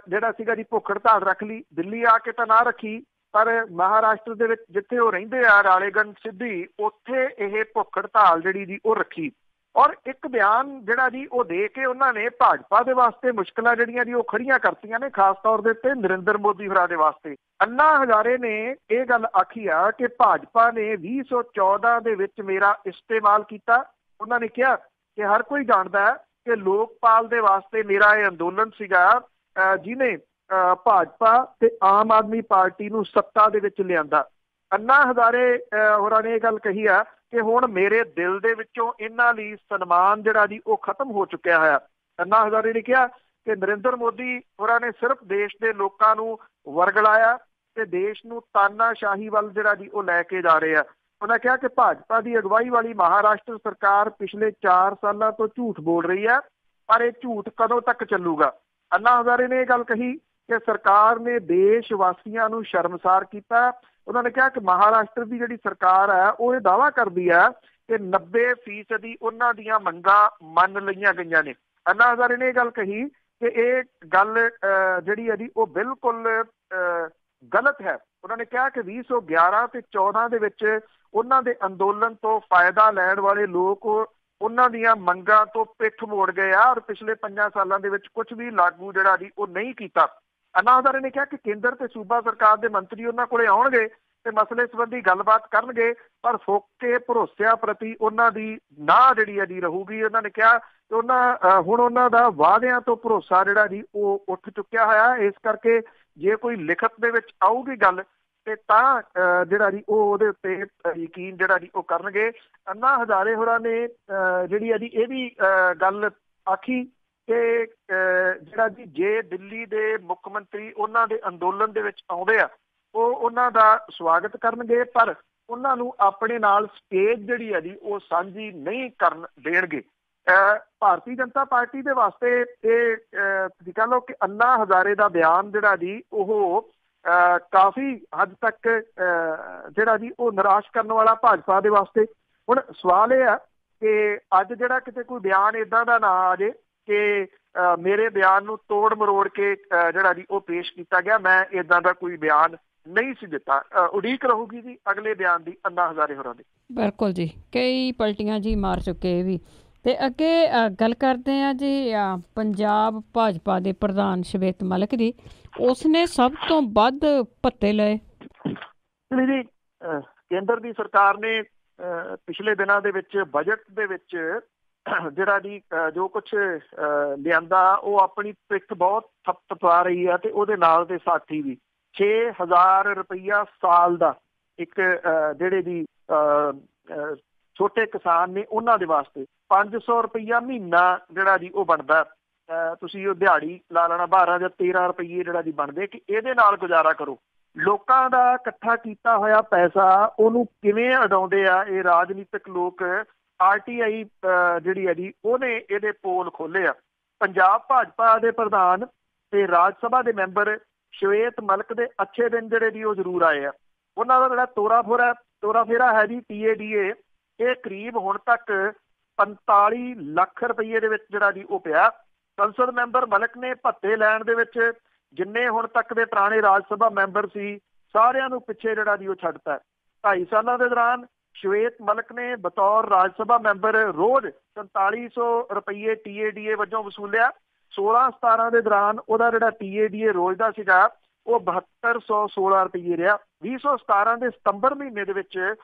Speaker 2: ਜਿਹੜਾ ਸੀਗਾ ਜੀ ਭੁੱਖ ਹੜਤਾਲ ਰੱਖ ਲਈ। ਦਿੱਲੀ ਆ ਕੇ ਤਾਂ ਨਾ ਰੱਖੀ, ਪਰ ਮਹਾਰਾਸ਼ਟਰ ਦੇ ਵਿੱਚ ਜਿੱਥੇ ਉਹ ਰਹਿੰਦੇ ਆ ਰਾਲੇਗੰਜ ਸਿੱਧੀ, ਉੱਥੇ ਇਹ ਭੁੱਖ ਹੜਤਾਲ ਜਿਹੜੀ ਜੀ ਉਹ ਰੱਖੀ ਔਰ ਇੱਕ ਬਿਆਨ ਜਿਹੜਾ ਜੀ ਉਹ ਦੇ ਕੇ ਉਹਨਾਂ ਨੇ ਭਾਜਪਾ ਦੇ ਵਾਸਤੇ ਮੁਸ਼ਕਲਾਂ ਜਿਹੜੀਆਂ ਜੀ ਉਹ ਖੜੀਆਂ ਕਰਤੀਆਂ ਨੇ, ਖਾਸ ਤੌਰ ਦੇ ਉੱਤੇ ਨਰਿੰਦਰ ਮੋਦੀ ਹੋਰਾਂ ਦੇ ਵਾਸਤੇ। ਅੰਨਾ ਹਜ਼ਾਰੇ ਨੇ ਇਹ ਗੱਲ ਆਖੀ ਆ ਕਿ ਭਾਜਪਾ ਨੇ 2014 ਦੇ ਵਿੱਚ ਮੇਰਾ ਇਸਤੇਮਾਲ ਕੀਤਾ। ਉਹਨਾਂ ਨੇ ਕਿਹਾ ਕਿ ਹਰ ਕੋਈ ਜਾਣਦਾ ਹੈ ਕਿ ਲੋਕਪਾਲ ਦੇ ਵਾਸਤੇ ਮੇਰਾ ਇਹ ਅੰਦੋਲਨ ਸੀਗਾ ਜਿਹਨੇ ਭਾਜਪਾ ਤੇ ਆਮ ਆਦਮੀ ਪਾਰਟੀ ਨੂੰ ਸੱਤਾ ਦੇ ਵਿੱਚ ਲਿਆਂਦਾ। ਅੰਨਾ ਹਜ਼ਾਰੇ ਹੋਰਾਂ ਨੇ ਇਹ ਗੱਲ ਕਹੀ ਆ ਕਿ ਹੁਣ ਮੇਰੇ ਦਿਲ ਦੇ ਵਿੱਚੋਂ ਇਹਨਾਂ ਲਈ ਸਨਮਾਨ ਜਿਹੜਾ ਜੀ ਉਹ ਖਤਮ ਹੋ ਚੁੱਕਿਆ ਹੈ। ਅੰਨਾ ਹਜ਼ਾਰੇ ਨੇ ਕਿਹਾ ਕਿ ਨਰਿੰਦਰ ਮੋਦੀ ਹੋਰਾਂ ਨੇ ਸਿਰਫ ਦੇਸ਼ ਦੇ ਲੋਕਾਂ ਨੂੰ ਵਰਗਲਾਇਆ ਤੇ ਦੇਸ਼ ਨੂੰ ਤਾਨਾਸ਼ਾਹੀ ਵੱਲ ਜਿਹੜਾ ਜੀ ਉਹ ਲੈ ਕੇ ਜਾ ਰਹੇ ਆ। ਉਹਨਾਂ ਕਿਹਾ ਕਿ ਭਾਜਪਾ ਦੀ ਅਗਵਾਈ ਵਾਲੀ ਮਹਾਰਾਸ਼ਟਰ ਸਰਕਾਰ ਪਿਛਲੇ 4 ਸਾਲਾਂ ਤੋਂ ਝੂਠ ਬੋਲ ਰਹੀ ਹੈ, ਪਰ ਇਹ ਝੂਠ ਕਦੋਂ ਤੱਕ ਚੱਲੂਗਾ। ਅੰਨਾ ਹਜ਼ਾਰੇ ਨੇ ਇਹ ਗੱਲ ਕਹੀ ਕਿ ਸਰਕਾਰ ਨੇ ਦੇਸ਼ ਵਾਸੀਆਂ ਨੂੰ ਸ਼ਰਮਸਾਰ ਕੀਤਾ। ਉਹਨਾਂ ਨੇ ਕਿਹਾ ਕਿ ਮਹਾਰਾਸ਼ਟਰ ਦੀ ਜਿਹੜੀ ਸਰਕਾਰ ਹੈ ਉਹ ਇਹ ਦਾਅਵਾ ਕਰਦੀ ਹੈ ਕਿ 90% ਉਹਨਾਂ ਦੀਆਂ ਮੰਗਾਂ ਮੰਨ ਲਈਆਂ ਗਈਆਂ ਨੇ। ਅੰਨਾ ਹਜ਼ਾਰੇ ਨੇ ਇਹ ਗੱਲ ਕਹੀ ਕਿ ਇਹ ਗੱਲ ਜਿਹੜੀ ਹੈ ਜੀ ਉਹ ਬਿਲਕੁਲ ਗਲਤ ਹੈ। ਉਹਨਾਂ ਨੇ ਕਿਹਾ ਕਿ 2011 ਤੇ 14 ਦੇ ਵਿੱਚ ਉਹਨਾਂ ਦੇ ਅੰਦੋਲਨ ਤੋਂ ਫਾਇਦਾ ਲੈਣ ਵਾਲੇ ਲੋਕ ਉਹਨਾਂ ਦੀਆਂ ਮੰਗਾਂ ਤੋਂ ਪਿੱਠ ਮੋੜ ਗਏ ਆ ਔਰ ਪਿਛਲੇ 5 ਸਾਲਾਂ ਦੇ ਵਿੱਚ ਕੁਝ ਵੀ ਲਾਗੂ ਜਿਹੜਾ ਜੀ ਉਹ ਨਹੀਂ ਕੀਤਾ। ਅੰਨਾ ਹਜ਼ਾਰੇ ਨੇ ਕਿਹਾ ਕਿ ਕੇਂਦਰ ਤੇ ਸੂਬਾ ਸਰਕਾਰ ਦੇ ਮੰਤਰੀ ਉਹਨਾਂ ਕੋਲੇ ਆਉਣਗੇ ਤੇ ਮਸਲੇ ਸੰਬੰਧੀ ਗੱਲਬਾਤ ਕਰਨਗੇ, ਪਰ ਫੋਕੇ ਭਰੋਸਿਆਂ ਪ੍ਰਤੀ ਉਹਨਾਂ ਦੀ ਨਾਂਹ ਜਿਹੜੀ ਹੈ ਜੀ ਰਹੂਗੀ। ਉਹਨਾਂ ਨੇ ਕਿਹਾ ਕਿ ਹੁਣ ਉਹਨਾਂ ਦਾ ਵਾਅਦਿਆਂ ਤੋਂ ਭਰੋਸਾ ਜਿਹੜਾ ਜੀ ਉਹ ਉੱਠ ਚੁੱਕਿਆ ਹੋਇਆ। ਇਸ ਕਰਕੇ ਜੇ ਕੋਈ ਲਿਖਤ ਦੇ ਵਿੱਚ ਆਊਗੀ ਗੱਲ ਤੇ ਤਾਂ ਜਿਹੜਾ ਜੀ ਉਹ ਉਹਦੇ ਉੱਤੇ ਯਕੀਨ ਜਿਹੜਾ ਜੀ ਉਹ ਕਰਨਗੇ। ਅੰਨਾ ਹਜ਼ਾਰੇ ਹੋਰਾਂ ਨੇ ਜਿਹੜੀ ਹੈ ਜੀ ਇਹ ਵੀ ਗੱਲ ਆਖੀ ਕਿ ਜਿਹੜਾ ਜੀ ਜੇ ਦਿੱਲੀ ਦੇ ਮੁੱਖ ਮੰਤਰੀ ਉਹਨਾਂ ਦੇ ਅੰਦੋਲਨ ਦੇ ਵਿੱਚ ਆਉਂਦੇ ਆ ਉਹ ਉਹਨਾਂ ਦਾ ਸਵਾਗਤ ਕਰਨਗੇ, ਪਰ ਉਹਨਾਂ ਨੂੰ ਆਪਣੇ ਨਾਲ ਸਟੇਜ ਜਿਹੜੀ ਹੈ ਜੀ ਉਹ ਸਾਂਝੀ ਨਹੀਂ ਕਰਨ ਦੇਣਗੇ। ਭਾਰਤੀ ਜਨਤਾ ਪਾਰਟੀ ਦੇ ਵਾਸਤੇ ਇਹ ਤੁਸੀਂ ਕਹਿ ਲਓ ਕਿ ਅੰਨਾ ਹਜ਼ਾਰੇ ਦਾ ਬਿਆਨ ਜਿਹੜਾ ਜੀ ਉਹ ਕਾਫੀ ਹੱਦ ਤੱਕ ਜਿਹੜਾ ਜੀ ਉਹ ਨਿਰਾਸ਼ ਕਰਨ ਵਾਲਾ ਭਾਜਪਾ ਦੇ ਵਾਸਤੇ। ਹੁਣ ਸਵਾਲ ਇਹ ਆ ਕਿ ਅੱਜ ਜਿਹੜਾ ਕਿਤੇ ਕੋਈ ਬਿਆਨ ਇੱਦਾਂ ਦਾ ਨਾ ਆ ਜੇ ਕਿ ਮੇਰੇ ਬਿਆਨ ਨੂੰ ਤੋੜ ਮਰੋੜ ਕੇ ਜਿਹੜਾ ਜੀ ਉਹ ਪੇਸ਼ ਕੀਤਾ ਗਿਆ, ਮੈਂ ਇੱਦਾਂ ਦਾ ਕੋਈ ਬਿਆਨ नहीं सी दिता। उड़ीक रहूगी जी अगले बयान की अन्ना हज़ारे होरां दी।
Speaker 1: बिल्कुल जी, कई पलटियां जी मार चुके भी। ਤੇ ਅੱਗੇ ਗੱਲ ਕਰਦੇ ਹਾਂ ਜੀ ਪੰਜਾਬ ਭਾਜਪਾ ਦੇ ਪ੍ਰਧਾਨ ਸ਼ਵੇਤ ਮਲਿਕ ਦੀ। ਉਸਨੇ ਸਭ ਤੋਂ ਵੱਧ ਭੱਤੇ ਲਏ
Speaker 2: ਜੀ। ਕੇਂਦਰ ਦੀ ਸਰਕਾਰ ਨੇ ਪਿਛਲੇ ਦਿਨਾਂ ਦੇ ਵਿੱਚ ਬਜਟ ਦੇ ਵਿੱਚ ਜਿਹੜਾ ਜੀ ਜੋ ਕੁਛ ਲਿਆਂਦਾ ਉਹ ਆਪਣੀ ਪਿੱਠ ਬਹੁਤ ਥਪਥਪਾ ਰਹੀ ਹੈ ਤੇ ਉਹਦੇ ਨਾਲ ਦੇ ਸਾਥੀ ਵੀ 6000 ਰੁਪਈਆ ਸਾਲ ਦਾ ਇੱਕ ਜਿਹੜੇ ਜੀ ਛੋਟੇ ਕਿਸਾਨ ਨੇ ਉਹਨਾਂ ਦੇ ਵਾਸਤੇ 500 ਰੁਪਈਆ ਮਹੀਨਾ ਜਿਹੜਾ ਜੀ ਉਹ ਬਣਦਾ। ਤੁਸੀਂ ਉਹ ਦਿਹਾੜੀ ਲਾ ਲੈਣਾ 12 ਜਾਂ 13 ਰੁਪਈਏ ਜਿਹੜਾ ਜੀ ਬਣਦੇ ਕਿ ਇਹਦੇ ਨਾਲ ਗੁਜ਼ਾਰਾ ਕਰੋ। ਲੋਕਾਂ ਦਾ ਇਕੱਠਾ ਕੀਤਾ ਹੋਇਆ ਪੈਸਾ ਉਹਨੂੰ ਕਿਵੇਂ ਉਡਾਉਂਦੇ ਆ ਇਹ ਰਾਜਨੀਤਿਕ ਲੋਕ। RTI ਜਿਹੜੀ ਹੈ ਜੀ ਉਹਨੇ ਇਹਦੇ ਪੋਲ ਖੋਲ੍ਹੇ ਆ। ਪੰਜਾਬ ਭਾਜਪਾ ਦੇ ਪ੍ਰਧਾਨ ਤੇ ਰਾਜ ਸਭਾ ਦੇ ਮੈਂਬਰ ਸ਼ਵੇਤ ਮਲਿਕ ਦੇ ਅੱਛੇ ਦਿਨ ਜਿਹੜੇ ਜੀ ਉਹ ਜ਼ਰੂਰ ਆਏ ਆ। ਉਹਨਾਂ ਦਾ ਜਿਹੜਾ ਤੋਰਾ ਫੇਰਾ ਹੈ ਜੀ TADA ਇਹ ਕਰੀਬ ਹੁਣ ਤੱਕ 45 ਲੱਖ ਰੁਪਈਏ ਦੇ ਵਿੱਚ ਜਿਹੜਾ ਜੀ ਉਹ ਪਿਆ। ਸੰਸਦ ਮੈਂਬਰ ਮਲਿਕ ਨੇ ਭੱਤੇ ਲੈਣ ਦੇ ਵਿੱਚ ਜਿੰਨੇ ਹੁਣ ਤੱਕ ਦੇ ਪੁਰਾਣੇ ਰਾਜ ਸਭਾ ਮੈਂਬਰ ਸੀ ਸਾਰਿਆਂ ਨੂੰ ਪਿੱਛੇ ਜਿਹੜਾ ਜੀ ਉਹ ਛੱਡਤਾ। 2.5 ਸਾਲਾਂ ਦੇ ਦੌਰਾਨ ਸ਼ਵੇਤ ਮਲਿਕ ਨੇ ਬਤੌਰ ਰਾਜ ਸਭਾ ਮੈਂਬਰ ਰੋਜ਼ 4700 ਰੁਪਈਏ TADA ਵਜੋਂ ਵਸੂਲਿਆ। 16-17 ਦੇ ਦੌਰਾਨ ਉਹਦਾ ਜਿਹੜਾ TADA ਰੋਜ਼ ਦਾ ਸੀਗਾ ਉਹ 7216 ਰੁਪਈਏ ਰਿਹਾ। 2017 ਦੇ ਸਤੰਬਰ ਮਹੀਨੇ ਦੇ ਵਿੱਚ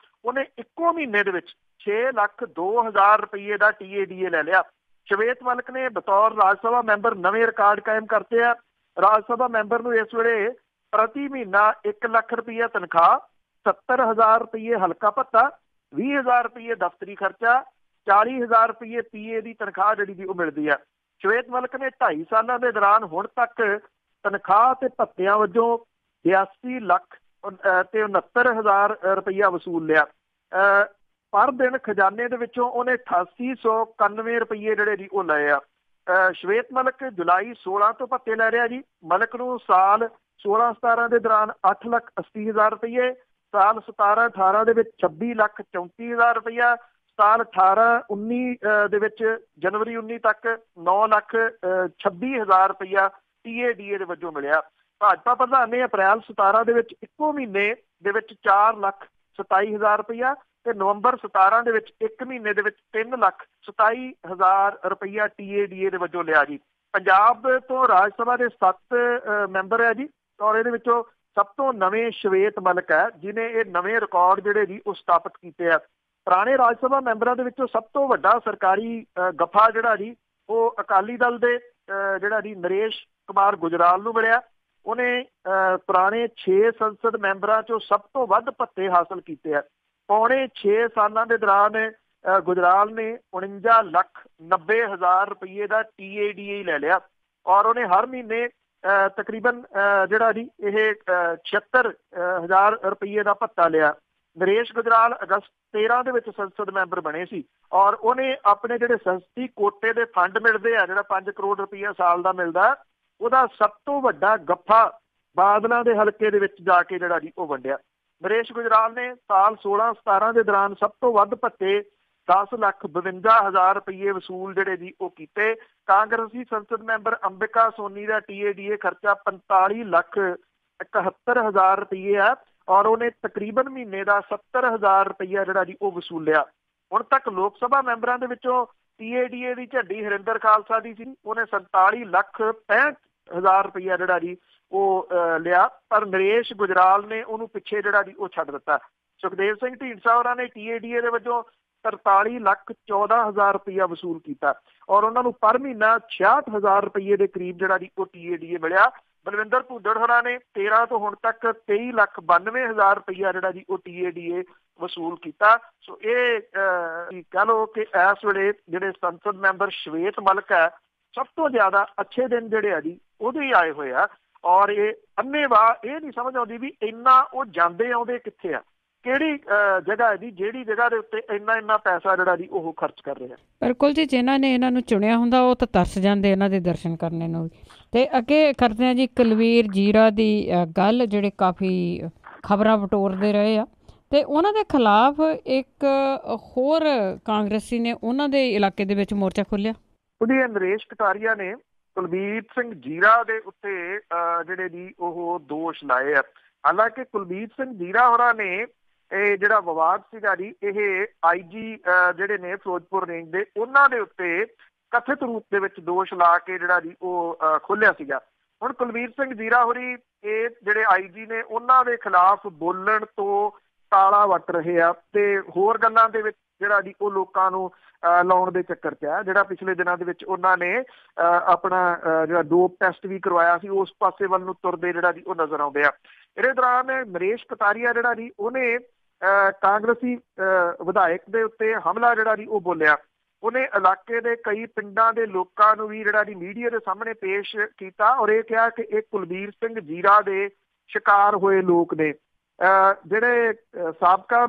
Speaker 2: ਉਹਨੇ ਇੱਕੋ ਮਹੀਨੇ ਦੇ ਵਿੱਚ 6,02,000 ਰੁਪਈਏ ਦਾ TADA ਲੈ ਲਿਆ। ਸ਼ਵੇਤ ਮਲਿਕ ਨੇ ਬਤੌਰ ਰਾਜ ਸਭਾ ਮੈਂਬਰ ਨਵੇਂ ਰਿਕਾਰਡ ਕਾਇਮ ਕਰਤੇ ਆ। ਰਾਜ ਸਭਾ ਮੈਂਬਰ ਨੂੰ ਇਸ ਵੇਲੇ ਪ੍ਰਤੀ ਮਹੀਨਾ 1 ਲੱਖ ਰੁਪਈਆ ਤਨਖਾਹ, 70,000 ਰੁਪਈਏ ਹਲਕਾ ਭੱਤਾ, 20,000 ਰੁਪਈਏ ਦਫ਼ਤਰੀ ਖਰਚਾ, 40,000 ਰੁਪਈਏ PA ਦੀ ਤਨਖਾਹ ਜਿਹੜੀ ਦੀ ਉਹ ਮਿਲਦੀ ਆ। ਸ਼ਵੇਤ ਮਲਿਕ ਨੇ 2.5 ਸਾਲਾਂ ਦੇ ਦੌਰਾਨ ਹੁਣ ਤੱਕ ਤਨਖਾਹ ਤੇ ਭੱਤਿਆਂ ਵਜੋਂ 82 ਲੱਖ ਤੇ 69,000 ਰੁਪਈਆ ਵਸੂਲ ਲਿਆ। ਪਰ ਦਿਨ ਖਜ਼ਾਨੇ ਦੇ ਵਿੱਚੋਂ ਉਹਨੇ 8891 ਰੁਪਈਏ ਜਿਹੜੇ ਜੀ ਉਹ ਲਏ ਆ। ਸ਼ਵੇਤ ਮਲਿਕ ਜੁਲਾਈ 16 ਤੋਂ ਭੱਤੇ ਲੈ ਰਿਹਾ ਜੀ। ਮਲਿਕ ਨੂੰ ਸਾਲ 16-17 ਦੇ ਦੌਰਾਨ 8,80,000 ਰੁਪਈਏ, ਸਾਲ 17-18 ਦੇ ਵਿੱਚ 26,34,000 ਰੁਪਈਆ, ਸਾਲ 18-19 ਦੇ ਵਿੱਚ ਜਨਵਰੀ 19 ਤੱਕ 9,26,000 ਰੁਪਈਆ TADA ਦੇ ਵਜੋਂ ਮਿਲਿਆ। ਭਾਜਪਾ ਪ੍ਰਧਾਨ ਨੇ ਅਪ੍ਰੈਲ 17 ਦੇ ਵਿੱਚ ਇੱਕੋ ਮਹੀਨੇ ਦੇ ਵਿੱਚ 4,27,000 ਰੁਪਈਆ ਤੇ ਨਵੰਬਰ 17 ਦੇ ਵਿੱਚ ਇੱਕ ਮਹੀਨੇ ਦੇ ਵਿੱਚ 3,27,000 ਰੁਪਈਆ TADA ਦੇ ਵਜੋਂ ਲਿਆ ਜੀ। ਪੰਜਾਬ ਤੋਂ ਰਾਜ ਸਭਾ ਦੇ 7 ਮੈਂਬਰ ਹੈ ਜੀ ਔਰ ਇਹਦੇ ਵਿੱਚੋਂ ਸਭ ਤੋਂ ਨਵੇਂ ਸ਼ਵੇਤ ਮਲਿਕ ਹੈ ਜਿਹਨੇ ਇਹ ਨਵੇਂ ਰਿਕਾਰਡ ਜਿਹੜੇ ਜੀ ਉਹ ਸਥਾਪਿਤ ਕੀਤੇ ਆ। ਪੁਰਾਣੇ ਰਾਜ ਸਭਾ ਮੈਂਬਰਾਂ ਦੇ ਵਿੱਚੋਂ ਸਭ ਤੋਂ ਵੱਡਾ ਸਰਕਾਰੀ ਗੱਫਾ ਜਿਹੜਾ ਜੀ ਉਹ ਅਕਾਲੀ ਦਲ ਦੇ ਜਿਹੜਾ ਜੀ ਨਰੇਸ਼ ਕੁਮਾਰ ਗੁਜਰਾਲ ਨੂੰ ਮਿਲਿਆ। ਉਹਨੇ ਪੁਰਾਣੇ 6 ਸੰਸਦ ਮੈਂਬਰਾਂ ਚੋਂ ਸਭ ਤੋਂ ਵੱਧ ਭੱਤੇ ਹਾਸਲ ਕੀਤੇ ਆ। ਪੌਣੇ 6 ਸਾਲਾਂ ਦੇ ਦੌਰਾਨ ਗੁਜਰਾਲ ਨੇ 49,90,000 ਰੁਪਈਏ ਦਾ TADA ਲੈ ਲਿਆ ਔਰ ਉਹਨੇ ਹਰ ਮਹੀਨੇ ਤਕਰੀਬਨ ਜਿਹੜਾ ਜੀ ਇਹ 76,000 ਰੁਪਈਏ ਦਾ ਭੱਤਾ ਲਿਆ। ਨਰੇਸ਼ ਗੁਜਰਾਲ ਅਗਸਤ 13 ਦੇ ਵਿੱਚ ਸੰਸਦ ਮੈਂਬਰ ਬਣੇ ਸੀ ਔਰ ਉਹਨੇ ਆਪਣੇ ਜਿਹੜੇ ਸੰਸਦੀ ਕੋਟੇ ਦੇ ਫੰਡ ਮਿਲਦੇ ਆ ਜਿਹੜਾ 5 ਕਰੋੜ ਰੁਪਈਆ ਸਾਲ ਦਾ ਮਿਲਦਾ ਉਹਦਾ ਸਭ ਤੋਂ ਵੱਡਾ ਗੱਫਾ ਬਾਦਲਾਂ ਦੇ ਹਲਕੇ ਦੇ ਵਿੱਚ ਜਾ ਕੇ ਜਿਹੜਾ ਜੀ ਉਹ ਵੰਡਿਆ। ਨਰੇਸ਼ ਗੁਜਰਾਲ ਨੇ ਸਾਲ 16-17 ਦੇ ਦੌਰਾਨ ਸਭ ਤੋਂ ਵੱਧ ਭੱਤੇ 10,52,000 ਰੁਪਈਏ ਵਸੂਲ ਜਿਹੜੇ ਜੀ ਉਹ ਕੀਤੇ। ਕਾਂਗਰਸੀ ਸੰਸਦ ਮੈਂਬਰ ਅੰਬਿਕਾ ਸੋਨੀ ਦਾ TADA ਖਰਚਾ 45,71,000 ਰੁਪਈਏ ਹੈ ਔਰ ਉਹਨੇ ਤਕਰੀਬਨ ਮਹੀਨੇ ਦਾ 70,000 ਰੁਪਈਆ ਜਿਹੜਾ ਜੀ ਉਹ ਵਸੂਲਿਆ। ਹੁਣ ਤੱਕ ਲੋਕ ਸਭਾ ਮੈਂਬਰਾਂ ਦੇ ਵਿੱਚੋਂ TADA ਦੀ ਝੰਡੀ ਹਰਿੰਦਰ ਖਾਲਸਾ ਦੀ ਸੀ। ਉਹਨੇ 47,65,000 ਰੁਪਈਆ ਜਿਹੜਾ ਜੀ ਉਹ ਲਿਆ ਪਰ ਨਰੇਸ਼ ਗੁਜਰਾਲ ਨੇ ਉਹਨੂੰ ਪਿੱਛੇ ਜਿਹੜਾ ਜੀ ਉਹ ਛੱਡ ਦਿੱਤਾ। ਸੁਖਦੇਵ ਸਿੰਘ ਢੀਂਡਸਾ ਹੋਰਾਂ ਨੇ TADA ਦੇ ਵਜੋਂ 43,14,000 ਰੁਪਈਆ ਵਸੂਲ ਕੀਤਾ ਔਰ ਉਹਨਾਂ ਨੂੰ ਪਰ ਮਹੀਨਾ 66,000 ਰੁਪਈਏ ਦੇ ਕਰੀਬ ਜਿਹੜਾ ਜੀ ਉਹ TADA ਮਿਲਿਆ। ਬਲਵਿੰਦਰ ਭੂਦੜ ਹੋਰਾਂ ਨੇ 13 ਤੋਂ ਹੁਣ ਤੱਕ 23,92,000 ਰੁਪਈਆ ਜਿਹੜਾ ਜੀ ਉਹ TADA ਵਸੂਲ ਕੀਤਾ। ਸੋ ਇਹ ਕਹਿ ਲਓ ਕਿ ਇਸ ਵੇਲੇ ਜਿਹੜੇ ਸੰਸਦ ਮੈਂਬਰ ਸ਼ਵੇਤ ਮਲਿਕ ਹੈ ਸਭ ਤੋਂ ਜ਼ਿਆਦਾ ਅੱਛੇ ਦਿਨ ਜਿਹੜੇ ਆ ਜੀ ਉਹਦੇ ਹੀ ਆਏ ਹੋਏ ਆ ਔਰ ਇਹ ਅੰਨ੍ਹੇਵਾਹ ਇਹ ਨਹੀਂ ਸਮਝ ਆਉਂਦੀ ਵੀ ਇੰਨਾ ਉਹ ਜਾਂਦੇ ਆਉਂਦੇ ਕਿੱਥੇ ਆ, ਕਿਹੜੀ ਜਗ੍ਹਾ ਹੈ ਜੀ ਜਿਹੜੀ ਜਗ੍ਹਾ ਦੇ ਉੱਤੇ ਇੰਨਾ ਪੈਸਾ ਜਿਹੜਾ ਜੀ ਉਹ ਖਰਚ ਕਰ ਰਿਹਾ।
Speaker 1: ਬਿਲਕੁਲ ਜੀ, ਜਿਨ੍ਹਾਂ ਨੇ ਇਹਨਾਂ ਨੂੰ ਚੁਣਿਆ ਹੁੰਦਾ ਉਹ ਤਾਂ ਤਰਸ ਜਾਂਦੇ ਇਹਨਾਂ ਦੇ ਦਰਸ਼ਨ ਕਰਨੇ ਨੂੰ। ਤੇ ਅੱਗੇ ਕਰਦੇ ਹਾਂ ਜੀ ਕੁਲਵੀਰ ਜੀਰਾ ਦੀ ਗੱਲ ਜਿਹੜੇ ਕਾਫੀ ਖਬਰਾਂ ਬਟੋਰਦੇ ਰਹੇ ਆ ਤੇ ਉਹਨਾਂ ਦੇ ਖਿਲਾਫ ਇੱਕ ਹੋਰ ਕਾਂਗਰਸੀ ਨੇ ਉਹਨਾਂ ਦੇ ਇਲਾਕੇ ਦੇ ਵਿੱਚ ਮੋਰਚਾ ਖੋਲ੍ਹਿਆ।
Speaker 2: ਉਹਦੀ ਨਰੇਸ਼ ਕਟਾਰੀਆ ਨੇ ਕੁਲਬੀਰ ਸਿੰਘ ਜੀਰਾ ਦੇ ਉੱਤੇ ਜਿਹੜੇ ਜੀ ਉਹ ਦੋਸ਼ ਲਾਏ ਆ ਹਾਲਾਂकि ਕੁਲਬੀਰ ਸਿੰਘ ਜ਼ੀਰਾ ਹੋਰਾਂ ਨੇ ਇਹ ਜਿਹੜਾ ਵਿਵਾਦ ਸੀਗਾ ਜੀ, ਇਹ IG ਜਿਹੜੇ ਨੇ ਫਿਰੋਜ਼ਪੁਰ ਰੇਂਜ ਦੇ, ਉਹਨਾਂ ਦੇ ਉੱਤੇ ਕਥਿਤ ਰੂਪ ਦੇ ਵਿੱਚ ਦੋਸ਼ ਲਾ ਕੇ ਜਿਹੜਾ ਜੀ ਉਹ ਖੋਲਿਆ ਸੀਗਾ। ਹੁਣ ਕੁਲਬੀਰ ਸਿੰਘ ਜ਼ੀਰਾ ਹੋਰੀ ਇਹ ਜਿਹੜੇ IG ਨੇ ਉਹਨਾਂ ਦੇ ਖਿਲਾਫ ਬੋਲਣ ਤੋਂ ਤਾਲਾ ਵੱਟ ਰਹੇ ਆ ਤੇ ਹੋਰ ਗੱਲਾਂ ਦੇ ਵਿੱਚ ਜਿਹੜਾ ਜੀ ਉਹ ਲੋਕਾਂ ਨੂੰ ਲਾਉਣ ਦੇ ਚੱਕਰ 'ਚ ਆ। ਜਿਹੜਾ ਪਿਛਲੇ ਦਿਨਾਂ ਦੇ ਵਿੱਚ ਉਹਨਾਂ ਨੇ ਆਪਣਾ ਜਿਹੜਾ ਡੋਪ ਟੈਸਟ ਵੀ ਕਰਵਾਇਆ ਸੀ, ਉਸ ਪਾਸੇ ਵੱਲ ਨੂੰ ਤੁਰਦੇ ਜਿਹੜਾ ਜੀ ਉਹ ਨਜ਼ਰ ਆਉਂਦੇ ਆ। ਇਹਦੇ ਦੌਰਾਨ ਨਰੇਸ਼ ਕਟਾਰੀਆ ਜਿਹੜਾ ਜੀ ਉਹਨੇ ਕਾਂਗਰਸੀ ਵਿਧਾਇਕ ਦੇ ਉੱਤੇ ਹਮਲਾ ਜਿਹੜਾ ਜੀ ਉਹ ਬੋਲਿਆ। ਉਹਨੇ ਇਲਾਕੇ ਦੇ ਕਈ ਪਿੰਡਾਂ ਦੇ ਲੋਕਾਂ ਨੂੰ ਵੀ ਜਿਹੜਾ ਜੀ ਮੀਡੀਆ ਦੇ ਸਾਹਮਣੇ ਪੇਸ਼ ਕੀਤਾ ਔਰ ਇਹ ਕਿਹਾ ਕਿ ਇਹ ਕੁਲਬੀਰ ਸਿੰਘ ਜ਼ੀਰਾ ਦੇ ਸ਼ਿਕਾਰ ਹੋਏ ਲੋਕ ਨੇ। ਜਿਹੜੇ ਸਾਬਕਾ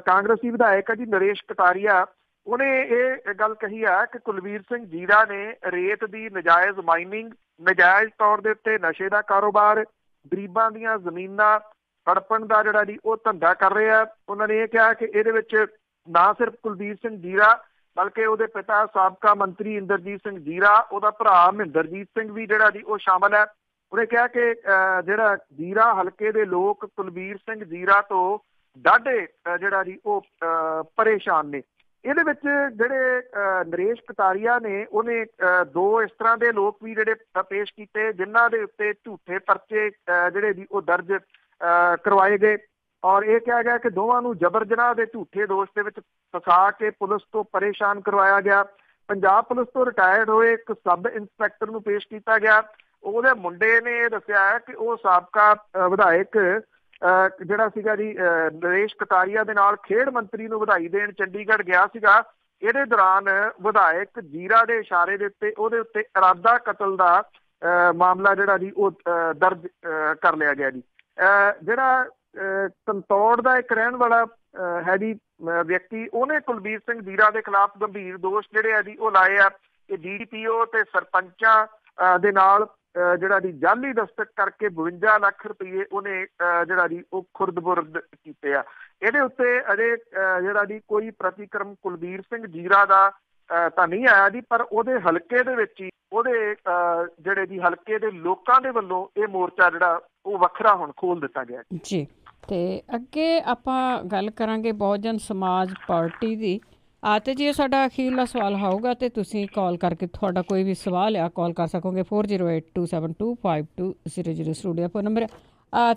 Speaker 2: ਕਾਂਗਰਸੀ ਵਿਧਾਇਕ ਹੈ ਜੀ ਨਰੇਸ਼ ਕਟਾਰੀਆ, ਉਹਨੇ ਇਹ ਗੱਲ ਕਹੀ ਆ ਕਿ ਕੁਲਬੀਰ ਸਿੰਘ ਜ਼ੀਰਾ ਨੇ ਰੇਤ ਦੀ ਨਜਾਇਜ਼ ਮਾਈਨਿੰਗ, ਨਜਾਇਜ਼ ਤੌਰ ਦੇ ਉੱਤੇ ਨਸ਼ੇ ਦਾ ਕਾਰੋਬਾਰ, ਗਰੀਬਾਂ ਦੀਆਂ ਜ਼ਮੀਨਾਂ ਹੜਪਣ ਦਾ ਜਿਹੜਾ ਜੀ ਉਹ ਧੰਦਾ ਕਰ ਰਹੇ ਆ। ਉਹਨਾਂ ਨੇ ਇਹ ਕਿਹਾ ਕਿ ਇਹਦੇ ਵਿੱਚ ਨਾ ਸਿਰਫ ਕੁਲਬੀਰ ਸਿੰਘ ਜ਼ੀਰਾ ਬਲਕਿ ਉਹਦੇ ਪਿਤਾ ਸਾਬਕਾ ਮੰਤਰੀ ਇੰਦਰਜੀਤ ਸਿੰਘ ਜ਼ੀਰਾ, ਉਹਦਾ ਭਰਾ ਮਹਿੰਦਰਜੀਤ ਸਿੰਘ ਵੀ ਜਿਹੜਾ ਜੀ ਉਹ ਸ਼ਾਮਲ ਹੈ। ਉਹਨੇ ਕਿਹਾ ਕਿ ਜਿਹੜਾ ਜ਼ੀਰਾ ਹਲਕੇ ਦੇ ਲੋਕ ਕੁਲਬੀਰ ਸਿੰਘ ਜ਼ੀਰਾ ਤੋਂ ਡਾਢੇ ਜਿਹੜਾ ਜੀ ਉਹ ਪਰੇਸ਼ਾਨ ਨੇ। ਇਹਦੇ ਵਿੱਚ ਜਿਹੜੇ ਨਰੇਸ਼ ਕਟਾਰੀਆ ਨੇ ਉਹਨੇ ਦੋ ਇਸ ਤਰ੍ਹਾਂ ਦੇ ਲੋਕ ਵੀ ਜਿਹੜੇ ਪੇਸ਼ ਕੀਤੇ ਜਿਨ੍ਹਾਂ ਦੇ ਉੱਤੇ ਝੂਠੇ ਪਰਚੇ ਜਿਹੜੇ ਜੀ ਉਹ ਦਰਜ ਕਰਵਾਏ ਗਏ ਔਰ ਇਹ ਕਿਹਾ ਗਿਆ ਕਿ ਦੋਵਾਂ ਨੂੰ ਜਬਰ ਜਨਾਹ ਦੇ ਝੂਠੇ ਦੋਸ਼ ਦੇ ਵਿੱਚ ਫਸਾ ਕੇ ਪੁਲਿਸ ਤੋਂ ਪਰੇਸ਼ਾਨ ਕਰਵਾਇਆ ਗਿਆ। ਪੰਜਾਬ ਪੁਲਿਸ ਤੋਂ ਰਿਟਾਇਰਡ ਹੋਏ ਇੱਕ ਸਬ ਇੰਸਪੈਕਟਰ ਨੂੰ ਪੇਸ਼ ਕੀਤਾ ਗਿਆ। ਉਹਦੇ ਮੁੰਡੇ ਨੇ ਇਹ ਦੱਸਿਆ ਕਿ ਉਹ ਸਾਬਕਾ ਵਿਧਾਇਕ ਜਿਹੜਾ ਸੀਗਾ ਜੀ ਨਰੇਸ਼ ਕਟਾਰੀਆ ਦੇ ਨਾਲ ਖੇਡ ਮੰਤਰੀ ਨੂੰ ਵਧਾਈ ਦੇਣ ਚੰਡੀਗੜ੍ਹ ਗਿਆ ਸੀਗਾ। ਇਹਦੇ ਦੌਰਾਨ ਵਿਧਾਇਕ ਜ਼ੀਰਾ ਦੇ ਇਸ਼ਾਰੇ ਦੇ ਉੱਤੇ ਉਹਦੇ ਉੱਤੇ ਇਰਾਦਾ ਕਤਲ ਦਾ ਮਾਮਲਾ ਜਿਹੜਾ ਜੀ ਉਹ ਦਰਜ ਕਰ ਲਿਆ ਗਿਆ ਜੀ। ਜਿਹੜਾ ਕੰਤੌੜ ਦਾ ਇੱਕ ਰਹਿਣ ਵਾਲਾ ਹੈ ਜੀ ਵਿਅਕਤੀ, ਉਹਨੇ ਕੁਲਬੀਰ ਸਿੰਘ ਜ਼ੀਰਾ ਦੇ ਖਿਲਾਫ ਗੰਭੀਰ ਦੋਸ਼ ਜਿਹੜੇ ਆ ਜੀ ਉਹ ਲਾਏ ਆ ਕਿ DPO ਤੇ ਸਰਪੰਚਾਂ ਦੇ ਨਾਲ ਜਿਹੜਾ ਜੀ ਜਾਲੀ ਦਸਤਕ ਕਰਕੇ 52 ਲੱਖ ਰੁਪਏ ਉਹਨੇ ਜਿਹੜਾ ਜੀ ਉਹ ਖੁਰਦ-ਬੁਰਦ ਕੀਤੇ ਆ। ਇਹਦੇ ਉੱਤੇ ਅਜੇ ਜਿਹੜਾ ਜੀ ਕੋਈ ਪ੍ਰਤੀਕਰਮ ਕੁਲਬੀਰ ਸਿੰਘ ਜ਼ੀਰਾ ਦਾ ਤਾਂ ਨਹੀਂ ਆਇਆ ਜੀ, ਪਰ ਉਹਦੇ ਹਲਕੇ ਦੇ ਵਿੱਚ ਹੀ ਉਹਦੇ ਜਿਹੜੇ ਜੀ ਹਲਕੇ ਦੇ ਲੋਕਾਂ ਦੇ ਵੱਲੋਂ ਇਹ ਮੋਰਚਾ ਜਿਹੜਾ ਉਹ ਵੱਖਰਾ ਹੁਣ ਖੋਲ ਦਿੱਤਾ ਗਿਆ
Speaker 1: ਜੀ। ਤੇ ਅੱਗੇ ਆਪਾਂ ਗੱਲ ਕਰਾਂਗੇ ਬਹੁਜਨ ਸਮਾਜ ਪਾਰਟੀ ਦੀ। ਤੇ ਜੇ ਸਾਡਾ ਅਖੀਰਲਾ ਸਵਾਲ ਹੋਊਗਾ ਤੇ ਤੁਸੀਂ ਕਾਲ ਕਰਕੇ ਤੁਹਾਡਾ ਕੋਈ ਵੀ ਸਵਾਲ ਆ ਕਾਲ ਕਰ ਸਕੋਗੇ 4082725200 ਸਟੂਡੀਓ ਫੋਨ ਨੰਬਰ।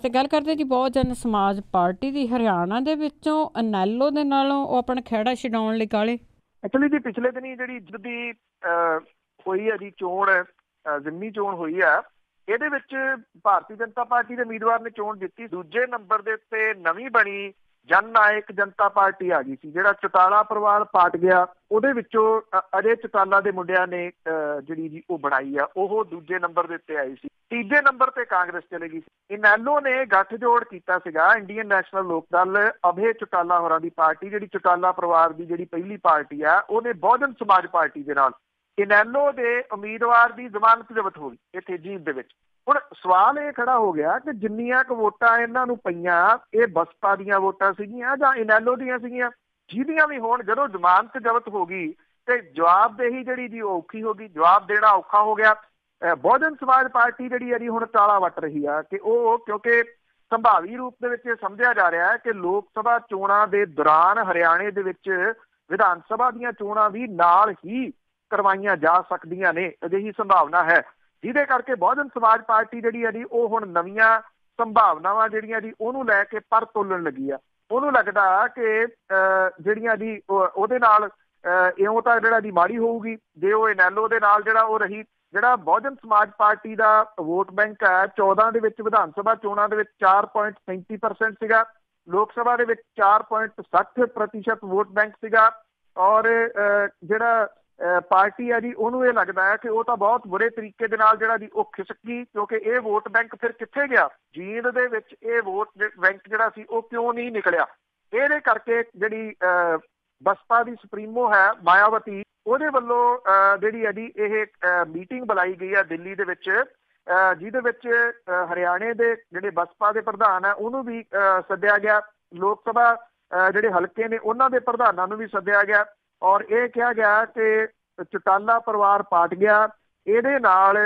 Speaker 1: ਤੇ ਗੱਲ ਕਰਦੇ ਜੀ ਬਹੁਜਨ ਸਮਾਜ ਪਾਰਟੀ ਦੀ ਹਰਿਆਣਾ ਦੇ ਵਿੱਚੋਂ ਅਨੈਲੋ ਦੇ ਨਾਲੋਂ ਉਹ ਆਪਣਾ ਖਹਿੜਾ ਛਡਾਉਣ ਲਈ ਕਾਲੇ।
Speaker 2: ਐਕਚੁਅਲੀ ਜੀ ਪਿਛਲੇ ਦਿਨੀ ਜਿਹੜੀ ਦੀ ਹੋਈ ਹੈ ਜੀ ਚੋਣ, ਜ਼ਿਮਨੀ ਚੋਣ ਹੋਈ ਆ, ਇਹਦੇ ਵਿੱਚ ਭਾਰਤੀ ਜਨਤਾ ਪਾਰਟੀ ਦੇ ਉਮੀਦਵਾਰ ਨੇ ਚੋਣ ਜਿੱਤੀ। ਦੂਜੇ ਨੰਬਰ ਦੇ ਉੱਤੇ ਨਵੀਂ ਬਣੀ ਜਨ ਨਾਇਕ ਜਨਤਾ ਪਾਰਟੀ ਆ ਗਈ ਸੀ। ਜਿਹੜਾ ਚੌਟਾਲਾ ਪਰਿਵਾਰ ਪਾਟ ਗਿਆ ਉਹਦੇ ਵਿੱਚੋਂ ਅਜੇ ਚੌਟਾਲਾ ਦੇ ਮੁੰਡਿਆਂ ਨੇ ਜਿਹੜੀ ਜੀ ਉਹ ਬਣਾਈ ਆ, ਉਹ ਦੂਜੇ ਨੰਬਰ ਦੇ ਉੱਤੇ ਆਈ ਸੀ। ਤੀਜੇ ਨੰਬਰ ਤੇ ਕਾਂਗਰਸ ਚਲੇ ਗਈ ਸੀ। ਇਨੈਲੋ ਨੇ ਗੱਠਜੋੜ ਕੀਤਾ ਸੀਗਾ ਇੰਡੀਅਨ ਨੈਸ਼ਨਲ ਲੋਕ ਦਲ ਅਭੇ ਚੌਟਾਲਾ ਹੋਰਾਂ ਦੀ ਪਾਰਟੀ, ਜਿਹੜੀ ਚੌਟਾਲਾ ਪਰਿਵਾਰ ਦੀ ਜਿਹੜੀ ਪਹਿਲੀ ਪਾਰਟੀ ਆ, ਉਹਨੇ ਬਹੁਜਨ ਸਮਾਜ ਪਾਰਟੀ ਦੇ ਨਾਲ। ਇਨੈਲੋ ਦੇ ਉਮੀਦਵਾਰ ਦੀ ਜ਼ਮਾਨਤ ਜ਼ਬਤ ਹੋ ਗਈ ਇੱਥੇ ਜੀਂਦ ਦੇ ਵਿੱਚ। ਹੁਣ ਸਵਾਲ ਇਹ ਖੜਾ ਹੋ ਗਿਆ ਕਿ ਜਿੰਨੀਆਂ ਕੁ ਵੋਟਾਂ ਇਹਨਾਂ ਨੂੰ ਪਈਆਂ, ਇਹ ਬਸਪਾ ਦੀਆਂ ਵੋਟਾਂ ਸੀਗੀਆਂ ਜਾਂ ਇਨੈਲੋ ਦੀਆਂ ਸੀਗੀਆਂ? ਜਿਹਦੀਆਂ ਵੀ ਹੋਣ, ਜਦੋਂ ਜ਼ਮਾਨਤ ਜ਼ਬਤ ਹੋ ਗਈ ਤੇ ਜਵਾਬਦੇਹੀ ਜਿਹੜੀ ਜੀ ਉਹ ਔਖੀ ਹੋ ਗਈ, ਜਵਾਬ ਦੇਣਾ ਔਖਾ ਹੋ ਗਿਆ। ਬਹੁਜਨ ਸਮਾਜ ਪਾਰਟੀ ਜਿਹੜੀ ਹੈ ਜੀ ਹੁਣ ਤਾਲਾ ਵੱਟ ਰਹੀ ਆ ਕਿ ਉਹ, ਕਿਉਂਕਿ ਸੰਭਾਵੀ ਰੂਪ ਦੇ ਵਿੱਚ ਸਮਝਿਆ ਜਾ ਰਿਹਾ ਹੈ ਕਿ ਲੋਕ ਸਭਾ ਚੋਣਾਂ ਦੇ ਦੌਰਾਨ ਹਰਿਆਣੇ ਦੇ ਵਿੱਚ ਵਿਧਾਨ ਸਭਾ ਦੀਆਂ ਚੋਣਾਂ ਵੀ ਨਾਲ ਹੀ ਕਰਵਾਈਆਂ ਜਾ ਸਕਦੀਆਂ ਨੇ, ਅਜਿਹੀ ਸੰਭਾਵਨਾ ਹੈ, ਜਿਹਦੇ ਕਰਕੇ ਬਹੁਜਨ ਸਮਾਜ ਪਾਰਟੀ ਜਿਹੜੀ ਹੈ ਜੀ ਉਹ ਹੁਣ ਨਵੀਆਂ ਸੰਭਾਵਨਾਵਾਂ ਜਿਹੜੀਆਂ ਜੀ ਉਹਨੂੰ ਲੈ ਕੇ ਪਰ ਤੋਲਣ ਲੱਗੀ ਆ। ਉਹਨੂੰ ਲੱਗਦਾ ਕਿ ਜਿਹੜੀਆਂ ਜੀ ਉਹਦੇ ਨਾਲ ਇਉਂ ਤਾਂ ਜਿਹੜਾ ਜੀ ਮਾੜੀ ਹੋਊਗੀ ਜੇ ਉਹ ਇਨੈਲੋ ਦੇ ਨਾਲ ਜਿਹੜਾ ਉਹ ਰਹੀ। ਜਿਹੜਾ ਬਹੁਜਨ ਸਮਾਜ ਪਾਰਟੀ ਦਾ ਵੋਟ ਬੈਂਕ ਹੈ 14 ਦੇ ਵਿੱਚ ਵਿਧਾਨ ਸਭਾ ਚੋਣਾਂ ਦੇ ਵਿੱਚ 4.37% ਸੀਗਾ, ਲੋਕ ਸਭਾ ਦੇ ਵਿੱਚ 4.60% ਵੋਟ ਬੈਂਕ ਸੀਗਾ ਔਰ ਜਿਹੜਾ ਪਾਰਟੀ ਹੈ ਜੀ ਉਹਨੂੰ ਇਹ ਲੱਗਦਾ ਹੈ ਕਿ ਉਹ ਤਾਂ ਬਹੁਤ ਬੁਰੇ ਤਰੀਕੇ ਦੇ ਨਾਲ ਜਿਹੜਾ ਜੀ ਉਹ ਖਿਸਕ ਗਈ, ਕਿਉਂਕਿ ਇਹ ਵੋਟ ਬੈਂਕ ਫਿਰ ਕਿੱਥੇ ਗਿਆ? ਜੀਂਦ ਦੇ ਵਿੱਚ ਇਹ ਵੋਟ ਬੈਂਕ ਜਿਹੜਾ ਸੀ ਉਹ ਕਿਉਂ ਨਹੀਂ ਨਿਕਲਿਆ? ਇਹਦੇ ਕਰਕੇ ਜਿਹੜੀ ਬਸਪਾ ਦੀ ਸੁਪਰੀਮੋ ਹੈ ਮਾਇਆਵਤੀ, ਉਹਦੇ ਵੱਲੋਂ ਜਿਹੜੀ ਹੈ ਜੀ ਇਹ ਮੀਟਿੰਗ ਬੁਲਾਈ ਗਈ ਹੈ ਦਿੱਲੀ ਦੇ ਵਿੱਚ, ਜਿਹਦੇ ਵਿੱਚ ਹਰਿਆਣੇ ਦੇ ਜਿਹੜੇ ਬਸਪਾ ਦੇ ਪ੍ਰਧਾਨ ਹੈ ਉਹਨੂੰ ਵੀ ਸੱਦਿਆ ਗਿਆ, ਲੋਕ ਸਭਾ ਜਿਹੜੇ ਹਲਕੇ ਨੇ ਉਹਨਾਂ ਦੇ ਪ੍ਰਧਾਨਾਂ ਨੂੰ ਵੀ ਸੱਦਿਆ ਗਿਆ ਔਰ ਇਹ ਕਿਹਾ ਗਿਆ ਕਿ ਚੌਟਾਲਾ ਪਰਿਵਾਰ ਪਾਟ ਗਿਆ। ਇਹਦੇ ਨਾਲ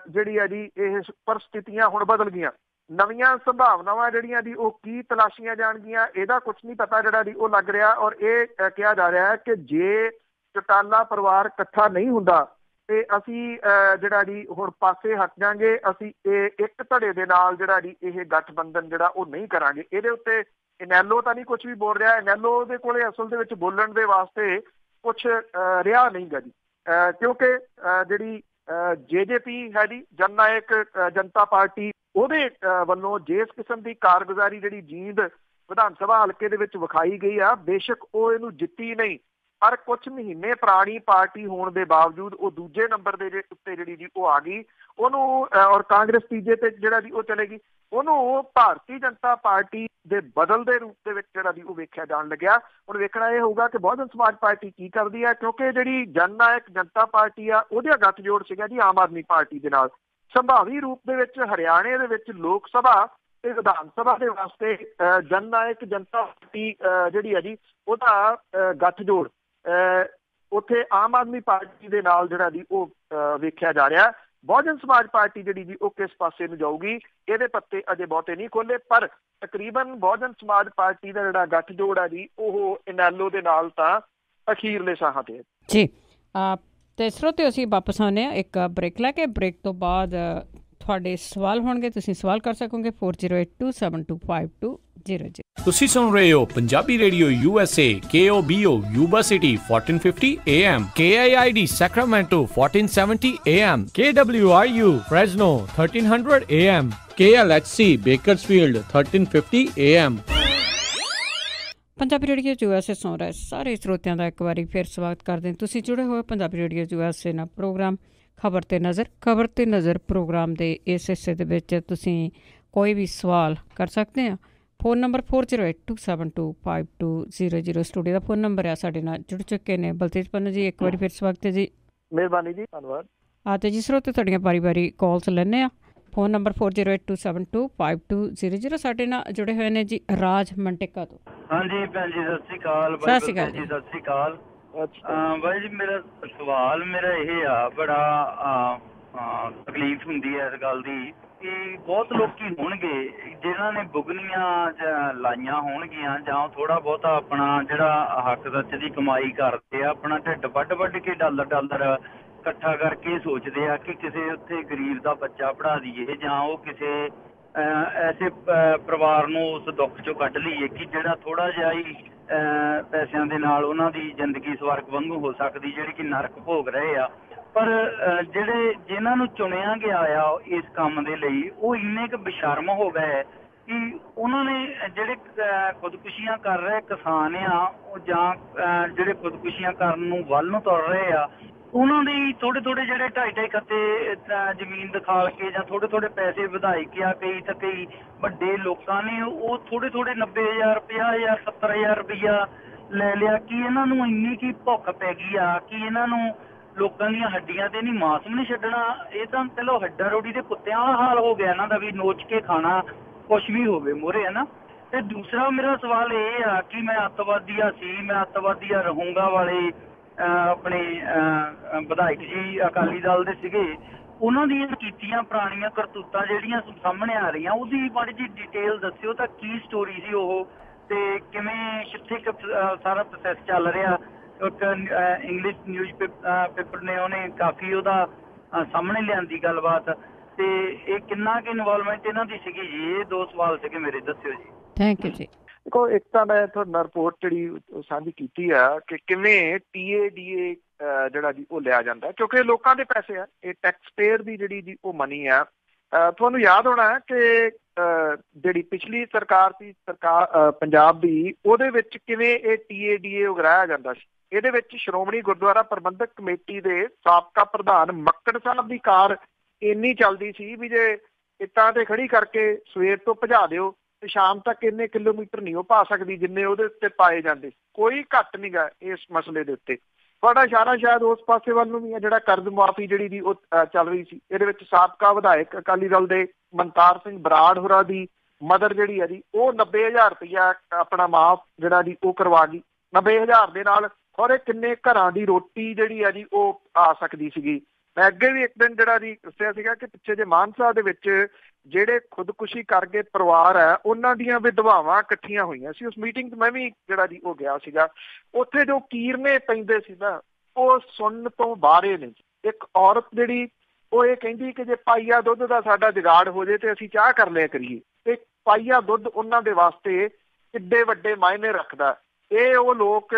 Speaker 2: ਜਿਹੜੀ ਹੈ ਜੀ ਇਹ ਪਰਿਸਥਿਤੀਆਂ ਹੁਣ ਬਦਲ ਗਈਆਂ। ਨਵੀਆਂ ਸੰਭਾਵਨਾਵਾਂ ਜਿਹੜੀਆਂ ਦੀ ਉਹ ਕੀ ਤਲਾਸ਼ੀਆਂ ਜਾਣਗੀਆਂ, ਇਹਦਾ ਕੁਝ ਨਹੀਂ ਪਤਾ ਜਿਹੜਾ ਦੀ ਉਹ ਲੱਗ ਰਿਹਾ। ਔਰ ਇਹ ਕਿਹਾ ਜਾ ਰਿਹਾ ਹੈ ਕਿ ਜੇ ਚੌਟਾਲਾ ਪਰਿਵਾਰ ਇਕੱਠਾ ਨਹੀਂ ਹੁੰਦਾ ਤੇ ਅਸੀਂ ਜਿਹੜਾ ਜੀ ਹੁਣ ਪਾਸੇ ਹਟ ਜਾਾਂਗੇ, ਅਸੀਂ ਇਹ ਇੱਕ ਧੜੇ ਦੇ ਨਾਲ ਜਿਹੜਾ ਜੀ ਇਹ ਗਠਬੰਧਨ ਜਿਹੜਾ ਉਹ ਨਹੀਂ ਕਰਾਂਗੇ। ਇਹਦੇ ਉੱਤੇ ਇਨੈਲੋ ਤਾਂ ਨਹੀਂ ਕੁਝ ਵੀ ਬੋਲ ਰਿਹਾ। ਇਨੈਲੋ ਦੇ ਕੋਲੇ ਅਸਲ ਦੇ ਵਿੱਚ ਬੋਲਣ ਦੇ ਵਾਸਤੇ ਕੁਛ ਰਿਹਾ ਨਹੀਂ ਗਾ ਜੀ, ਕਿਉਂਕਿ ਜਿਹੜੀ JJP ਹੈ ਜੀ, ਜਨ ਨਾਇਕ ਜਨਤਾ ਪਾਰਟੀ, ਉਹਦੇ ਵੱਲੋਂ ਜਿਸ ਕਿਸਮ ਦੀ ਕਾਰਗੁਜ਼ਾਰੀ ਜਿਹੜੀ ਜੀਂਦ ਵਿਧਾਨ ਸਭਾ ਹਲਕੇ ਦੇ ਵਿੱਚ ਵਿਖਾਈ ਗਈ ਆ, ਬੇਸ਼ੱਕ ਉਹ ਇਹਨੂੰ ਜਿੱਤੀ ਨਹੀਂ, ਪਰ ਕੁਛ ਮਹੀਨੇ ਪੁਰਾਣੀ ਪਾਰਟੀ ਹੋਣ ਦੇ ਬਾਵਜੂਦ ਉਹ ਦੂਜੇ ਨੰਬਰ ਦੇ ਉੱਤੇ ਜਿਹੜੀ ਜੀ ਉਹ ਆ ਗਈ। ਉਹਨੂੰ ਔਰ ਕਾਂਗਰਸ ਤੀਜੇ ਤੇ ਜਿਹੜਾ ਜੀ ਉਹ ਚਲੇਗੀ, ਉਹਨੂੰ ਭਾਰਤੀ ਜਨਤਾ ਪਾਰਟੀ ਦੇ ਬਦਲਦੇ ਰੂਪ ਦੇ ਵਿੱਚ ਜਿਹੜਾ ਜੀ ਉਹ ਵੇਖਿਆ ਜਾਣ ਲੱਗਿਆ। ਹੁਣ ਵੇਖਣਾ ਇਹ ਹੋਊਗਾ ਕਿ ਬਹੁਜਨ ਸਮਾਜ ਪਾਰਟੀ ਕੀ ਕਰਦੀ ਹੈ, ਕਿਉਂਕਿ ਜਿਹੜੀ ਜਨ ਨਾਇਕ ਜਨਤਾ ਪਾਰਟੀ ਆ ਉਹਦਾ ਗੱਠਜੋੜ ਸੀਗਾ ਜੀ ਆਮ ਆਦਮੀ ਪਾਰਟੀ ਦੇ ਨਾਲ। ਸੰਭਾਵੀ ਰੂਪ ਦੇ ਵਿੱਚ ਹਰਿਆਣੇ ਦੇ ਵਿੱਚ ਲੋਕ ਸਭਾ ਤੇ ਵਿਧਾਨ ਸਭਾ ਦੇ ਵਾਸਤੇ ਜਨ ਨਾਇਕ ਜਨਤਾ ਪਾਰਟੀ ਜਿਹੜੀ ਹੈ ਜੀ ਉਹਦਾ ਗੱਠਜੋੜ ਉੱਥੇ ਆਮ ਆਦਮੀ ਪਾਰਟੀ ਦੇ ਨਾਲ ਜਿਹੜਾ ਜੀ ਉਹ ਵੇਖਿਆ ਜਾ ਰਿਹਾ। ਬਹੁਜਨ ਸਮਾਜ ਪਾਰਟੀ ਜਿਹੜੀ ਜੀ ਉਹ ਕਿਸ ਪਾਸੇ ਨੂੰ ਜਾਊਗੀ, ਇਹਦੇ ਪੱਤੇ ਅਜੇ ਬਹੁਤੇ ਨਹੀਂ ਖੋਲੇ, ਪਰ ਤਕਰੀਬਨ ਬਹੁਜਨ ਸਮਾਜ ਪਾਰਟੀ ਦਾ ਜਿਹੜਾ ਗੱਠਜੋੜ ਹੈ ਜੀ ਉਹ ਇਨੈਲੋ ਦੇ ਨਾਲ ਤਾਂ ਅਖੀਰਲੇ ਸਾਹਾਂ ਤੇ ਜੀ।
Speaker 1: ਤੇ ਸਰੋਤਿਓ ਅਸੀਂ ਵਾਪਸ ਆਉਂਦੇ ਹਾਂ ਇੱਕ ਬ੍ਰੇਕ ਲੈ ਕੇ। ਬ੍ਰੇਕ ਤੋਂ ਬਾਅਦ ਤੁਹਾਡੇ ਸਵਾਲ ਹੋਣਗੇ, ਤੁਸੀਂ ਸਵਾਲ ਕਰ ਸਕੋਗੇ 4082725200।
Speaker 3: ਤੁਸੀਂ ਸੁਣ ਰਹੇ ਹੋ Punjabi radio USA KOBO Yuba city 1450 AM, KIID Sacramento 1470 AM, KWRU Fresno 1300 AM, KLHC Bakersfield 1350 AM।
Speaker 1: Punjabi radio USA ਸੁਣ ਰਹੇ ਸਾਰੇ ਸਰੋਤਿਆਂ ਦਾ ਇੱਕ ਵਾਰੀ ਫਿਰ ਸਵਾਗਤ ਕਰਦੇ ਹਾਂ। ਤੁਸੀਂ ਜੁੜੇ ਹੋਏ ਪੰਜਾਬੀ ਰੇਡੀਓ USA ਨਾਲ ਪ੍ਰੋਗਰਾਮ ਖਬਰ ਤੇ ਨਜ਼ਰ ਪ੍ਰੋਗਰਾਮ ਦੇ ਇਸ ਹਿੱਸੇ ਦੇ ਵਿੱਚ ਤੁਸੀਂ ਕੋਈ ਵੀ ਸਵਾਲ ਕਰ ਸਕਦੇ ਆ। Phone number 4082725200। ਸਟੂਡੀਓ ਦਾ ਫੋਨ ਨੰਬਰ ਆ। ਸਾਡੇ ਨਾਲ ਜੁੜ ਚੁੱਕੇ ਨੇ ਬਲਤੇਜ ਪੰਨੂ ਜੀ, ਇੱਕ ਵਾਰੀ ਫਿਰ ਸਵਾਗਤ ਹੈ ਜੀ।
Speaker 2: ਮਿਹਰਬਾਨੀ ਜੀ, ਧੰਨਵਾਦ।
Speaker 1: ਤੇ ਜੀ ਸਰੋਤੇ ਤੁਹਾਡੀਆਂ ਵਾਰੀ ਕਾਲਸ ਲੈਂਦੇ ਆ। Phone number 4082725200। ਸਾਡੇ ਨਾਲ ਜੁੜੇ ਹੋਏ ਨੇ ਜੀ ਰਾਜ ਮੰਟੇਕਾ ਤੋਂ।
Speaker 4: ਹਾਂਜੀ ਭੈਣ ਜੀ, ਸਤਿ ਸ਼੍ਰੀ ਅਕਾਲ।
Speaker 1: ਸਤਿ ਸ਼੍ਰੀ ਅਕਾਲ
Speaker 4: ਜੀ। ਸਤਿ ਸ਼੍ਰੀ ਅਕਾਲ ਬਾਈ ਜੀ। ਮੇਰਾ ਸਵਾਲ ਇਹ ਆ, ਬੜਾ ਤਕਲੀਫ ਹੁੰਦੀ ਹੈ ਇਸ ਗੱਲ ਦੀ ਕਿ ਬਹੁਤ ਲੋਕੀ ਹੋਣਗੇ ਜਿਨ੍ਹਾਂ ਨੇ ਬੁਗਨੀਆਂ ਲਾਈਆਂ ਹੋਣਗੀਆਂ ਜਾਂ ਥੋੜਾ ਬਹੁਤਾ ਆਪਣਾ ਜਿਹੜਾ ਹੱਕ ਸੱਚ ਦੀ ਕਮਾਈ ਕਰਦੇ ਆ, ਆਪਣਾ ਢਿੱਡ ਵੱਢ ਕੇ ਡਾਲਰ ਇਕੱਠਾ ਕਰਕੇ ਸੋਚਦੇ ਆ ਕਿ ਕਿਸੇ ਉੱਥੇ ਗਰੀਬ ਦਾ ਬੱਚਾ ਪੜ੍ਹਾ ਦਈਏ ਜਾਂ ਉਹ ਕਿਸੇ ਐਸੇ ਪਰਿਵਾਰ ਨੂੰ ਉਸ ਦੁੱਖ ਚੋਂ ਕੱਢ ਲਈਏ ਕਿ ਜਿਹੜਾ ਥੋੜਾ ਜਿਹਾ ਹੀ ਪੈਸਿਆਂ ਦੇ ਨਾਲ ਉਹਨਾਂ ਦੀ ਜ਼ਿੰਦਗੀ ਸਵਰਗ ਵਾਂਗੂ ਹੋ ਸਕਦੀ, ਜਿਹੜੀ ਕਿ ਨਰਕ ਭੋਗ ਰਹੇ ਆ। ਪਰ ਜਿਨ੍ਹਾਂ ਨੂੰ ਚੁਣਿਆ ਗਿਆ ਆ ਇਸ ਕੰਮ ਦੇ ਲਈ, ਉਹ ਇੰਨੇ ਕੁ ਬੇਸ਼ਰਮ ਹੋ ਗਏ ਕਿ ਉਹਨਾਂ ਨੇ ਜਿਹੜੇ ਖੁਦਕੁਸ਼ੀਆਂ ਕਰ ਰਹੇ ਕਿਸਾਨ ਆ ਜਾਂ ਜਿਹੜੇ ਖੁਦਕੁਸ਼ੀਆਂ ਕਰਨ ਨੂੰ ਵੱਲ ਨੂੰ ਤੁਰ ਰਹੇ ਆ, ਉਹਨਾਂ ਦੇ ਥੋੜੇ ਜਿਹੜੇ 2.5 ਖੱਤੇ ਜ਼ਮੀਨ ਦਿਖਾਲ ਕੇ ਜਾਂ ਥੋੜੇ ਪੈਸੇ ਵਧਾਈ ਗਿਆ। ਕਈ ਵੱਡੇ ਲੋਕਾਂ ਨੇ ਉਹ ਥੋੜੇ 90,000 50,000 70,000 ਰੁਪਈਆ ਲੈ ਲਿਆ ਕਿ ਇਹਨਾਂ ਨੂੰ ਇੰਨੀ ਕੀ ਭੁੱਖ ਪੈ ਗਈ ਆ ਕਿ ਇਹਨਾਂ ਨੂੰ ਲੋਕਾਂ ਦੀਆਂ ਹੱਡੀਆਂ ਤੇ ਨਹੀਂ ਮਾਸ ਵੀ ਨਹੀਂ ਛੱਡਣਾ। ਇਹ ਤਾਂ ਚਲੋ ਹੱਡਾ ਰੋਟੀ ਦੇ ਕੁੱਤਿਆਂ ਵਾਲਾ ਹਾਲ ਹੋ ਗਿਆ ਇਹਨਾਂ ਦਾ, ਵੀ ਨੋਚ ਕੇ ਖਾਣਾ ਕੁਛ ਵੀ ਹੋਵੇ ਮੋਹਰੇ, ਹੈ ਨਾ। ਤੇ ਦੂਸਰਾ ਮੇਰਾ ਸਵਾਲ ਇਹ ਆ ਕਿ ਮੈਂ ਅੱਤਵਾਦੀਆ ਰਹੂੰਗਾ ਵਾਲੇ ਆਪਣੇ ਵਿਧਾਇਕ ਜੀ ਅਕਾਲੀ ਦਲ ਦੇ ਸੀਗੇ, ਉਹਨਾਂ ਦੀਆਂ ਕੀਤੀਆਂ ਪੁਰਾਣੀਆਂ ਕਰਤੂਤਾਂ ਜਿਹੜੀਆਂ ਸਾਹਮਣੇ ਆ ਰਹੀਆਂ, ਉਹਦੀ ਮਾੜੀ ਜਿਹੀ ਡਿਟੇਲ ਦੱਸਿਓ ਤਾਂ ਕੀ ਸਟੋਰੀ ਸੀ ਉਹ, ਤੇ ਕਿੱਥੇ ਸਾਰਾ ਪ੍ਰੋਸੈਸ ਚੱਲ ਰਿਹਾ। ਇੱਕ ਇੰਗਲਿਸ਼ ਨਿਊਜ਼ ਪੇਪਰ ਨੇ ਉਹਨੇ ਕਾਫੀ ਉਹਦਾ ਸਾਹਮਣੇ ਲਿਆਂਦੀ ਗੱਲਬਾਤ, ਤੇ ਇਹ ਕਿੰਨਾ ਕੁ ਇਨਵੋਲਵਮੈਂਟ ਇਹਨਾਂ ਦੀ ਸੀਗੀ ਜੀ। ਇਹ ਦੋ ਸਵਾਲ ਸੀਗੇ ਮੇਰੇ, ਦੱਸਿਓ ਜੀ।
Speaker 1: ਥੈਂਕ ਯੂ ਜੀ।
Speaker 2: ਦੇਖੋ, ਇੱਕ ਤਾਂ ਮੈਂ ਤੁਹਾਡੇ ਨਾਲ ਰਿਪੋਰਟ ਜਿਹੜੀ ਸਾਂਝੀ ਕੀਤੀ ਆ ਕਿ ਕਿਵੇਂ TADA ਜਿਹੜਾ ਜੀ ਉਹ ਲਿਆ ਜਾਂਦਾ, ਕਿਉਂਕਿ ਲੋਕਾਂ ਦੇ ਪੈਸੇ ਆ, ਇਹ ਟੈਕਸ ਪੇਅਰ ਦੀ ਜਿਹੜੀ ਜੀ ਉਹ ਮਨੀ ਆ। ਤੁਹਾਨੂੰ ਯਾਦ ਹੋਣਾ ਕਿ ਜਿਹੜੀ ਪਿਛਲੀ ਸਰਕਾਰ ਸੀ, ਪੰਜਾਬ ਦੀ, ਉਹਦੇ ਵਿੱਚ ਕਿਵੇਂ ਇਹ TADA ਉਗਰਾਇਆ ਜਾਂਦਾ ਸੀ। ਇਹਦੇ ਵਿੱਚ ਸ਼੍ਰੋਮਣੀ ਗੁਰਦੁਆਰਾ ਪ੍ਰਬੰਧਕ ਕਮੇਟੀ ਦੇ ਸਾਬਕਾ ਪ੍ਰਧਾਨ ਮੱਕੜ ਸਾਹਿਬ ਦੀ ਕਾਰ ਇੰਨੀ ਚੱਲਦੀ ਸੀ ਵੀ ਜੇ ਇੱਟਾਂ ਤੇ ਖੜੀ ਕਰਕੇ ਸਵੇਰ ਤੋਂ ਭਜਾ ਦਿਓ ਤੇ ਸ਼ਾਮ ਤੱਕ ਇੰਨੇ ਕਿਲੋਮੀਟਰ ਨਹੀਂ ਉਹ ਪਾ ਸਕਦੀ ਜਿੰਨੇ ਉਹਦੇ ਉੱਤੇ ਪਾਏ ਜਾਂਦੇ। ਕੋਈ ਘੱਟ ਨਹੀਂ ਗਾ ਇਸ ਮਸਲੇ ਦੇ ਉੱਤੇ। ਤੁਹਾਡਾ ਇਸ਼ਾਰਾ ਸ਼ਾਇਦ ਉਸ ਪਾਸੇ ਵੱਲ ਨੂੰ ਵੀ ਹੈ, ਜਿਹੜਾ ਕਰਜ਼ ਮੁਆਫੀ ਜਿਹੜੀ ਦੀ ਉਹ ਚੱਲ ਰਹੀ ਸੀ। ਇਹਦੇ ਵਿੱਚ ਸਾਬਕਾ ਵਿਧਾਇਕ ਅਕਾਲੀ ਦਲ ਦੇ ਮਨਤਾਰ ਸਿੰਘ ਬਰਾੜ ਹੋਰਾਂ ਦੀ ਮਦਰ ਜਿਹੜੀ ਹੈ ਜੀ, ਉਹ 90,000 ਰੁਪਇਆ ਆਪਣਾ ਮਾਫ ਜਿਹੜਾ ਜੀ ਉਹ ਕਰਵਾ ਗਈ। 90,000 ਦੇ ਨਾਲ ਖੌਰੇ ਕਿੰਨੇ ਘਰਾਂ ਦੀ ਰੋਟੀ ਜਿਹੜੀ ਹੈ ਜੀ ਉਹ ਆ ਸਕਦੀ ਸੀਗੀ। ਮੈਂ ਅੱਗੇ ਵੀ ਇੱਕ ਦਿਨ ਜਿਹੜਾ ਜੀ ਦੱਸਿਆ ਸੀਗਾ ਕਿ ਪਿੱਛੇ ਜੇ ਮਾਨਸਾ ਦੇ ਵਿੱਚ ਜਿਹੜੇ ਖੁਦਕੁਸ਼ੀ ਕਰ ਗਏ ਪਰਿਵਾਰ ਹੈ ਉਹਨਾਂ ਦੀਆਂ ਵਿਧਵਾਵਾਂ ਇਕੱਠੀਆਂ ਹੋਈਆਂ ਸੀ। ਉਸ ਮੀਟਿੰਗ 'ਚ ਮੈਂ ਵੀ ਜਿਹੜਾ ਜੀ ਉਹ ਗਿਆ ਸੀਗਾ। ਉੱਥੇ ਜੋ ਕੀਰਨੇ ਪੈਂਦੇ ਸੀ ਨਾ ਉਹ ਸੁਣਨ ਤੋਂ ਬਾਹਰੇ ਨੇ। ਇੱਕ ਔਰਤ ਜਿਹੜੀ ਉਹ ਇਹ ਕਹਿੰਦੀ ਕਿ ਜੇ ਪਾਈਆ ਦੁੱਧ ਦਾ ਸਾਡਾ ਜੁਗਾੜ ਹੋ ਜਾਏ ਤੇ ਅਸੀਂ ਚਾਹ ਕਰ ਲਿਆ ਕਰੀਏ। ਤੇ ਪਾਈਆ ਦੁੱਧ ਉਹਨਾਂ ਦੇ ਵਾਸਤੇ ਕਿੱਡੇ ਵੱਡੇ ਮਾਇਨੇ ਰੱਖਦਾ। ਇਹ ਉਹ ਲੋਕ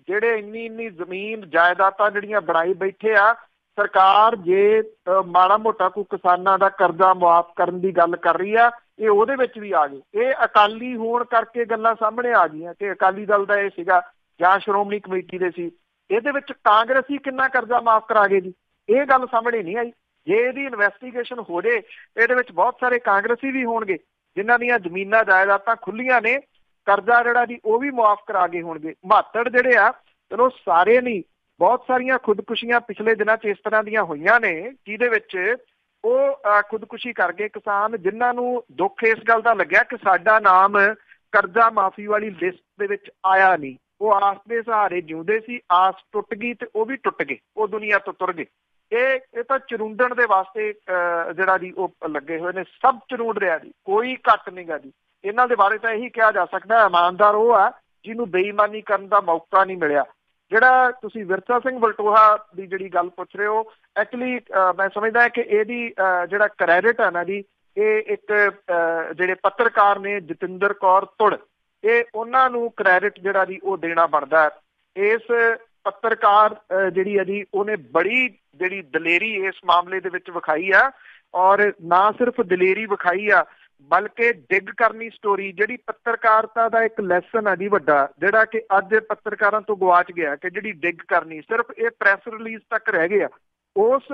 Speaker 2: ਜਿਹੜੇ ਇੰਨੀ ਜ਼ਮੀਨ ਜਾਇਦਾਦਾਂ ਜਿਹੜੀਆਂ ਬਣਾਈ ਬੈਠੇ ਆ। ਸਰਕਾਰ ਜੇ ਮਾੜਾ ਮੋਟਾ ਕੋਈ ਕਿਸਾਨਾਂ ਦਾ ਕਰਜ਼ਾ ਮੁਆਫ ਕਰਨ ਦੀ ਗੱਲ ਕਰ ਰਹੀ ਆ, ਇਹ ਉਹਦੇ ਵਿੱਚ ਵੀ ਆ ਗਏ। ਇਹ ਅਕਾਲੀ ਹੋਣ ਕਰਕੇ ਗੱਲਾਂ ਸਾਹਮਣੇ ਆ ਗਈਆਂ ਕਿ ਅਕਾਲੀ ਦਲ ਦਾ ਇਹ ਸੀਗਾ ਜਾਂ ਸ਼੍ਰੋਮਣੀ ਕਮੇਟੀ ਦੇ ਸੀ। ਇਹਦੇ ਵਿੱਚ ਕਾਂਗਰਸੀ ਕਿੰਨਾ ਕਰਜ਼ਾ ਮਾਫ ਕਰਾ ਗਏ ਜੀ, ਇਹ ਗੱਲ ਸਾਹਮਣੇ ਨਹੀਂ ਆਈ। ਜੇ ਇਹਦੀ ਇਨਵੈਸਟੀਗੇਸ਼ਨ ਹੋ ਜੇ ਇਹਦੇ ਵਿੱਚ ਬਹੁਤ ਸਾਰੇ ਕਾਂਗਰਸੀ ਵੀ ਹੋਣਗੇ ਜਿਨ੍ਹਾਂ ਦੀਆਂ ਜ਼ਮੀਨਾਂ ਜਾਇਦਾਦਾਂ ਖੁੱਲੀਆਂ ਨੇ, ਕਰਜ਼ਾ ਜਿਹੜਾ ਜੀ ਉਹ ਵੀ ਮੁਆਫ ਕਰਾ ਗਏ ਹੋਣਗੇ। ਮਹੱਤੜ ਜਿਹੜੇ ਆ ਚਲੋ ਸਾਰੇ ਨਹੀਂ, ਬਹੁਤ ਸਾਰੀਆਂ ਖੁਦਕੁਸ਼ੀਆਂ ਪਿਛਲੇ ਦਿਨਾਂ 'ਚ ਇਸ ਤਰ੍ਹਾਂ ਦੀਆਂ ਹੋਈਆਂ ਨੇ ਜਿਹਦੇ ਵਿੱਚ ਉਹ ਖੁਦਕੁਸ਼ੀ ਕਰ ਗਏ ਕਿਸਾਨ, ਜਿਨ੍ਹਾਂ ਨੂੰ ਦੁੱਖ ਇਸ ਗੱਲ ਦਾ ਲੱਗਿਆ ਕਿ ਸਾਡਾ ਨਾਮ ਕਰਜ਼ਾ ਮਾਫੀ ਵਾਲੀ ਲਿਸਟ ਦੇ ਵਿੱਚ ਆਇਆ ਨਹੀਂ। ਉਹ ਆਸ ਦੇ ਸਹਾਰੇ ਜਿਉਂਦੇ ਸੀ, ਆਸ ਟੁੱਟ ਗਈ ਤੇ ਉਹ ਵੀ ਟੁੱਟ ਗਏ, ਉਹ ਦੁਨੀਆ ਤੋਂ ਤੁਰ ਗਏ। ਇਹ ਤਾਂ ਚਰੁੰਡਣ ਦੇ ਵਾਸਤੇ ਜਿਹੜਾ ਜੀ ਉਹ ਲੱਗੇ ਹੋਏ ਨੇ। ਸਭ ਚਰੁੰਡ ਰਿਹਾ ਜੀ, ਕੋਈ ਘੱਟ ਨਹੀਂ ਗਾ ਜੀ। ਇਹਨਾਂ ਦੇ ਬਾਰੇ ਤਾਂ ਇਹੀ ਕਿਹਾ ਜਾ ਸਕਦਾ ਇਮਾਨਦਾਰ ਉਹ ਆ ਜਿਹਨੂੰ ਬੇਈਮਾਨੀ ਕਰਨ ਦਾ ਮੌਕਾ ਨਹੀਂ ਮਿਲਿਆ। ਜਿਹੜਾ ਤੁਸੀਂ ਵਿਰਸਾ ਸਿੰਘ ਵਲਟੋਹਾ ਦੀ ਜਿਹੜੀ ਗੱਲ ਪੁੱਛ ਰਹੇ ਹੋ, ਐਕਚੁਅਲੀ ਮੈਂ ਸਮਝਦਾ ਕਿ ਇਹਦੀ ਜਿਹੜਾ ਕ੍ਰੈਡਿਟ ਹੈ ਨਾ ਜੀ, ਇਹ ਇੱਕ ਜਿਹੜੇ ਪੱਤਰਕਾਰ ਨੇ ਜਤਿੰਦਰ ਕੌਰ ਤੁੜ, ਇਹ ਉਹਨਾਂ ਨੂੰ ਕ੍ਰੈਡਿਟ ਜਿਹੜਾ ਜੀ ਉਹ ਦੇਣਾ ਬਣਦਾ। ਇਸ ਪੱਤਰਕਾਰ ਜਿਹੜੀ ਹੈ ਜੀ ਉਹਨੇ ਬੜੀ ਜਿਹੜੀ ਦਲੇਰੀ ਇਸ ਮਾਮਲੇ ਦੇ ਵਿੱਚ ਵਿਖਾਈ ਆ, ਔਰ ਨਾ ਸਿਰਫ ਦਲੇਰੀ ਵਿਖਾਈ ਆ ਬਲਕਿ ਡਿੱਗ ਕਰਨੀ ਸਟੋਰੀ, ਜਿਹੜੀ ਪੱਤਰਕਾਰਤਾ ਦਾ ਇੱਕ ਲੈਸਨ ਆ ਜੀ ਵੱਡਾ, ਜਿਹੜਾ ਕਿ ਅੱਜ ਪੱਤਰਕਾਰਾਂ ਤੋਂ ਗਵਾਚ ਗਿਆ ਕਿ ਜਿਹੜੀ ਡਿੱਗ ਕਰਨੀ, ਸਿਰਫ ਇਹ ਪ੍ਰੈਸ ਰਿਲੀਜ਼ ਤੱਕ ਰਹਿ ਗਏ ਆ। ਉਸ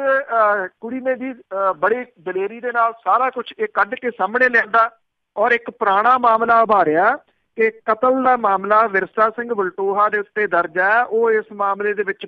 Speaker 2: ਕੁੜੀ ਨੇ ਜੀ ਬੜੀ ਦਲੇਰੀ ਦੇ ਨਾਲ ਸਾਰਾ ਕੁਝ ਇਹ ਕੱਢ ਕੇ ਸਾਹਮਣੇ ਲਿਆਂਦਾ, ਔਰ ਇੱਕ ਪੁਰਾਣਾ ਮਾਮਲਾ ਉਭਾਰਿਆ ਕਿ ਕਤਲ ਦਾ ਮਾਮਲਾ ਵਿਰਸਾ ਸਿੰਘ ਵਲਟੋਹਾ ਦੇ ਉੱਤੇ ਦਰਜ ਹੈ। ਉਹ ਇਸ ਮਾਮਲੇ ਦੇ ਵਿੱਚ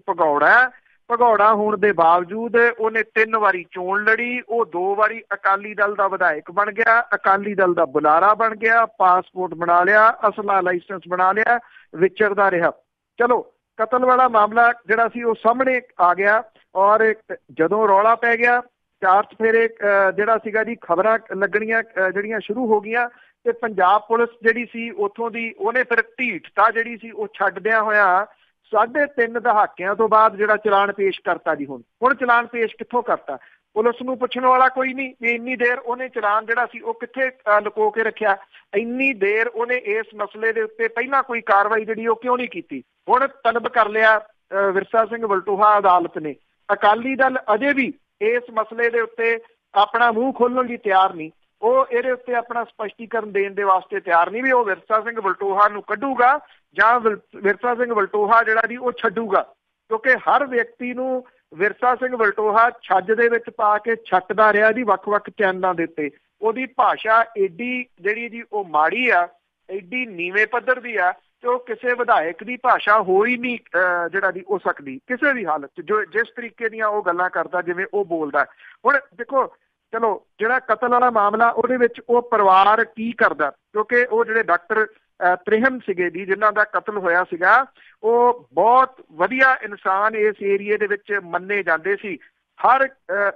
Speaker 2: ਭਗੌੜਾ ਹੋਣ ਦੇ ਬਾਵਜੂਦ ਉਹਨੇ 3 ਵਾਰੀ ਚੋਣ ਲੜੀ। ਉਹ 2 ਵਾਰੀ ਅਕਾਲੀ ਦਲ ਦਾ ਵਿਧਾਇਕ ਬਣ ਗਿਆ, ਅਕਾਲੀ ਦਲ ਦਾ ਬੁਲਾਰਾ ਬਣ ਗਿਆ, ਪਾਸਪੋਰਟ ਬਣਾ ਲਿਆ, ਅਸਲਾ ਲਾਇਸੈਂਸ ਬਣਾ ਲਿਆ, ਵਿਚਰਦਾ ਰਿਹਾ। ਚਲੋ ਕਤਲ ਵਾਲਾ ਮਾਮਲਾ ਜਿਹੜਾ ਸੀ ਉਹ ਸਾਹਮਣੇ ਆ ਗਿਆ, ਔਰ ਜਦੋਂ ਰੌਲਾ ਪੈ ਗਿਆ 4 ਚੁਫੇਰੇ ਜਿਹੜਾ ਸੀਗਾ ਜੀ ਖਬਰਾਂ ਲੱਗਣੀਆਂ ਜਿਹੜੀਆਂ ਸ਼ੁਰੂ ਹੋ ਗਈਆਂ, ਤੇ ਪੰਜਾਬ ਪੁਲਿਸ ਜਿਹੜੀ ਸੀ ਉੱਥੋਂ ਦੀ ਉਹਨੇ ਫਿਰ ਢੀਠਤਾ ਜਿਹੜੀ ਸੀ ਉਹ ਛੱਡਦਿਆਂ ਹੋਇਆ 3.5 ਦਹਾਕਿਆਂ ਤੋਂ ਬਾਅਦ ਜਿਹੜਾ ਚਲਾਨ ਪੇਸ਼ ਕਰਤਾ ਜੀ। ਹੁਣ ਚਲਾਨ ਪੇਸ਼ ਕਿੱਥੋਂ ਕਰਤਾ? ਪੁਲਿਸ ਨੂੰ ਪੁੱਛਣ ਵਾਲਾ ਕੋਈ ਨਹੀਂ ਵੀ ਇੰਨੀ ਦੇਰ ਉਹਨੇ ਚਲਾਨ ਜਿਹੜਾ ਸੀ ਉਹ ਕਿੱਥੇ ਲੁਕੋ ਕੇ ਰੱਖਿਆ, ਇੰਨੀ ਦੇਰ ਉਹਨੇ ਇਸ ਮਸਲੇ ਦੇ ਉੱਤੇ ਪਹਿਲਾਂ ਕੋਈ ਕਾਰਵਾਈ ਜਿਹੜੀ ਉਹ ਕਿਉਂ ਨਹੀਂ ਕੀਤੀ। ਹੁਣ ਤਲਬ ਕਰ ਲਿਆ ਵਿਰਸਾ ਸਿੰਘ ਵਲਟੋਹਾ ਅਦਾਲਤ ਨੇ। ਅਕਾਲੀ ਦਲ ਅਜੇ ਵੀ ਇਸ ਮਸਲੇ ਦੇ ਉੱਤੇ ਆਪਣਾ ਮੂੰਹ ਖੋਲਣ ਲਈ ਤਿਆਰ ਨਹੀਂ। ਉਹ ਇਹਦੇ ਉੱਤੇ ਆਪਣਾ ਸਪਸ਼ਟੀਕਰਨ ਦੇਣ ਦੇ ਵਾਸਤੇ ਤਿਆਰ ਨਹੀਂ ਵੀ ਉਹ ਵਿਰਸਾ ਸਿੰਘ ਵਲਟੋਹਾ ਨੂੰ ਕੱਢੂਗਾ ਜਾਂ ਵਿਰਸਾ ਸਿੰਘ ਵਲਟੋਹਾ ਜਿਹੜਾ ਜੀ ਉਹ ਛੱਡੂਗਾ, ਕਿਉਂਕਿ ਹਰ ਵਿਅਕਤੀ ਨੂੰ ਵਿਰਸਾ ਸਿੰਘ ਵਲਟੋਹਾ ਛੱਜ ਦੇ ਵਿੱਚ ਪਾ ਕੇ ਛੱਟਦਾ ਰਿਹਾ ਜੀ ਵੱਖ-ਵੱਖ ਚੈਨਲਾਂ ਦੇ ਉੱਤੇ। ਉਹਦੀ ਭਾਸ਼ਾ ਏਡੀ ਜਿਹੜੀ ਜੀ ਉਹ ਮਾੜੀ ਆ, ਏਡੀ ਨੀਵੇਂ ਪੱਧਰ ਦੀ ਆ ਕਿ ਉਹ ਕਿਸੇ ਵਿਧਾਇਕ ਦੀ ਭਾਸ਼ਾ ਹੋ ਹੀ ਨਹੀਂ ਜਿਹੜਾ ਜੀ ਹੋ ਸਕਦੀ ਕਿਸੇ ਵੀ ਹਾਲਤ 'ਚ, ਜੋ ਜਿਸ ਤਰੀਕੇ ਦੀਆਂ ਉਹ ਗੱਲਾਂ ਕਰਦਾ ਜਿਵੇਂ ਉਹ ਬੋਲਦਾ। ਹੁਣ ਦੇਖੋ ਚਲੋ ਜਿਹੜਾ ਕਤਲ ਵਾਲਾ ਮਾਮਲਾ ਉਹਦੇ ਵਿੱਚ ਉਹ ਪਰਿਵਾਰ ਕੀ ਕਰਦਾ, ਕਿਉਂਕਿ ਉਹ ਜਿਹੜੇ ਡਾਕਟਰ ਤ੍ਰਿਹਮ ਸੀਗੇ ਜੀ ਜਿਨ੍ਹਾਂ ਦਾ ਕਤਲ ਹੋਇਆ ਸੀਗਾ, ਉਹ ਬਹੁਤ ਵਧੀਆ ਇਨਸਾਨ ਇਸ ਏਰੀਏ ਦੇ ਵਿੱਚ ਮੰਨੇ ਜਾਂਦੇ ਸੀ। ਹਰ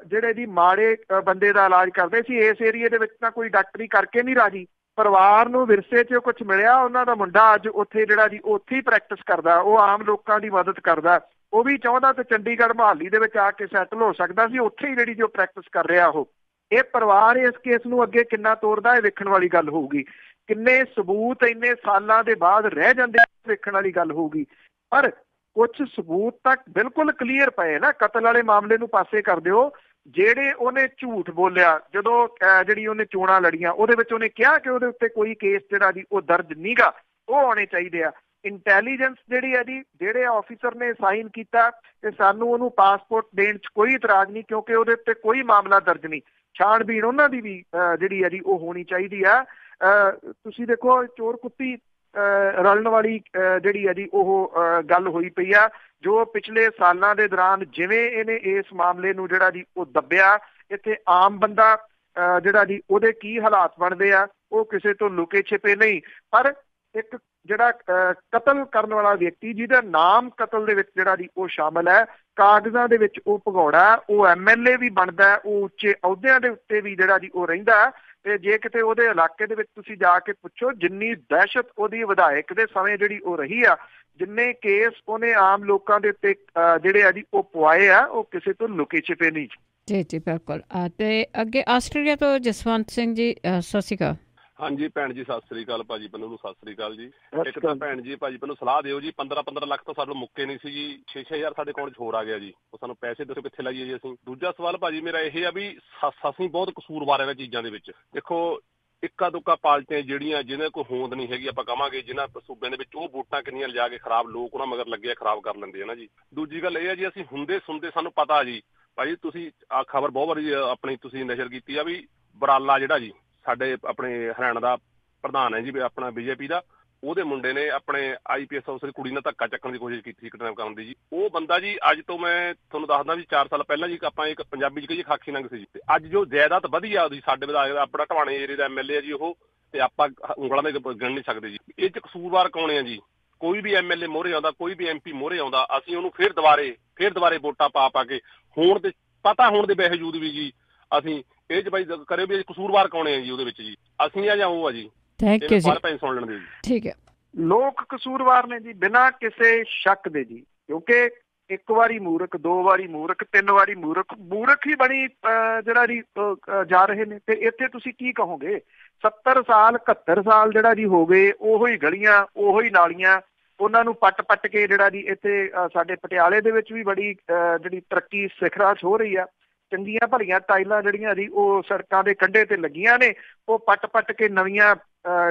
Speaker 2: ਜਿਹੜੇ ਜੀ ਮਾੜੇ ਬੰਦੇ ਦਾ ਇਲਾਜ ਕਰਦੇ ਸੀ ਇਸ ਏਰੀਏ ਦੇ ਵਿੱਚ, ਤਾਂ ਕੋਈ ਡਾਕਟਰੀ ਕਰਕੇ ਨਹੀਂ ਰਾਜੀ। ਪਰਿਵਾਰ ਨੂੰ ਵਿਰਸੇ 'ਚ ਕੁਝ ਮਿਲਿਆ, ਉਹਨਾਂ ਦਾ ਮੁੰਡਾ ਅੱਜ ਉੱਥੇ ਜਿਹੜਾ ਜੀ ਉੱਥੇ ਹੀ ਪ੍ਰੈਕਟਿਸ ਕਰਦਾ, ਉਹ ਆਮ ਲੋਕਾਂ ਦੀ ਮਦਦ ਕਰਦਾ। ਉਹ ਵੀ ਚਾਹੁੰਦਾ ਤੇ ਚੰਡੀਗੜ੍ਹ ਮੁਹਾਲੀ ਦੇ ਵਿੱਚ ਆ ਕੇ ਸੈਟਲ ਹੋ ਸਕਦਾ ਸੀ, ਉੱਥੇ ਹੀ ਜਿਹੜੀ ਜੋ ਪ੍ਰੈਕਟਿਸ ਕਰ ਰਿਹਾ ਉਹ। ਇਹ ਪਰਿਵਾਰ ਇਸ ਕੇਸ ਨੂੰ ਅੱਗੇ ਕਿੰਨਾ ਤੋਰਦਾ ਇਹ ਵੇਖਣ ਵਾਲੀ ਗੱਲ ਹੋਊਗੀ। ਕਿੰਨੇ ਸਬੂਤ ਇੰਨੇ ਸਾਲਾਂ ਦੇ ਬਾਅਦ ਰਹਿ ਜਾਂਦੇ ਵੇਖਣ ਵਾਲੀ ਗੱਲ ਹੋਊਗੀ। ਪਰ ਕੁਝ ਸਬੂਤ ਤੱਕ ਬਿਲਕੁਲ ਕਲੀਅਰ ਪਏ ਨਾ। ਕਤਲ ਵਾਲੇ ਮਾਮਲੇ ਨੂੰ ਪਾਸੇ ਕਰ ਦਿਓ, ਜਿਹੜੇ ਉਹਨੇ ਝੂਠ ਬੋਲਿਆ ਜਦੋਂ ਜਿਹੜੀ ਉਹਨੇ ਚੋਣਾਂ ਲੜੀਆਂ ਉਹਦੇ ਵਿੱਚ ਉਹਨੇ ਕਿਹਾ ਕਿ ਉਹਦੇ ਉੱਤੇ ਕੋਈ ਕੇਸ ਜਿਹੜਾ ਜੀ ਉਹ ਦਰਜ ਨੀਗਾ, ਉਹ ਆਉਣੇ ਚਾਹੀਦੇ ਆ। ਇੰਟੈਲੀਜੈਂਸ ਜਿਹੜੀ ਹੈ ਜੀ, ਜਿਹੜੇ ਆਫਿਸਰ ਨੇ ਸਾਈਨ ਕੀਤਾ ਤੇ ਸਾਨੂੰ ਉਹਨੂੰ ਪਾਸਪੋਰਟ ਦੇਣ 'ਚ ਕੋਈ ਇਤਰਾਜ਼ ਨਹੀਂ ਕਿਉਂਕਿ ਉਹਦੇ ਉੱਤੇ ਕੋਈ ਮਾਮਲਾ ਦਰਜ ਨਹੀਂ। ਛਾਣਬੀਣ ਉਹਨਾਂ ਦੀ ਵੀ ਜਿਹੜੀ ਹੈ ਜੀ ਉਹ ਹੋਣੀ ਚਾਹੀਦੀ ਆ। ਤੁਸੀਂ ਦੇਖੋ ਚੋਰ ਕੁੱਤੀ ਰਲਣ ਵਾਲੀ ਜਿਹੜੀ ਹੈ ਜੀ ਉਹ ਗੱਲ ਹੋਈ ਪਈ ਆ, ਜੋ ਪਿਛਲੇ ਸਾਲਾਂ ਦੇ ਦੌਰਾਨ ਜਿਵੇਂ ਇਹਨੇ ਇਸ ਮਾਮਲੇ ਨੂੰ ਜਿਹੜਾ ਜੀ ਉਹ ਦੱਬਿਆ। ਇੱਥੇ ਆਮ ਬੰਦਾ ਜਿਹੜਾ ਜੀ ਉਹਦੇ ਕੀ ਹਾਲਾਤ ਬਣਦੇ ਆ ਉਹ ਕਿਸੇ ਤੋਂ ਲੁਕੇ ਛਿਪੇ ਨਹੀਂ। ਪਰ ਇੱਕ ਜਿਹੜਾ ਕਤਲ ਕਰਨ ਵਾਲਾ ਵਿਅਕਤੀ ਜਿਹਦਾ ਨਾਮ ਕਤਲ ਦੇ ਵਿੱਚ ਜਿਹੜਾ ਜੀ ਉਹ ਸ਼ਾਮਲ ਹੈ, ਕਾਗਜ਼ਾਂ ਦੇ ਵਿੱਚ ਉਹ ਭਗੌੜਾ, ਉਹ MLA ਵੀ ਬਣਦਾ, ਉਹ ਉੱਚੇ ਅਹੁਦਿਆਂ ਦੇ ਉੱਤੇ ਵੀ ਜਿਹੜਾ ਜੀ ਉਹ ਰਹਿੰਦਾ, ਤੇ ਜੇ ਕਿਤੇ ਉਹਦੇ ਇਲਾਕੇ ਦੇ ਵਿੱਚ ਤੁਸੀਂ ਜਾ ਕੇ ਪੁੱਛੋ, ਜਿੰਨੀ ਦਹਿਸ਼ਤ ਉਹਦੀ ਵਿਧਾਇਕ ਦੇ ਸਮੇਂ ਜਿਹੜੀ ਉਹ ਰਹੀ ਆ, ਜਿੰਨੇ ਕੇਸ ਉਹਨੇ ਆਮ ਲੋਕਾਂ ਦੇ ਉੱਤੇ ਜਿਹੜੇ ਆ ਜੀ ਉਹ ਪਵਾਏ ਆ, ਉਹ ਕਿਸੇ ਤੋਂ ਲੁਕੇ ਛਿਪੇ ਨਹੀਂ।
Speaker 1: ਜੀ ਜੀ ਬਿਲਕੁਲ। ਤੇ ਅੱਗੇ ਆਸਟ੍ਰੇਲੀਆ ਤੋਂ ਜਸਵੰਤ ਸਿੰਘ ਜੀ, ਸਤਿ ਸ਼੍ਰੀ ਅਕਾਲ।
Speaker 5: ਹਾਂਜੀ ਭੈਣ ਜੀ, ਸਤਿ ਸ੍ਰੀ ਅਕਾਲ। ਭਾਜੀ ਪੰਨੂ ਨੂੰ ਸਤਿ ਸ੍ਰੀ ਅਕਾਲ ਜੀ। ਇੱਕ ਤਾਂ ਭੈਣ ਜੀ ਭਾਜੀ ਪੰਨੂ ਸਲਾਹ ਦਿਓ ਜੀ, 15 ਲੱਖ ਤਾਂ ਸਾਨੂੰ ਮੁੱਕੇ ਨਹੀਂ ਸੀ ਜੀ, 6-6 ਹਜ਼ਾਰ ਸਾਡੇ ਅਕਾਊਂਟ 'ਚ ਹੋਰ ਆ ਗਿਆ ਜੀ, ਉਹ ਸਾਨੂੰ ਪੈਸੇ ਦੱਸੋ ਕਿੱਥੇ ਲਾਈਏ ਜੀ ਅਸੀਂ। ਦੂਜਾ ਸਵਾਲ ਭਾਜੀ ਮੇਰਾ ਇਹ ਆ ਵੀ ਅਸੀਂ ਬਹੁਤ ਕਸੂਰਵਾਰ ਇਹਨਾਂ ਚੀਜ਼ਾਂ ਦੇ ਵਿੱਚ। ਦੇਖੋ ਇੱਕਾ ਦੁੱਕਾ ਪਾਰਟੀਆਂ ਜਿਹੜੀਆਂ ਜਿਹਨਾਂ ਕੋਈ ਹੋਂਦ ਨਹੀਂ ਹੈਗੀ, ਆਪਾਂ ਕਹਾਂਗੇ ਜਿਹਨਾਂ ਸੂਬਿਆਂ ਦੇ ਵਿੱਚ, ਉਹ ਵੋਟਾਂ ਕਿੰਨੀਆਂ ਲਿਜਾ ਕੇ ਖਰਾਬ, ਲੋਕ ਉਹਨਾਂ ਮਗਰ ਲੱਗੇ ਖਰਾਬ ਕਰ ਲੈਂਦੇ ਆ ਨਾ ਜੀ। ਦੂਜੀ ਗੱਲ ਇਹ ਆ ਜੀ, ਅਸੀਂ ਹੁੰਦੇ ਸੁਣਦੇ ਸਾਨੂੰ ਪਤਾ ਜੀ ਭਾਜੀ, ਤੁਸੀਂ ਆਹ ਖਬਰ ਬਹੁਤ ਵਾਰੀ ਆਪਣੀ ਤੁਸੀਂ ਨਸ਼ਰ ਕੀਤੀ ਆ ਵੀ ਬਰਾਲਾ ਜਿਹੜਾ ਜੀ ਸਾਡੇ ਆਪਣੇ ਹਰਿਆਣਾ ਦਾ ਪ੍ਰਧਾਨ ਹੈ ਜੀ ਆਪਣਾ ਬੀਜੇਪੀ ਦਾ, ਉਹਦੇ ਮੁੰਡੇ ਨੇ ਆਪਣੇ IPS ਅਫਸਰ ਕੁੜੀ ਨਾਲ ਧੱਕਾ ਚੱਕਣ ਦੀ ਕੋਸ਼ਿਸ਼ ਕੀਤੀ, ਕਿਡਨੈਪ ਕਰਨ ਦੀ ਜੀ। ਉਹ ਬੰਦਾ ਜੀ ਅੱਜ ਤੋਂ ਮੈਂ ਤੁਹਾਨੂੰ ਦੱਸਦਾ ਵੀ 4 ਸਾਲ ਪਹਿਲਾਂ ਜੀ ਆਪਾਂ ਇੱਕ ਪੰਜਾਬੀ 'ਚ ਕਹੀਏ ਖਾਕੀ ਨੰਗ ਸੀ ਜੀ, ਤੇ ਅੱਜ ਜੋ ਜਾਇਦਾਦ ਵਧੀ ਆ ਉਹਦੀ, ਸਾਡੇ ਵਿਧਾਇਕ ਦਾ ਆਪਣਾ ਢਵਾਣੇ ਏਰੀਏ ਦਾ MLA ਆ ਜੀ ਉਹ, ਤੇ ਆਪਾਂ ਉਂਗਲਾਂ ਦੇ ਗਿਣ ਨਹੀਂ ਸਕਦੇ ਜੀ। ਇਹ 'ਚ ਕਸੂਰਵਾਰ ਕੌਣ ਆ ਜੀ? ਕੋਈ ਵੀ MLA ਮੋਹਰੇ ਆਉਂਦਾ, ਕੋਈ ਵੀ MP ਮੋਹਰੇ ਆਉਂਦਾ, ਅਸੀਂ ਉਹਨੂੰ ਫਿਰ ਦੁਬਾਰੇ ਵੋਟਾਂ ਪਾ ਕੇ ਹੋਣ ਦੇ ਪਤਾ ਹੋਣ ਦੇ ਬਾਵਜੂਦ ਵੀ ਜੀ ਅਸੀਂ ਇਹ 'ਚ ਬਾਈ ਕਰੇ ਵੀ ਕਸੂਰਵਾਰ ਕੌਣ ਆ ਜੀ ਉਹਦੇ ਵਿੱਚ ਜੀ, ਅਸੀਂ ਆ ਜਾਂ ਉਹ ਆ ਜੀ?
Speaker 1: ਥੈਂਕ ਯੂ ਜੀ।
Speaker 5: ਸੁਣ ਲੈਣ ਦਿਓ ਜੀ।
Speaker 1: ਠੀਕ ਹੈ।
Speaker 2: ਲੋਕ ਕਸੂਰਵਾਰ ਨੇ ਜੀ ਬਿਨਾਂ ਕਿਸੇ ਸ਼ੱਕ ਦੇ ਜੀ, ਕਿਉਂਕਿ ਇੱਕ ਵਾਰੀ ਮੂਰਖ, 2 ਵਾਰੀ ਮੂਰਖ, 3 ਵਾਰੀ ਮੂਰਖ ਹੀ ਬਣੀ ਜਿਹੜਾ ਜੀ ਜਾ ਰਹੇ ਨੇ। ਤੇ ਇੱਥੇ ਤੁਸੀਂ ਕੀ ਕਹੋਗੇ? 70 ਸਾਲ 71 ਸਾਲ ਜਿਹੜਾ ਜੀ ਹੋ ਗਏ, ਉਹੋ ਹੀ ਗਲੀਆਂ, ਉਹੋ ਹੀ ਨਾਲੀਆਂ, ਉਹਨਾਂ ਨੂੰ ਪੱਟ ਕੇ ਜਿਹੜਾ ਜੀ ਇੱਥੇ ਸਾਡੇ ਪਟਿਆਲੇ ਦੇ ਵਿੱਚ ਵੀ ਬੜੀ ਜਿਹੜੀ ਤਰੱਕੀ ਸਿਖਰਾਂ 'ਚ ਹੋ ਰਹੀ ਆ। ਚੰਗੀਆਂ ਭਲੀਆਂ ਟਾਈਲਾਂ ਜਿਹੜੀਆਂ ਜੀ ਉਹ ਸੜਕਾਂ ਦੇ ਕੰਢੇ ਤੇ ਲੱਗੀਆਂ ਨੇ, ਉਹ ਪੱਟ ਕੇ ਨਵੀਆਂ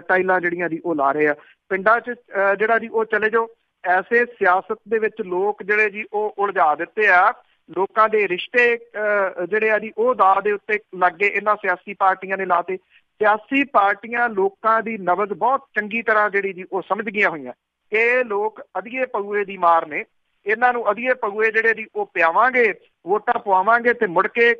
Speaker 2: ਟਾਈਲਾਂ ਜਿਹੜੀਆਂ ਜੀ ਉਹ ਲਾ ਰਹੇ ਆ। ਪਿੰਡਾਂ 'ਚ ਜਿਹੜਾ ਜੀ ਉਹ ਚਲੇ ਜਾਓ, ਐਸੇ ਸਿਆਸਤ ਦੇ ਵਿੱਚ ਲੋਕ ਜਿਹੜੇ ਜੀ ਉਹ ਉਲਝਾ ਦਿੱਤੇ ਆ, ਲੋਕਾਂ ਦੇ ਰਿਸ਼ਤੇ ਜਿਹੜੇ ਆ ਜੀ ਉਹ ਦਾਅ ਦੇ ਉੱਤੇ ਲੱਗੇ ਇਹਨਾਂ ਸਿਆਸੀ ਪਾਰਟੀਆਂ ਨੇ ਲਾਤੇ। ਸਿਆਸੀ ਪਾਰਟੀਆਂ ਲੋਕਾਂ ਦੀ ਨਬਜ਼ ਬਹੁਤ ਚੰਗੀ ਤਰ੍ਹਾਂ ਜਿਹੜੀ ਜੀ ਉਹ ਸਮਝ ਗਈਆਂ ਹੋਈਆਂ। ਇਹ ਲੋਕ ਅਧੀਏ ਪਊਏ ਦੀ ਮਾਰ ਨੇ, ਇਹਨਾਂ ਨੂੰ ਅਧੀਏ ਪਊਏ ਜਿਹੜੇ ਜੀ ਉਹ ਪਿਆਵਾਂਗੇ, ਵੋਟਾਂ ਪਵਾਵਾਂਗੇ, ਤੇ ਮੁੜ ਕੇ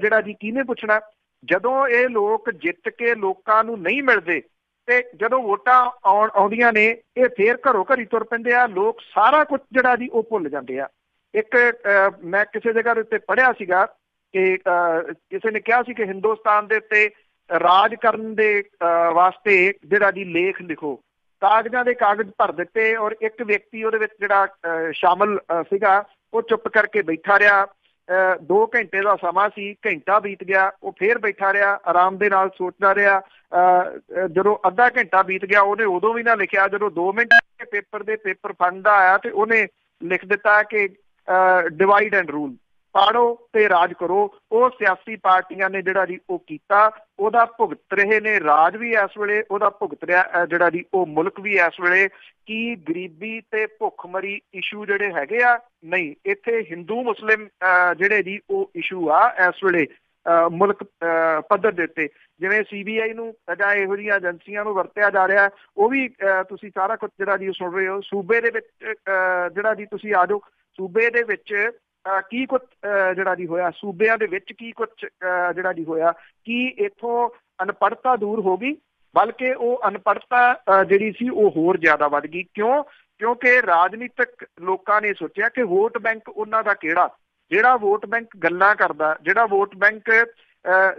Speaker 2: ਜਿਹੜਾ ਜੀ ਕਿਹਨੇ ਪੁੱਛਣਾ? ਜਦੋਂ ਇਹ ਲੋਕ ਜਿੱਤ ਕੇ ਲੋਕਾਂ ਨੂੰ ਨਹੀਂ ਮਿਲਦੇ ਤੇ ਜਦੋਂ ਵੋਟਾਂ ਆਉਂਦੀਆਂ ਨੇ, ਇਹ ਫੇਰ ਘਰੋਂ ਘਰੀ ਤੁਰ ਪੈਂਦੇ ਆ। ਲੋਕ ਸਾਰਾ ਕੁਝ ਜਿਹੜਾ ਜੀ ਉਹ ਭੁੱਲ ਜਾਂਦੇ ਆ। ਇੱਕ ਮੈਂ ਕਿਸੇ ਜਗ੍ਹਾ ਦੇ ਉੱਤੇ ਪੜ੍ਹਿਆ ਸੀਗਾ ਕਿ ਕਿਸੇ ਨੇ ਕਿਹਾ ਸੀ ਕਿ ਹਿੰਦੁਸਤਾਨ ਦੇ ਉੱਤੇ ਰਾਜ ਕਰਨ ਦੇ ਵਾਸਤੇ ਜਿਹੜਾ ਜੀ ਲੇਖ ਲਿਖੋ। ਕਾਗਜ਼ਾਂ ਦੇ ਕਾਗਜ਼ ਭਰ ਦਿੱਤੇ, ਔਰ ਇੱਕ ਵਿਅਕਤੀ ਉਹਦੇ ਵਿੱਚ ਜਿਹੜਾ ਸ਼ਾਮਲ ਸੀਗਾ, ਉਹ ਚੁੱਪ ਕਰਕੇ ਬੈਠਾ ਰਿਹਾ। 2 ਘੰਟੇ ਦਾ ਸਮਾਂ ਸੀ, ਘੰਟਾ ਬੀਤ ਗਿਆ, ਉਹ ਫੇਰ ਬੈਠਾ ਰਿਹਾ, ਆਰਾਮ ਦੇ ਨਾਲ ਸੋਚਦਾ ਰਿਹਾ। ਜਦੋਂ ਅੱਧਾ ਘੰਟਾ ਬੀਤ ਗਿਆ, ਉਹਨੇ ਉਦੋਂ ਵੀ ਨਾ ਲਿਖਿਆ। ਜਦੋਂ 2 ਮਿੰਟ ਪੇਪਰ ਫੜਦਾ ਆਇਆ ਤੇ ਉਹਨੇ ਲਿਖ ਦਿੱਤਾ ਕਿ ਡਿਵਾਈਡ ਐਂਡ ਰੂਲ, ਪਾੜੋ ਤੇ ਰਾਜ ਕਰੋ। ਉਹ ਸਿਆਸੀ ਪਾਰਟੀਆਂ ਨੇ ਜਿਹੜਾ ਜੀ ਉਹ ਕੀਤਾ, ਉਹਦਾ ਭੁਗਤ ਰਹੇ ਨੇ ਰਾਜ ਵੀ ਇਸ ਵੇਲੇ, ਉਹਦਾ ਭੁਗਤ ਰਿਹਾ ਜਿਹੜਾ ਜੀ ਉਹ ਮੁਲਕ ਵੀ ਇਸ ਵੇਲੇ। ਕੀ ਗਰੀਬੀ ਤੇ ਭੁੱਖਮਰੀ ਇਸ਼ੂ ਜਿਹੜੇ ਹੈਗੇ ਆ? ਨਹੀਂ, ਇੱਥੇ ਹਿੰਦੂ ਮੁਸਲਿਮ ਜਿਹੜੇ ਜੀ ਉਹ ਇਸ਼ੂ ਆ ਇਸ ਵੇਲੇ ਮੁਲਕ ਪੱਧਰ ਦੇ ਉੱਤੇ। ਜਿਵੇਂ CBI ਨੂੰ ਜਾਂ ਇਹੋ ਜਿਹੀਆਂ ਏਜੰਸੀਆਂ ਨੂੰ ਵਰਤਿਆ ਜਾ ਰਿਹਾ, ਉਹ ਵੀ ਤੁਸੀਂ ਸਾਰਾ ਕੁਝ ਜਿਹੜਾ ਜੀ ਸੁਣ ਰਹੇ ਹੋ। ਸੂਬੇ ਦੇ ਵਿੱਚ ਜਿਹੜਾ ਜੀ ਤੁਸੀਂ ਆ ਜਾਓ, ਸੂਬੇ ਦੇ ਵਿੱਚ ਕੀ ਕੁਝ ਜਿਹੜਾ ਜੀ ਹੋਇਆ, ਸੂਬਿਆਂ ਦੇ ਵਿੱਚ ਕੀ ਕੁਝ ਜਿਹੜਾ ਜੀ ਹੋਇਆ। ਕੀ ਇੱਥੋਂ ਅਨਪੜ੍ਹਤਾ ਦੂਰ ਹੋ ਗਈ? ਬਲਕਿ ਉਹ ਅਨਪੜ੍ਹਤਾ ਜਿਹੜੀ ਸੀ ਉਹ ਹੋਰ ਜ਼ਿਆਦਾ ਵੱਧ ਗਈ। ਕਿਉਂਕਿ ਰਾਜਨੀਤਿਕ ਲੋਕਾਂ ਨੇ ਸੋਚਿਆ ਕਿ ਵੋਟ ਬੈਂਕ ਉਹਨਾਂ ਦਾ ਕਿਹੜਾ, ਜਿਹੜਾ ਵੋਟ ਬੈਂਕ ਗੱਲਾਂ ਕਰਦਾ, ਜਿਹੜਾ ਵੋਟ ਬੈਂਕ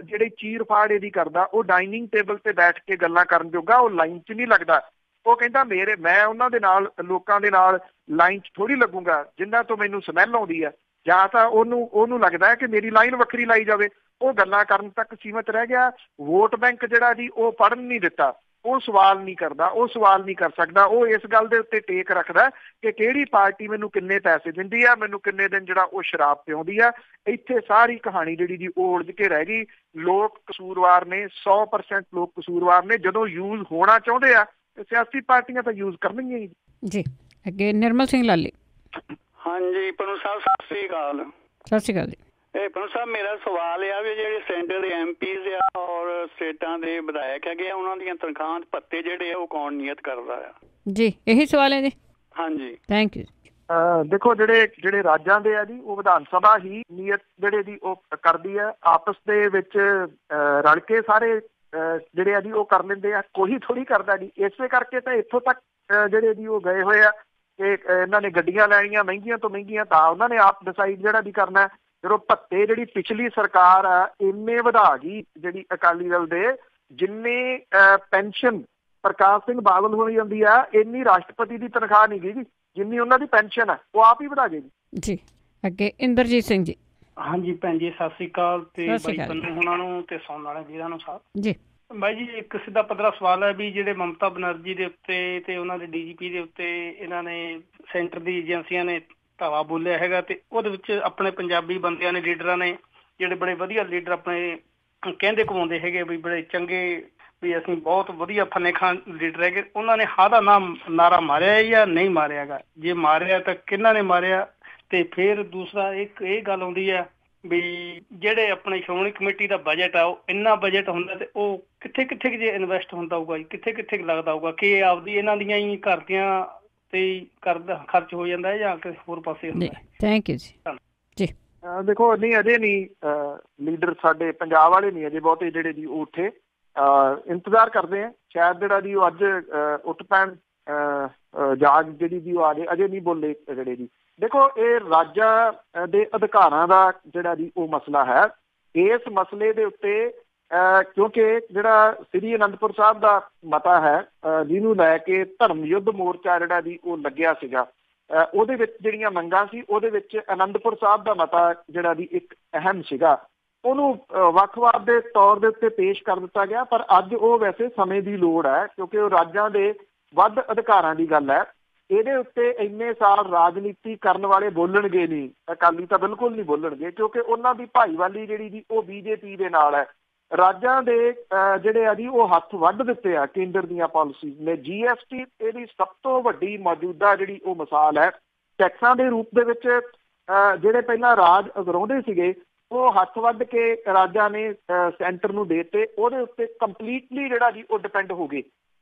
Speaker 2: ਜਿਹੜੀ ਚੀਰ ਫਾੜ ਇਹਦੀ ਕਰਦਾ, ਉਹ ਡਾਈਨਿੰਗ ਟੇਬਲ ਤੇ ਬੈਠ ਕੇ ਗੱਲਾਂ ਕਰਨ ਜੋਗਾ, ਉਹ ਲਾਈਨ 'ਚ ਨਹੀਂ ਲੱਗਦਾ। ਉਹ ਕਹਿੰਦਾ ਮੈਂ ਉਹਨਾਂ ਦੇ ਨਾਲ, ਲੋਕਾਂ ਦੇ ਨਾਲ ਲਾਈਨ 'ਚ ਥੋੜ੍ਹੀ ਲੱਗੂਗਾ ਜਿਨ੍ਹਾਂ ਤੋਂ ਮੈਨੂੰ ਸਮੈਲ ਆਉਂਦੀ ਆ, ਜਾਂ ਤਾਂ ਉਹਨੂੰ ਲੱਗਦਾ ਹੈ ਕਿ ਮੇਰੀ ਲਾਈਨ ਵੱਖਰੀ ਲਾਈ ਜਾਵੇ। ਉਹ ਗੱਲਾਂ ਕਰਨ ਤੱਕ ਸੀਮਤ ਰਹਿ ਗਿਆ। ਵੋਟ ਬੈਂਕ ਜਿਹੜਾ ਜੀ ਉਹ ਪੜ੍ਹਨ ਨਹੀਂ ਦਿੱਤਾ, ਉਹ ਸਵਾਲ ਨਹੀਂ ਕਰਦਾ, ਉਹ ਸਵਾਲ ਨਹੀਂ ਕਰ ਸਕਦਾ। ਉਹ ਇਸ ਗੱਲ ਦੇ ਉੱਤੇ ਟੇਕ ਰੱਖਦਾ ਕਿ ਕਿਹੜੀ ਪਾਰਟੀ ਮੈਨੂੰ ਕਿੰਨੇ ਪੈਸੇ ਦਿੰਦੀ ਆ, ਮੈਨੂੰ ਕਿੰਨੇ ਦਿਨ ਜਿਹੜਾ ਉਹ ਸ਼ਰਾਬ ਪਿਆਉਂਦੀ ਆ। ਇੱਥੇ ਸਾਰੀ ਕਹਾਣੀ ਜਿਹੜੀ ਜੀ ਉਹ ਉਲਝ ਕੇ ਰਹਿ ਗਈ। ਲੋਕ ਕਸੂਰਵਾਰ ਨੇ, 100% ਲੋਕ ਕਸੂਰਵਾਰ ਨੇ। ਜਦੋਂ ਯੂਜ਼ ਹੋਣਾ ਚਾਹੁੰਦੇ ਆ ਤੇ ਸਿਆਸੀ ਪਾਰਟੀਆਂ ਤਾਂ ਯੂਜ਼ ਕਰਨਗੀਆਂ ਹੀ ਜੀ।
Speaker 1: ਅੱਗੇ ਨਿਰਮਲ ਸਿੰਘ ਲਾਲੀ।
Speaker 6: ਹਾਂਜੀ ਪੰਨੂ ਸਾਹਿਬ, ਸਤਿ ਸ੍ਰੀ ਅਕਾਲ।
Speaker 1: ਸਤਿ ਸ਼੍ਰੀ ਅਕਾਲ ਜੀ।
Speaker 6: ਇਹ ਪੰਨੂ ਸਾਹਿਬ, ਮੇਰਾ ਸਵਾਲ ਆ ਵੀ ਜਿਹੜੇ ਸੈਂਟਰ ਦੇ MPs ਆ ਔਰ ਸਟੇਟਾਂ ਦੇ ਵਿਧਾਇਕ ਹੈਗੇ ਆ, ਉਹਨਾਂ ਦੀਆਂ ਤਨਖਾਹਾਂ ਭੱਤੇ ਜਿਹੜੇ ਆ ਉਹ ਕੌਣ ਨਿਯਤ ਕਰਦਾ ਆ?
Speaker 1: ਜੀ ਇਹੀ ਸਵਾਲ ਹੈ ਜੀ।
Speaker 6: ਹਾਂਜੀ,
Speaker 1: ਥੈਂਕ ਯੂ।
Speaker 2: ਦੇਖੋ ਜਿਹੜੇ ਰਾਜਾਂ ਦੇ ਆ ਜੀ, ਉਹ ਵਿਧਾਨ ਸਭਾ ਹੀ ਨਿਯਤ ਜਿਹੜੇ ਜੀ ਉਹ ਕਰਦੀ ਆ। ਆਪਸ ਦੇ ਵਿੱਚ ਰਲ ਕੇ ਸਾਰੇ ਜਿਹੜੇ ਆ ਜੀ ਉਹ ਕਰ ਲੈਂਦੇ ਆ, ਕੋਈ ਥੋੜ੍ਹੀ ਕਰਦਾ ਜੀ। ਇਸੇ ਕਰਕੇ ਤਾਂ ਇੱਥੋਂ ਤੱਕ ਜਿਹੜੇ ਜੀ ਉਹ ਗਏ ਹੋਏ ਆ ਕਿ ਇਹਨਾਂ ਨੇ ਗੱਡੀਆਂ ਲੈਣੀਆਂ ਮਹਿੰਗੀਆਂ ਤੋਂ ਮਹਿੰਗੀਆਂ, ਤਾਂ ਉਹਨਾਂ ਨੇ ਆਪ ਡਿਸਾਈਡ ਜਿਹੜਾ ਵੀ ਕਰਨਾ। ਜਦੋਂ ਭੱਤੇ ਜਿਹੜੀ ਪਿਛਲੀ ਸਰਕਾਰ ਆ ਇੰਨੇ ਵਧਾ ਗਈ ਜਿਹੜੀ ਅਕਾਲੀ ਦਲ ਦੇ, ਜਿੰਨੀ ਪੈਨਸ਼ਨ ਪ੍ਰਕਾਸ਼ ਸਿੰਘ ਬਾਦਲ ਹੋਣੀ ਜਾਂਦੀ ਆ ਇੰਨੀ ਰਾਸ਼ਟਰਪਤੀ ਦੀ ਤਨਖਾਹ ਨਹੀਂ ਗਈ ਜੀ, ਜਿੰਨੀ ਉਹਨਾਂ ਦੀ ਪੈਨਸ਼ਨ ਹੈ ਉਹ ਆਪ ਹੀ ਵਧਾ ਗਏ
Speaker 1: ਜੀ। ਅੱਗੇ ਇੰਦਰਜੀਤ ਸਿੰਘ ਜੀ।
Speaker 7: ਹਾਂਜੀ ਭੈਣ ਜੀ ਸਤਿ ਸ੍ਰੀ ਅਕਾਲ ਤੇ ਬਾਈ ਪੰਨੂ ਹੋਣਾ ਨੂੰ ਤੇ ਸੁਣਨ ਵਾਲੇ ਵੀਰਾਂ ਨੂੰ ਸਾਹਿਬ
Speaker 1: ਜੀ।
Speaker 7: ਬਾਈ ਜੀ ਇੱਕ ਸਿੱਧਾ ਪੱਧਰਾ ਸਵਾਲ ਹੈ ਵੀ ਜਿਹੜੇ ਮਮਤਾ ਬਨਰਜੀ ਦੇ ਉੱਤੇ ਤੇ ਉਹਨਾਂ ਦੇ DGP ਦੇ ਉੱਤੇ ਇਹਨਾਂ ਨੇ ਸੈਂਟਰ ਦੀ ਏਜੰਸੀਆਂ ਨੇ ਧਾਵਾ ਬੋਲਿਆ ਹੈਗਾ ਤੇ ਉਹਦੇ ਵਿੱਚ ਆਪਣੇ ਪੰਜਾਬੀ ਬੰਦਿਆਂ ਨੇ ਲੀਡਰਾਂ ਨੇ ਜਿਹੜੇ ਬੜੇ ਵਧੀਆ ਲੀਡਰ ਆਪਣੇ ਕਹਿੰਦੇ ਕਮਾਉਂਦੇ ਹੈਗੇ ਵੀ ਬੜੇ ਚੰਗੇ ਵੀ ਅਸੀਂ ਬਹੁਤ ਵਧੀਆ ਫੰਨੇ ਖਾਨ ਲੀਡਰ ਹੈਗੇ, ਉਹਨਾਂ ਨੇ ਹਾਂ ਦਾ ਨਾਰਾ ਮਾਰਿਆ ਜਾਂ ਨਹੀਂ ਮਾਰਿਆ ਹੈਗਾ? ਜੇ ਮਾਰਿਆ ਤਾਂ ਕਿਹਨਾਂ ਨੇ ਮਾਰਿਆ? ਤੇ ਫਿਰ ਦੂਸਰਾ ਇੱਕ ਇਹ ਗੱਲ ਆਉਂਦੀ ਹੈ ਵੀ ਜਿਹੜੇ ਆਪਣੇ ਸ਼੍ਰੋਮਣੀ ਕਮੇਟੀ ਦਾ ਬਜਟ ਆ ਉਹ ਇੰਨਾ ਬਜਟ ਹੁੰਦਾ ਤੇ ਉਹ ਕਿੱਥੇ ਕਿੱਥੇ ਜੇ ਇਨਵੈਸਟ ਹੁੰਦਾ ਹੋਊਗਾ ਜੀ, ਕਿੱਥੇ ਕਿੱਥੇ ਲੱਗਦਾ ਹੋਊਗਾ ਕਿ ਆਪਦੀ ਇਹਨਾਂ ਦੀਆਂ ਹੀ ਘਰ ਦੀਆਂ ਤੇ ਖਰਚ ਹੋ ਜਾਂਦਾ ਹੈ ਜਾਂ ਕਿਸੇ ਹੋਰ ਪਾਸੇ ਹੁੰਦਾ ਹੈ?
Speaker 1: ਥੈਂਕ ਯੂ ਜੀ।
Speaker 2: ਦੇਖੋ ਨਹੀਂ ਅਜੇ ਨਹੀਂ ਲੀਡਰ ਸਾਡੇ ਪੰਜਾਬ ਵਾਲੇ ਨਹੀਂ ਅਜੇ ਬਹੁਤੇ ਜਿਹੜੇ ਜੀ ਉਹ ਉੱਠੇ, ਇੰਤਜ਼ਾਰ ਕਰਦੇ ਆ ਸ਼ਾਇਦ ਜਿਹੜਾ ਜੀ ਉਹ ਅੱਜ ਉੱਠ ਪੈਣ ਜਾਗ ਜਿਹੜੀ ਜੀ ਉਹ ਆ ਜੇ, ਅਜੇ ਨਹੀਂ ਬੋਲੇ ਜਿਹੜੇ ਜੀ। ਦੇਖੋ ਇਹ ਰਾਜਾਂ ਦੇ ਅਧਿਕਾਰਾਂ ਦਾ ਜਿਹੜਾ ਜੀ ਉਹ ਮਸਲਾ ਹੈ। ਇਸ ਮਸਲੇ ਦੇ ਉੱਤੇ ਕਿਉਂਕਿ ਜਿਹੜਾ ਸ੍ਰੀ ਅਨੰਦਪੁਰ ਸਾਹਿਬ ਦਾ ਮਤਾ ਹੈ ਜਿਹਨੂੰ ਲੈ ਕੇ ਧਰਮ ਯੁੱਧ ਮੋਰਚਾ ਜਿਹੜਾ ਜੀ ਉਹ ਲੱਗਿਆ ਸੀਗਾ, ਉਹਦੇ ਵਿੱਚ ਜਿਹੜੀਆਂ ਮੰਗਾਂ ਸੀ ਉਹਦੇ ਵਿੱਚ ਅਨੰਦਪੁਰ ਸਾਹਿਬ ਦਾ ਮਤਾ ਜਿਹੜਾ ਜੀ ਇੱਕ ਅਹਿਮ ਸੀਗਾ। ਉਹਨੂੰ ਵੱਖਵਾਦ ਦੇ ਤੌਰ ਦੇ ਉੱਤੇ ਪੇਸ਼ ਕਰ ਦਿੱਤਾ ਗਿਆ, ਪਰ ਅੱਜ ਉਹ ਵੈਸੇ ਸਮੇਂ ਦੀ ਲੋੜ ਹੈ ਕਿਉਂਕਿ ਉਹ ਰਾਜਾਂ ਦੇ ਵੱਧ ਅਧਿਕਾਰਾਂ ਦੀ ਗੱਲ ਹੈ। ਇਹਦੇ ਉੱਤੇ ਇੰਨੇ ਸਾਲ ਰਾਜਨੀਤੀ ਕਰਨ ਵਾਲੇ ਬੋਲਣਗੇ ਨਹੀਂ, ਅਕਾਲੀ ਤਾਂ ਬਿਲਕੁਲ ਨਹੀਂ ਬੋਲਣਗੇ ਕਿਉਂਕਿ ਉਹਨਾਂ ਦੀ ਭਾਈਵਾਲੀ ਜਿਹੜੀ ਜੀ ਉਹ BJP ਦੇ ਨਾਲ ਹੈ। ਰਾਜਾਂ ਦੇ ਜਿਹੜੇ ਆ ਜੀ ਉਹ ਹੱਥ ਵੱਢ ਦਿੱਤੇ ਆ ਕੇਂਦਰ ਦੀਆਂ ਪਾਲਿਸੀ ਨੇ। GST ਇਹਦੀ ਸਭ ਤੋਂ ਵੱਡੀ ਮੌਜੂਦਾ ਜਿਹੜੀ ਉਹ ਮਿਸਾਲ ਹੈ। ਟੈਕਸਾਂ ਦੇ ਰੂਪ ਦੇ ਵਿੱਚ ਜਿਹੜੇ ਪਹਿਲਾਂ ਰਾਜ ਅਗਰਾਉਂਦੇ ਸੀਗੇ ਉਹ ਹੱਥ ਵੱਢ ਕੇ ਰਾਜਾਂ ਨੇ ਸੈਂਟਰ ਨੂੰ ਦੇ ਦਿੱਤੇ, ਉਹਦੇ ਉੱਤੇ ਕੰਪਲੀਟਲੀ ਜਿਹੜਾ ਜੀ ਉਹ ਡਿਪੈਂਡ ਹੋ ਗਏ।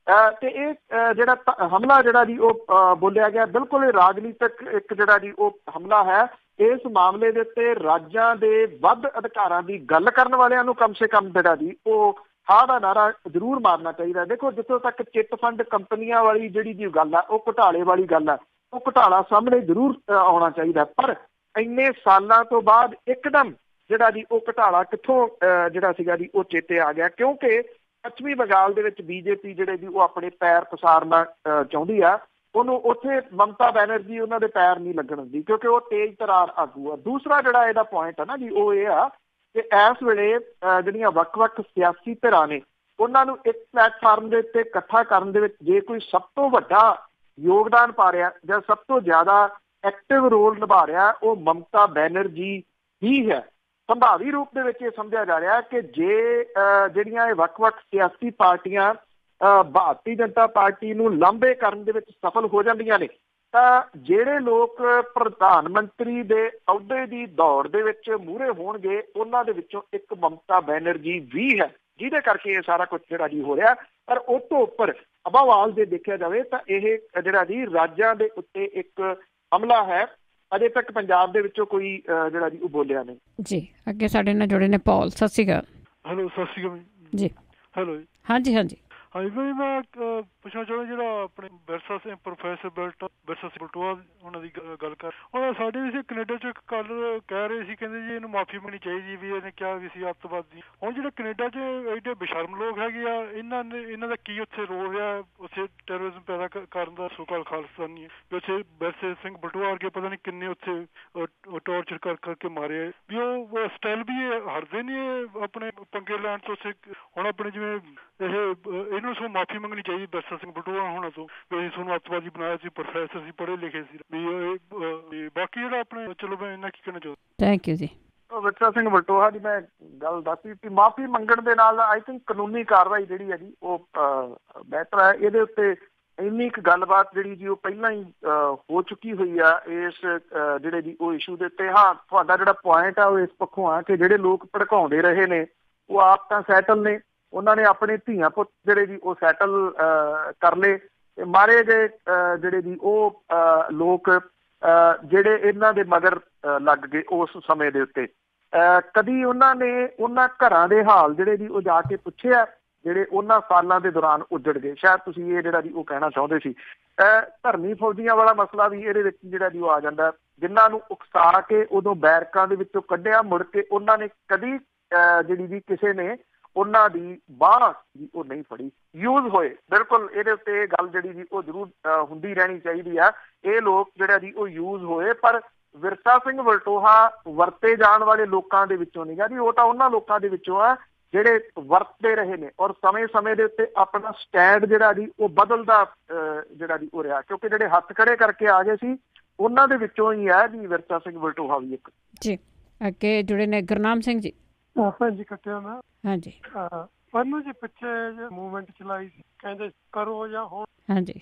Speaker 2: ਤੇ ਇਹ ਜਿਹੜਾ ਹਮਲਾ ਜਿਹੜਾ ਜੀ ਉਹ ਬੋਲਿਆ ਗਿਆ ਬਿਲਕੁਲ ਰਾਜਨੀਤਿਕ ਇੱਕ ਜਿਹੜਾ ਜੀ ਉਹ ਹਮਲਾ ਹੈ। ਇਸ ਮਾਮਲੇ ਦੇ ਉੱਤੇ ਰਾਜਾਂ ਦੇ ਵੱਧ ਅਧਿਕਾਰਾਂ ਦੀ ਗੱਲ ਕਰਨ ਵਾਲਿਆਂ ਨੂੰ ਕਮ ਸੇ ਕਮ ਜਿਹੜਾ ਜੀ ਉਹ ਹਾਂ ਦਾ ਨਾਰਾ ਜ਼ਰੂਰ ਮਾਰਨਾ ਚਾਹੀਦਾ। ਦੇਖੋ ਜਿੱਥੋਂ ਤੱਕ ਚਿੱਟ ਫੰਡ ਕੰਪਨੀਆਂ ਵਾਲੀ ਜਿਹੜੀ ਜੀ ਗੱਲ ਆ ਉਹ ਘੁਟਾਲੇ ਵਾਲੀ ਗੱਲ ਆ, ਉਹ ਘੁਟਾਲਾ ਸਾਹਮਣੇ ਜ਼ਰੂਰ ਆਉਣਾ ਚਾਹੀਦਾ, ਪਰ ਇੰਨੇ ਸਾਲਾਂ ਤੋਂ ਬਾਅਦ ਇੱਕਦਮ ਜਿਹੜਾ ਜੀ ਉਹ ਘੁਟਾਲਾ ਕਿੱਥੋਂ ਜਿਹੜਾ ਸੀਗਾ ਜੀ ਉਹ ਚੇਤੇ ਆ ਗਿਆ? ਕਿਉਂਕਿ ਪੱਛਮੀ ਬੰਗਾਲ ਦੇ ਵਿੱਚ BJP ਜਿਹੜੇ ਜੀ ਉਹ ਆਪਣੇ ਪੈਰ ਪਸਾਰਨਾ ਚਾਹੁੰਦੀ ਆ, ਉਹਨੂੰ ਉੱਥੇ ਮਮਤਾ ਬੈਨਰਜੀ ਉਹਨਾਂ ਦੇ ਪੈਰ ਨਹੀਂ ਲੱਗਣ ਦਿੰਦੀ ਕਿਉਂਕਿ ਉਹ ਤੇਜ਼ ਤਰਾਰ ਆਗੂ ਆ। ਦੂਸਰਾ ਜਿਹੜਾ ਇਹਦਾ ਪੁਆਇੰਟ ਹੈ ਨਾ ਜੀ ਉਹ ਇਹ ਆ ਕਿ ਇਸ ਵੇਲੇ ਜਿਹੜੀਆਂ ਵੱਖ-ਵੱਖ ਸਿਆਸੀ ਧਿਰਾਂ ਨੇ ਉਹਨਾਂ ਨੂੰ ਇੱਕ ਪਲੇਟਫਾਰਮ ਦੇ ਉੱਤੇ ਇਕੱਠਾ ਕਰਨ ਦੇ ਵਿੱਚ ਜੇ ਕੋਈ ਸਭ ਤੋਂ ਵੱਡਾ ਯੋਗਦਾਨ ਪਾ ਰਿਹਾ ਜਾਂ ਸਭ ਤੋਂ ਜ਼ਿਆਦਾ ਐਕਟਿਵ ਰੋਲ ਨਿਭਾ ਰਿਹਾ ਉਹ ਮਮਤਾ ਬੈਨਰਜੀ ਹੀ ਹੈ। ਸੰਭਾਵੀ ਰੂਪ ਦੇ ਵਿੱਚ ਇਹ ਸਮਝਿਆ ਜਾ ਰਿਹਾ ਕਿ ਜੇ ਜਿਹੜੀਆਂ ਇਹ ਵੱਖ-ਵੱਖ ਸਿਆਸੀ ਪਾਰਟੀਆਂ ਭਾਰਤੀ ਜਨਤਾ ਪਾਰਟੀ ਨੂੰ ਲਾਂਭੇ ਕਰਨ ਦੇ ਵਿੱਚ ਸਫਲ ਹੋ ਜਾਂਦੀਆਂ ਨੇ ਤਾਂ ਜਿਹੜੇ ਲੋਕ ਪ੍ਰਧਾਨ ਮੰਤਰੀ ਦੇ ਅਹੁਦੇ ਦੀ ਦੌੜ ਦੇ ਵਿੱਚ ਮੂਹਰੇ ਹੋਣਗੇ ਉਹਨਾਂ ਦੇ ਵਿੱਚੋਂ ਇੱਕ ਮਮਤਾ ਬੈਨਰਜੀ ਵੀ ਹੈ, ਜਿਹਦੇ ਕਰਕੇ ਇਹ ਸਾਰਾ ਕੁਝ ਜਿਹੜਾ ਜੀ ਹੋ ਰਿਹਾ। ਪਰ ਉਹ ਤੋਂ ਉੱਪਰ ਅਭਾਵਾਲ ਜੇ ਦੇਖਿਆ ਜਾਵੇ ਤਾਂ ਇਹ ਜਿਹੜਾ ਜੀ ਰਾਜਾਂ ਦੇ ਉੱਤੇ ਇੱਕ ਹਮਲਾ ਹੈ। ਅਜੇ ਤੱਕ ਪੰਜਾਬ ਦੇ ਵਿੱਚੋਂ ਕੋਈ ਜਿਹੜਾ ਜੀ ਉਹ ਬੋਲਿਆ ਨਹੀਂ
Speaker 1: ਜੀ। ਅੱਗੇ ਸਾਡੇ ਨਾਲ ਜੁੜੇ ਨੇ ਪੌਲ। ਸਤਿ ਸ਼੍ਰੀ ਅਕਾਲ।
Speaker 8: ਹੈਲੋ ਸਤਿ ਸ਼੍ਰੀ ਅਕਾਲ
Speaker 1: ਜੀ।
Speaker 8: ਹੈਲੋ ਜੀ।
Speaker 1: ਹਾਂਜੀ ਹਾਂਜੀ
Speaker 8: ਹਾਂਜੀ ਭਾਈ ਮੈਂ ਪੁੱਛਣਾ ਚਾਹੁੰਦਾ ਜਿਹੜਾ ਆਪਣੇ ਵਿਰਸਾ ਸਿੰਘ ਪ੍ਰੋਫੈਸਰ ਵਿਰਸਾ ਸਿੰਘ ਬਲਟੋਆ ਉਹਨਾਂ ਦੀ ਗੱਲ ਕਰ ਹੁਣ ਸਾਡੇ ਵੀ ਕੈਨੇਡਾ 'ਚ ਇੱਕ ਕੱਲ ਕਹਿ ਰਹੇ ਸੀ, ਕਹਿੰਦੇ ਜੀ ਇਹਨੂੰ ਮਾਫੀ ਮੰਗਣੀ ਚਾਹੀਦੀ ਵੀ ਇਹਨੇ ਕਿਹਾ ਵੀ ਸੀ ਅੱਤਵਾਦੀ। ਹੁਣ ਜਿਹੜੇ ਕੈਨੇਡਾ 'ਚ ਐਡੇ ਬੇਸ਼ਰਮ ਲੋਕ ਹੈਗੇ ਆ ਇਹਨਾਂ ਦਾ ਕੀ ਉੱਥੇ ਰੋਲ ਰਿਹਾ ਉੱਥੇ ਟੈਰਰਿਜ਼ਮ ਪੈਦਾ ਕਰਨ ਦਾ ਸੋ-ਕਾਲ ਖਾਲਿਸਤਾਨੀ ਵੀ ਉੱਥੇ ਵਿਰਸੇ ਸਿੰਘ ਬਲਟੋਆ ਵਰਗੇ ਪਤਾ ਨਹੀਂ ਕਿੰਨੇ ਉੱਥੇ ਟੌਰਚਰ ਕਰਕੇ ਮਾਰੇ ਵੀ ਉਹ ਸਟਾਈਲ ਵੀ ਹਟਦੇ ਨਹੀਂ ਆਪਣੇ ਪੰਗੇ ਲੈਣ ਤੋਂ। ਉੱਥੇ ਹੁਣ ਆਪਣੇ ਜਿਵੇਂ ਇਹਨੂੰ ਸੋ ਮਾਫੀ ਮੰਗਣੀ ਚਾਹੀਦੀ ਵਿਰਸਾ ਸਿੰਘ ਬਲਟੋਆ ਹੋਣਾ ਤੋਂ ਵੀ ਅਸੀਂ ਤੁਹਾਨੂੰ ਅੱਤਵਾਦੀ ਬਣਾਇਆ ਸੀ, ਪ੍ਰੋਫੈਸਰ ਸੀ, ਪੜ੍ਹੇ ਲਿਖੇ ਸੀ ਵੀ ਬਾਕੀ ਜਿਹੜਾ ਆਪਣੇ ਚਲੋ ਮੈਂ ਇੰਨਾ ਕੀ ਕਹਿਣਾ ਚਾਹੁੰਦਾ।
Speaker 1: ਥੈਂਕ ਯੂ ਜੀ।
Speaker 2: ਵਿਰਸਾ ਸਿੰਘ ਬਲਟੋਆ ਦੀ ਮੈਂ ਗੱਲ ਦੱਸੀ ਕਿ ਮਾਫੀ ਮੰਗਣ ਦੇ ਨਾਲ ਆਈ ਥਿੰਕ ਕਾਨੂੰਨੀ ਕਾਰਵਾਈ ਜਿਹੜੀ ਹੈ ਜੀ ਉਹ ਬਿਹਤਰ ਹੈ। ਇਹਦੇ ਉੱਤੇ ਇੰਨੀ ਕੁ ਗੱਲਬਾਤ ਜਿਹੜੀ ਜੀ ਉਹ ਪਹਿਲਾਂ ਹੀ ਹੋ ਚੁੱਕੀ ਹੋਈ ਆ ਇਸ ਜਿਹੜੇ ਜੀ ਉਹ ਇਸ਼ੂ ਦੇ ਉੱਤੇ। ਹਾਂ ਤੁਹਾਡਾ ਜਿਹੜਾ ਪੁਆਇੰਟ ਆ ਉਹ ਇਸ ਪੱਖੋਂ ਆ ਕਿ ਜਿਹੜੇ ਲੋਕ ਭੜਕਾਉਂਦੇ ਰਹੇ ਨੇ ਉਹ ਆਪ ਤਾਂ ਸੈਟਲ ਨੇ, ਉਹਨਾਂ ਨੇ ਆਪਣੇ ਧੀਆਂ ਪੁੱਤ ਜਿਹੜੇ ਜੀ ਉਹ ਸੈਟਲ ਕਰ ਲਏ ਤੇ ਮਾਰੇ ਗਏ ਜਿਹੜੇ ਜੀ ਉਹ ਲੋਕ ਜਿਹੜੇ ਇਹਨਾਂ ਦੇ ਮਗਰ ਲੱਗ ਗਏ ਉਸ ਸਮੇਂ ਦੇ ਉੱਤੇ। ਕਦੀ ਉਹਨਾਂ ਨੇ ਉਹਨਾਂ ਘਰਾਂ ਦੇ ਹਾਲ ਜਿਹੜੇ ਜੀ ਉਹ ਜਾ ਕੇ ਪੁੱਛਿਆ ਜਿਹੜੇ ਉਹਨਾਂ ਸਾਲਾਂ ਦੇ ਦੌਰਾਨ ਉੱਜੜ ਗਏ? ਸ਼ਾਇਦ ਤੁਸੀਂ ਇਹ ਜਿਹੜਾ ਜੀ ਉਹ ਕਹਿਣਾ ਚਾਹੁੰਦੇ ਸੀ। ਧਰਮੀ ਫੌਜੀਆਂ ਵਾਲਾ ਮਸਲਾ ਵੀ ਇਹਦੇ ਵਿੱਚ ਜਿਹੜਾ ਜੀ ਉਹ ਆ ਜਾਂਦਾ, ਜਿਨ੍ਹਾਂ ਨੂੰ ਉਕਸਾ ਕੇ ਉਦੋਂ ਬੈਰਕਾਂ ਦੇ ਵਿੱਚੋਂ ਕੱਢਿਆ, ਮੁੜ ਕੇ ਉਹਨਾਂ ਨੇ ਕਦੀ ਜਿਹੜੀ ਜੀ ਕਿਸੇ ਨੇ ਉਹਨਾਂ ਦੀ ਬਾਂਹ ਜੀ ਉਹ ਨਹੀਂ ਫੜੀ, ਯੂਜ਼ ਹੋਏ। ਬਿਲਕੁਲ ਇਹਦੇ ਉੱਤੇ ਗੱਲ ਜਿਹੜੀ ਜੀ ਉਹ ਜ਼ਰੂਰ ਹੁੰਦੀ ਰਹਿਣੀ ਚਾਹੀਦੀ ਆ। ਇਹ ਲੋਕ ਜਿਹੜਾ ਜੀ ਉਹ ਯੂਜ਼ ਹੋਏ, ਪਰ ਵਿਰਸਾ ਸਿੰਘ ਵਲਟੋਹਾ ਵਰਤੇ ਜਾਣ ਵਾਲੇ ਲੋਕਾਂ ਦੇ ਵਿੱਚੋਂ ਨਹੀਂ ਗਾ ਜੀ। ਉਹ ਤਾਂ ਉਹਨਾਂ ਲੋਕਾਂ ਦੇ ਵਿੱਚੋਂ ਆ ਜਿਹੜੇ ਵਰਤਦੇ ਰਹੇ ਨੇ ਔਰ ਸਮੇਂ ਦੇ ਉੱਤੇ ਆਪਣਾ ਸਟੈਂਡ ਜਿਹੜਾ ਜੀ ਉਹ ਬਦਲਦਾ ਜਿਹੜਾ ਜੀ ਉਹ ਰਿਹਾ, ਕਿਉਂਕਿ ਜਿਹੜੇ ਹੱਥ ਖੜੇ ਕਰਕੇ ਆ ਗਏ ਸੀ ਉਹਨਾਂ ਦੇ ਵਿੱਚੋਂ ਹੀ ਹੈ ਜੀ ਵਿਰਸਾ ਸਿੰਘ ਵਲਟੋਹਾ ਵੀ ਇੱਕ। ਜੀ
Speaker 1: ਅੱਗੇ ਜੁੜੇ ਨੇ ਗੁਰਨਾਮ ਸਿੰਘ ਜੀ।
Speaker 8: ਹਾਂਜੀ ਕੱਟਿਆ ਮੈਂ।
Speaker 1: ਹਾਂਜੀ
Speaker 8: ਪੰਨੂ ਜੀ ਪਿੱਛੇ ਮੂਵਮੈਂਟ ਚਲਾਈ ਸੀ, ਕਹਿੰਦੇ ਕਰੋ ਜਾਂ ਹੁਣ।
Speaker 1: ਹਾਂਜੀ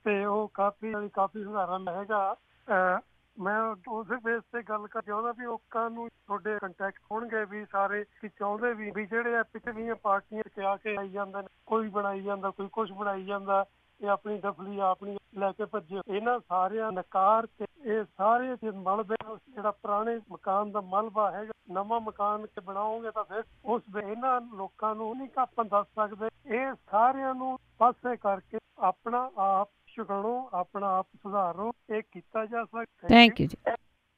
Speaker 8: ਤੇ ਉਹ ਕਾਫੀ ਸੁਧਾਰਨ ਹੈਗਾ। ਮੈਂ ਉਸੇ ਬੇਸ ਤੇ ਗੱਲ ਕਰ ਚਾਹੁੰਦਾ ਵੀ ਲੋਕਾਂ ਨੂੰ ਤੁਹਾਡੇ ਕੰਟੈਕਟ ਹੋਣਗੇ ਵੀ ਸਾਰੇ ਕਿ ਚਾਹੁੰਦੇ ਵੀ ਜਿਹੜੇ ਪਿਛਲੀਆਂ ਪਾਰਟੀਆਂ ਚ ਆ ਕੇ ਆਈ ਜਾਂਦੇ ਨੇ, ਕੋਈ ਬਣਾਈ ਜਾਂਦਾ, ਕੋਈ ਕੁਛ ਬਣਾਈ ਜਾਂਦਾ, ਇਹ ਆਪਣੀ ਦਫਲੀ ਆਪਣੀ ਲੈ ਕੇ ਭੱਜੇ। ਇਹਨਾਂ ਸਾਰਿਆਂ ਨਕਾਰ ਕੇ ਇਹ ਸਾਰੇ ਮਲਬੇ ਜਿਹੜਾ ਪੁਰਾਣੇ ਮਕਾਨ ਦਾ ਮਲਬਾ ਹੈਗਾ, ਨਵਾਂ ਮਕਾਨ ਕੇ ਬਣਾਓਗੇ ਤਾਂ ਫਿਰ ਉਸ ਇਹਨਾਂ ਲੋਕਾਂ ਨੂੰ ਨਹੀਂ ਆਪਾਂ ਦੱਸ ਸਕਦੇ। ਇਹ ਸਾਰਿਆਂ ਨੂੰ ਪਾਸੇ ਕਰਕੇ ਆਪਣਾ ਆਪ ਛੁਡਾਉਣੋ, ਆਪਣਾ ਆਪ ਸੁਧਾਰੋ, ਇਹ ਕੀਤਾ ਜਾ ਸਕਦਾ।
Speaker 1: ਥੈਂਕ ਯੂ ਜੀ।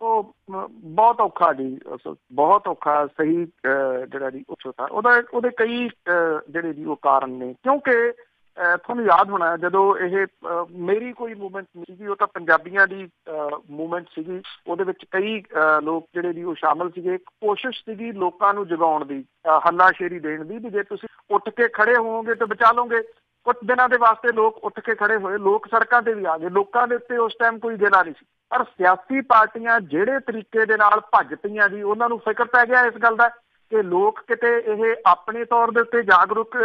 Speaker 2: ਉਹ ਬਹੁਤ ਔਖਾ ਜੀ, ਬਹੁਤ ਔਖਾ। ਸਹੀ ਜਿਹੜਾ ਜੀ ਉਹ ਛੋਟਾ ਉਹਦੇ ਕਈ ਜਿਹੜੇ ਜੀ ਉਹ ਕਾਰਨ ਨੇ, ਕਿਉਂਕਿ ਤੁਹਾਨੂੰ ਯਾਦ ਹੋਣਾ ਜਦੋਂ ਇਹ ਮੇਰੀ ਕੋਈ ਮੂਵਮੈਂਟ ਨਹੀਂ ਸੀਗੀ, ਉਹ ਤਾਂ ਪੰਜਾਬੀਆਂ ਦੀ ਮੂਵਮੈਂਟ ਸੀਗੀ। ਉਹਦੇ ਵਿੱਚ ਕਈ ਲੋਕ ਜਿਹੜੇ ਜੀ ਉਹ ਸ਼ਾਮਲ ਸੀਗੇ। ਇੱਕ ਕੋਸ਼ਿਸ਼ ਸੀਗੀ ਲੋਕਾਂ ਨੂੰ ਜਗਾਉਣ ਦੀ, ਹੱਲਾਸ਼ੇਰੀ ਦੇਣ ਦੀ ਵੀ ਜੇ ਤੁਸੀਂ ਉੱਠ ਕੇ ਖੜੇ ਹੋਵੋਗੇ ਤਾਂ ਬਚਾ ਲਓਗੇ। ਕੁਝ ਦਿਨਾਂ ਦੇ ਵਾਸਤੇ ਲੋਕ ਉੱਠ ਕੇ ਖੜੇ ਹੋਏ, ਲੋਕ ਸੜਕਾਂ ਤੇ ਵੀ ਆ ਗਏ। ਲੋਕਾਂ ਦੇ ਉੱਤੇ ਉਸ ਟਾਈਮ ਕੋਈ ਗਿਲਾ ਨਹੀਂ ਸੀ, ਪਰ ਸਿਆਸੀ ਪਾਰਟੀਆਂ ਜਿਹੜੇ ਤਰੀਕੇ ਦੇ ਨਾਲ ਭੱਜ ਪਈਆਂ ਜੀ, ਉਹਨਾਂ ਨੂੰ ਫਿਕਰ ਪੈ ਗਿਆ ਇਸ ਗੱਲ ਦਾ ਕਿ ਲੋਕ ਕਿਤੇ ਇਹ ਆਪਣੇ ਤੌਰ ਦੇ ਉੱਤੇ ਜਾਗਰੂਕ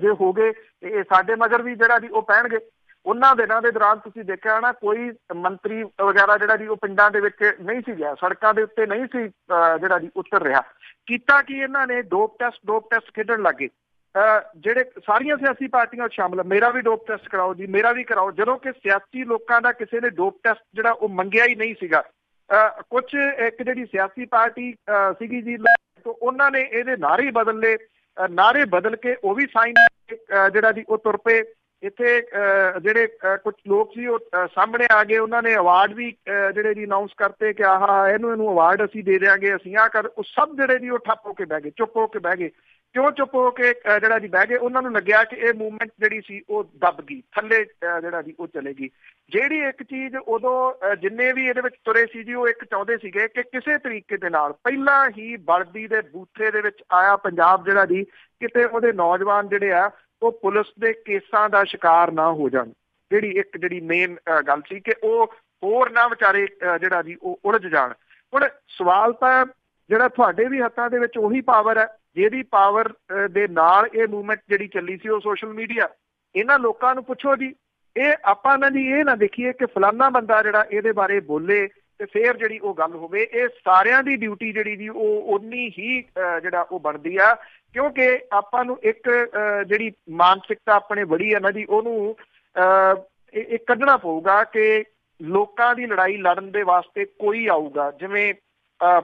Speaker 2: ਜੇ ਹੋ ਗਏ ਤੇ ਇਹ ਸਾਡੇ ਮਗਰ ਵੀ ਜਿਹੜਾ ਜੀ ਉਹ ਪੈਣਗੇ। ਉਹਨਾਂ ਦਿਨਾਂ ਦੇ ਦੌਰਾਨ ਤੁਸੀਂ ਦੇਖਿਆ ਨਾ, ਕੋਈ ਮੰਤਰੀ ਵਗੈਰਾ ਜਿਹੜਾ ਜੀ ਉਹ ਪਿੰਡਾਂ ਦੇ ਵਿੱਚ ਨਹੀਂ ਸੀ ਗਿਆ, ਸੜਕਾਂ ਦੇ ਉੱਤੇ ਨਹੀਂ ਸੀ ਜਿਹੜਾ ਜੀ ਉਤਰ ਰਿਹਾ। ਕੀਤਾ ਕਿ ਇਹਨਾਂ ਨੇ ਡੋਪ ਟੈਸਟ ਖੇਡਣ ਲੱਗੇ। ਜਿਹੜੇ ਸਾਰੀਆਂ ਸਿਆਸੀ ਪਾਰਟੀਆਂ ਸ਼ਾਮਲ, ਮੇਰਾ ਵੀ ਡੋਪ ਟੈਸਟ ਕਰਾਓ ਜੀ, ਮੇਰਾ ਵੀ ਕਰਾਓ, ਜਦੋਂ ਕਿ ਸਿਆਸੀ ਲੋਕਾਂ ਦਾ ਕਿਸੇ ਨੇ ਡੋਪ ਟੈਸਟ ਜਿਹੜਾ ਉਹ ਮੰਗਿਆ ਹੀ ਨਹੀਂ ਸੀਗਾ। ਕੁਝ ਇੱਕ ਜਿਹੜੀ ਸਿਆਸੀ ਪਾਰਟੀ ਸੀਗੀ ਜੀ, ਉਹਨਾਂ ਨੇ ਇਹਦੇ ਨਾਅਰੇ ਬਦਲ ਲਏ, ਨਾਅਰੇ ਬਦਲ ਕੇ ਉਹ ਵੀ ਸਾਈਨ ਜਿਹੜਾ ਜੀ ਉਹ ਤੁਰ ਪਏ। ਇੱਥੇ ਜਿਹੜੇ ਕੁਝ ਲੋਕ ਸੀ ਉਹ ਸਾਹਮਣੇ ਆ ਗਏ, ਉਹਨਾਂ ਨੇ ਅਵਾਰਡ ਵੀ ਜਿਹੜੇ ਜੀ ਅਨਾਊਂਸ ਕਰਤੇ ਕਿ ਇਹਨੂੰ ਅਵਾਰਡ ਅਸੀਂ ਦੇ ਦਿਆਂਗੇ, ਅਸੀਂ ਆਹ ਕਰ। ਉਹ ਸਭ ਜਿਹੜੇ ਜੀ ਉਹ ਠੱਪ ਹੋ ਕੇ ਬਹਿ ਗਏ, ਚੁੱਪ ਹੋ ਕੇ ਬਹਿ ਗਏ। ਕਿਉਂ ਚੁੱਪ ਹੋ ਕੇ ਜਿਹੜਾ ਜੀ ਬਹਿ ਗਏ? ਉਹਨਾਂ ਨੂੰ ਲੱਗਿਆ ਕਿ ਇਹ ਮੂਵਮੈਂਟ ਜਿਹੜੀ ਸੀ ਉਹ ਦੱਬ ਗਈ, ਥੱਲੇ ਜਿਹੜਾ ਜੀ ਉਹ ਚਲੇਗੀ। ਜਿਹੜੀ ਇੱਕ ਚੀਜ਼ ਉਦੋਂ ਜਿੰਨੇ ਵੀ ਇਹਦੇ ਵਿੱਚ ਤੁਰੇ ਸੀ ਜੀ, ਉਹ ਇੱਕ ਚਾਹੁੰਦੇ ਸੀਗੇ ਕਿ ਕਿਸੇ ਤਰੀਕੇ ਦੇ ਨਾਲ ਪਹਿਲਾਂ ਹੀ ਵਰਦੀ ਦੇ ਬੂਥੇ ਦੇ ਵਿੱਚ ਆਇਆ ਪੰਜਾਬ ਜਿਹੜਾ ਜੀ, ਕਿਤੇ ਉਹਦੇ ਨੌਜਵਾਨ ਜਿਹੜੇ ਆ ਉਹ ਪੁਲਿਸ ਦੇ ਕੇਸਾਂ ਦਾ ਸ਼ਿਕਾਰ ਨਾ ਹੋ ਜਾਣ। ਜਿਹੜੀ ਮੇਨ ਗੱਲ ਸੀ ਕਿ ਉਹ ਹੋਰ ਨਾ ਵਿਚਾਰੇ ਜਿਹੜਾ ਜੀ ਉਹ ਉਲਝ ਜਾਣ। ਹੁਣ ਸਵਾਲ ਤਾਂ ਜਿਹੜਾ ਤੁਹਾਡੇ ਵੀ ਹੱਥਾਂ ਦੇ ਵਿੱਚ ਉਹੀ ਪਾਵਰ ਹੈ, ਜਿਹਦੀ ਪਾਵਰ ਦੇ ਨਾਲ ਇਹ ਮੂਵਮੈਂਟ ਜਿਹੜੀ ਚੱਲੀ ਸੀ ਉਹ ਸੋਸ਼ਲ ਮੀਡੀਆ। ਇਹਨਾਂ ਲੋਕਾਂ ਨੂੰ ਪੁੱਛੋ ਜੀ, ਇਹ ਆਪਾਂ ਨਾ ਜੀ ਇਹ ਨਾ ਦੇਖੀਏ ਕਿ ਫਲਾਨਾ ਬੰਦਾ ਜਿਹੜਾ ਇਹਦੇ ਬਾਰੇ ਬੋਲੇ ਤੇ ਫੇਰ ਜਿਹੜੀ ਉਹ ਗੱਲ ਹੋਵੇ। ਇਹ ਸਾਰਿਆਂ ਦੀ ਡਿਊਟੀ ਜਿਹੜੀ ਜੀ ਉਹ ਉਨੀ ਹੀ ਜਿਹੜਾ ਉਹ ਬਣਦੀ ਆ, ਕਿਉਂਕਿ ਆਪਾਂ ਨੂੰ ਇੱਕ ਜਿਹੜੀ ਮਾਨਸਿਕਤਾ ਆਪਣੇ ਬੜੀ ਹੈ ਨਾ ਜੀ, ਉਹਨੂੰ ਇਹ ਕੱਢਣਾ ਪਊਗਾ ਕਿ ਲੋਕਾਂ ਦੀ ਲੜਾਈ ਲੜਨ ਦੇ ਵਾਸਤੇ ਕੋਈ ਆਊਗਾ। ਜਿਵੇਂ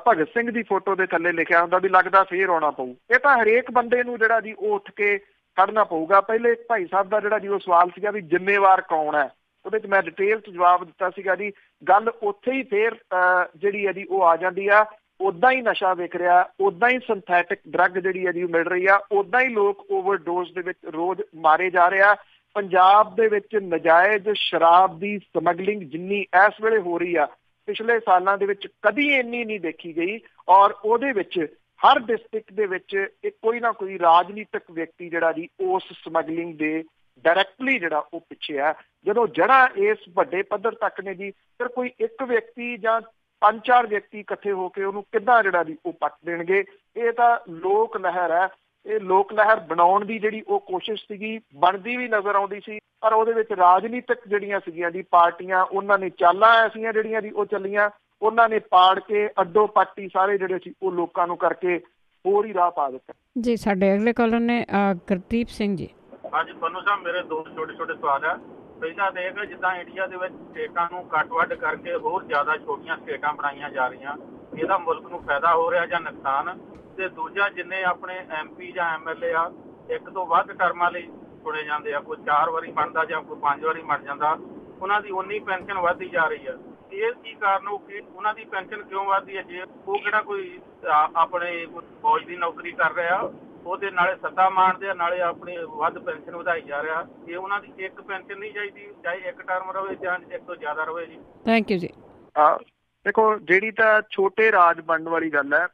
Speaker 2: ਭਗਤ ਸਿੰਘ ਦੀ ਫੋਟੋ ਦੇ ਥੱਲੇ ਲਿਖਿਆ ਹੁੰਦਾ ਵੀ ਲੱਗਦਾ ਫੇਰ ਆਉਣਾ ਪਊ। ਇਹ ਤਾਂ ਹਰੇਕ ਬੰਦੇ ਨੂੰ ਜਿਹੜਾ ਜੀ ਉਹ ਉੱਠ ਕੇ ਖੜਨਾ ਪਊਗਾ। ਪਹਿਲੇ ਭਾਈ ਸਾਹਿਬ ਦਾ ਜਿਹੜਾ ਜੀ ਉਹ ਸਵਾਲ ਸੀਗਾ ਵੀ ਜ਼ਿੰਮੇਵਾਰ ਕੌਣ ਹੈ, ਉਹਦੇ 'ਚ ਮੈਂ ਡਿਟੇਲ 'ਚ ਜਵਾਬ ਦਿੱਤਾ ਸੀਗਾ ਜੀ। ਗੱਲ ਉੱਥੇ ਹੀ ਫੇਰ ਜਿਹੜੀ ਹੈ ਜੀ ਉਹ ਆ ਜਾਂਦੀ ਆ। ਉੱਦਾਂ ਹੀ ਨਸ਼ਾ ਵਿਕ ਰਿਹਾ, ਉੱਦਾਂ ਹੀ ਸਿੰਥੈਟਿਕ ਡਰੱਗ ਜਿਹੜੀ ਹੈ ਜੀ ਉਹ ਮਿਲ ਰਹੀ ਆ, ਉੱਦਾਂ ਹੀ ਲੋਕ ਓਵਰਡੋਜ਼ ਦੇ ਵਿੱਚ ਰੋਜ਼ ਮਾਰੇ ਜਾ ਰਿਹਾ। ਪੰਜਾਬ ਦੇ ਵਿੱਚ ਨਜਾਇਜ਼ ਸ਼ਰਾਬ ਦੀ ਸਮਗਲਿੰਗ ਜਿੰਨੀ ਇਸ ਵੇਲੇ ਹੋ ਰਹੀ ਆ, ਪਿਛਲੇ ਸਾਲਾਂ ਦੇ ਵਿੱਚ ਕਦੀ ਇੰਨੀ ਨਹੀਂ ਦੇਖੀ ਗਈ। ਔਰ ਉਹਦੇ ਵਿੱਚ ਹਰ ਡਿਸਟ੍ਰਿਕਟ ਦੇ ਵਿੱਚ ਕੋਈ ਨਾ ਕੋਈ ਰਾਜਨੀਤਿਕ ਵਿਅਕਤੀ ਜਿਹੜਾ ਜੀ ਉਸ ਸਮਗਲਿੰਗ ਦੇ ਡਾਇਰੈਕਟਲੀ ਜਿਹੜਾ ਉਹ ਪਿੱਛੇ ਆ। ਜਦੋਂ ਜੜ੍ਹਾਂ ਇਸ ਵੱਡੇ ਪੱਧਰ ਤੱਕ ਨੇ ਜੀ, ਫਿਰ ਕੋਈ ਇੱਕ ਵਿਅਕਤੀ ਜਾਂ 5-4 ਵਿਅਕਤੀ ਇਕੱਠੇ ਹੋ ਕੇ ਉਹਨੂੰ ਕਿੱਦਾਂ ਜਿਹੜਾ ਜੀ ਉਹ ਪੱਟ ਦੇਣਗੇ? ਇਹ ਤਾਂ ਲੋਕ ਲਹਿਰ ਹੈ। ਇਹ ਲੋਕ ਲਹਿਰ ਬਣਾਉਣ ਦੀ ਜਿਹੜੀ ਉਹ ਕੋਸ਼ਿਸ਼ ਸੀਗੀ, ਬਣਦੀ ਵੀ ਨਜ਼ਰ ਆਉਂਦੀ ਸੀ, ਪਰ ਉਹਦੇ ਵਿੱਚ ਰਾਜਨੀਤਿਕ ਜਿਹੜੀਆਂ ਸੀਗੀਆਂ ਜੀ ਪਾਰਟੀਆਂ, ਉਹਨਾਂ ਨੇ ਚਾਲਾਂ ਐਸੀਆਂ ਜਿਹੜੀਆਂ ਜੀ ਉਹ ਚੱਲੀਆਂ, ਉਹਨਾਂ ਨੇ ਪਾੜ ਕੇ ਅੱਡੋ ਪਾਟੀ ਸਾਰੇ ਜਿਹੜੇ ਸੀ ਉਹ ਲੋਕਾਂ ਨੂੰ ਕਰਕੇ ਹੋਰ ਹੀ ਰਾਹ ਪਾ ਦਿੱਤਾ ਜੀ।
Speaker 1: ਸਾਡੇ ਅਗਲੇ ਕਾਲਰ ਨੇ ਗੁਰਦੀਪ ਸਿੰਘ ਜੀ।
Speaker 9: ਹਾਂਜੀ ਪੰਨੂ ਸਾਹਿਬ, ਮੇਰੇ ਦੋ ਛੋਟੇ ਸਵਾਲ ਆ। ਪਹਿਲਾਂ ਦੇਖ, ਜਿੱਦਾਂ ਇੰਡੀਆ ਦੇ ਵਿੱਚ ਸਟੇਟਾਂ ਨੂੰ ਕੱਟ-ਵੱਢ ਕਰਕੇ ਹੋਰ ਜ਼ਿਆਦਾ ਛੋਟੀਆਂ ਸਟੇਟਾਂ ਬਣਾਈਆਂ ਜਾ ਰਹੀਆਂ, ਇਹਦਾ ਮੁਲਕ ਨੂੰ ਫਾਇਦਾ ਹੋ ਰਿਹਾ ਜਾਂ ਨੁਕਸਾਨ? ਤੇ ਦੂਜਾ, ਜਿੰਨੇ ਆਪਣੇ MP ਜਾਂ MLA ਆ, ਇੱਕ ਤੋਂ ਵੱਧ ਟਰਮਾਂ ਲਈ ਚੁਣੇ ਜਾਂਦੇ ਆ, ਕੋਈ 4 ਵਾਰੀ ਬਣਦਾ ਜਾਂ ਕੋਈ 5 ਵਾਰੀ ਬਣ ਜਾਂਦਾ, ਉਹਨਾਂ ਦੀ ਉਨੀ ਪੈਨਸ਼ਨ ਵੱਧਦੀ ਜਾ ਰਹੀ ਆ। ਇਹ ਕੀ ਕਾਰਨ ਹੋ ਕਿ ਉਹਨਾਂ ਦੀ ਪੈਨਸ਼ਨ ਕਿਉਂ ਵੱਧਦੀ ਹੈ? ਜੇ ਉਹ ਕਿਹੜਾ ਕੋਈ ਆਪਣੇ ਫੌਜ ਦੀ ਨੌਕਰੀ ਕਰ ਰਿਹਾ, ਉਹਦੇ ਨਾਲੇ ਸੱਤਾ ਮਾਣਦੇ ਆ, ਨਾਲੇ ਆਪਣੀ ਵੱਧ ਪੈਨਸ਼ਨ ਵਧਾਈ ਜਾ ਰਿਹਾ। ਇਹ ਉਹਨਾਂ ਦੀ ਇੱਕ ਪੈਨਸ਼ਨ ਨਹੀਂ ਚਾਹੀਦੀ, ਚਾਹੇ ਇੱਕ ਟਰਮ ਰਵੇ ਜਾਂ ਇੱਕ ਤੋਂ ਜ਼ਿਆਦਾ ਰਵੇ ਜੀ।
Speaker 1: ਥੈਂਕ ਯੂ ਜੀ।
Speaker 2: ਦੇਖੋ, ਜਿਹੜੀ ਤਾਂ ਛੋਟੇ ਰਾਜ ਬਣਨ ਵਾਲੀ ਗੱਲ ਹੈ,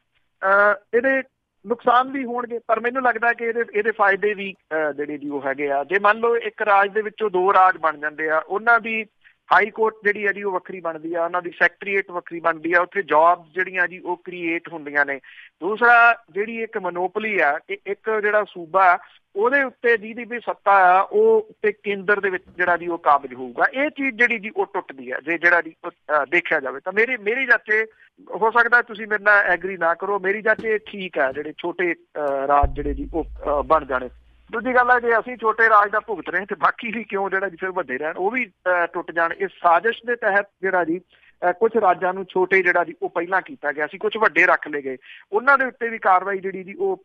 Speaker 2: ਇਹਦੇ ਨੁਕਸਾਨ ਵੀ ਹੋਣਗੇ, ਪਰ ਮੈਨੂੰ ਲੱਗਦਾ ਕਿ ਇਹਦੇ ਫਾਇਦੇ ਵੀ ਜਿਹੜੇ ਜੀ ਉਹ ਹੈਗੇ ਆ। ਜੇ ਮੰਨ ਲਓ ਇੱਕ ਰਾਜ ਦੇ ਵਿੱਚੋਂ 2 ਰਾਜ ਬਣ ਜਾਂਦੇ ਆ, ਉਹਨਾਂ ਦੀ ਹਾਈ ਕੋਰਟ ਜਿਹੜੀ ਹੈ ਜੀ ਉਹ ਵੱਖਰੀ ਬਣਦੀ ਆ, ਉਹਨਾਂ ਦੀ ਸੈਕਟਰੀਏਟ ਵੱਖਰੀ ਬਣਦੀ ਆ, ਉੱਥੇ ਜੌਬ ਜਿਹੜੀਆਂ ਜੀ ਉਹ ਕ੍ਰੀਏਟ ਹੁੰਦੀਆਂ ਨੇ। ਦੂਸਰਾ, ਜਿਹੜੀ ਇੱਕ ਮੋਨੋਪਲੀ ਆ ਕਿ ਇੱਕ ਜਿਹੜਾ ਸੂਬਾ ਉਹਦੇ ਉੱਤੇ ਜਿਹਦੀ ਵੀ ਸੱਤਾ ਆ ਉਹ ਉੱਤੇ ਕੇਂਦਰ ਦੇ ਵਿੱਚ ਜਿਹੜਾ ਜੀ ਉਹ ਕਾਬਜ ਹੋਊਗਾ। ਇਹ ਚੀਜ਼ ਜਿਹੜੀ ਜੀ ਉਹ ਟੁੱਟਦੀ ਹੈ ਜੇ ਜਿਹੜਾ ਜੀ ਦੇਖਿਆ ਜਾਵੇ ਤਾਂ। ਮੇਰੀ ਜਾਚੇ, ਹੋ ਸਕਦਾ ਤੁਸੀਂ ਮੇਰੇ ਨਾਲ ਐਗਰੀ ਨਾ ਕਰੋ, ਮੇਰੀ ਜਾਚੇ ਠੀਕ ਹੈ ਜਿਹੜੇ ਛੋਟੇ ਰਾਜ ਜਿਹੜੇ ਜੀ ਉਹ ਬਣ ਜਾਣੇ। ਦੂਜੀ ਗੱਲ ਹੈ, ਜੇ ਅਸੀਂ ਛੋਟੇ ਰਾਜ ਦਾ ਭੁਗਤ ਰਹੇ ਤੇ ਬਾਕੀ ਵੀ ਕਿਉਂ ਜਿਹੜਾ ਜੀ ਫਿਰ ਵੱਡੇ ਰਹਿਣ, ਉਹ ਵੀ ਟੁੱਟ ਜਾਣ। ਇਸ ਸਾਜ਼ਿਸ਼ ਦੇ ਤਹਿਤ ਜਿਹੜਾ ਜੀ ਕੁਝ ਰਾਜਾਂ ਨੂੰ ਛੋਟੇ ਜਿਹੜਾ ਜੀ ਉਹ ਪਹਿਲਾਂ ਕੀਤਾ ਗਿਆ ਸੀ, ਕੁਝ ਵੱਡੇ ਰੱਖ ਲਏ ਗਏ। ਉਹਨਾਂ ਦੇ ਉੱਤੇ ਵੀ ਕਾਰਵਾਈ ਜਿਹੜੀ ਜੀ ਉਹ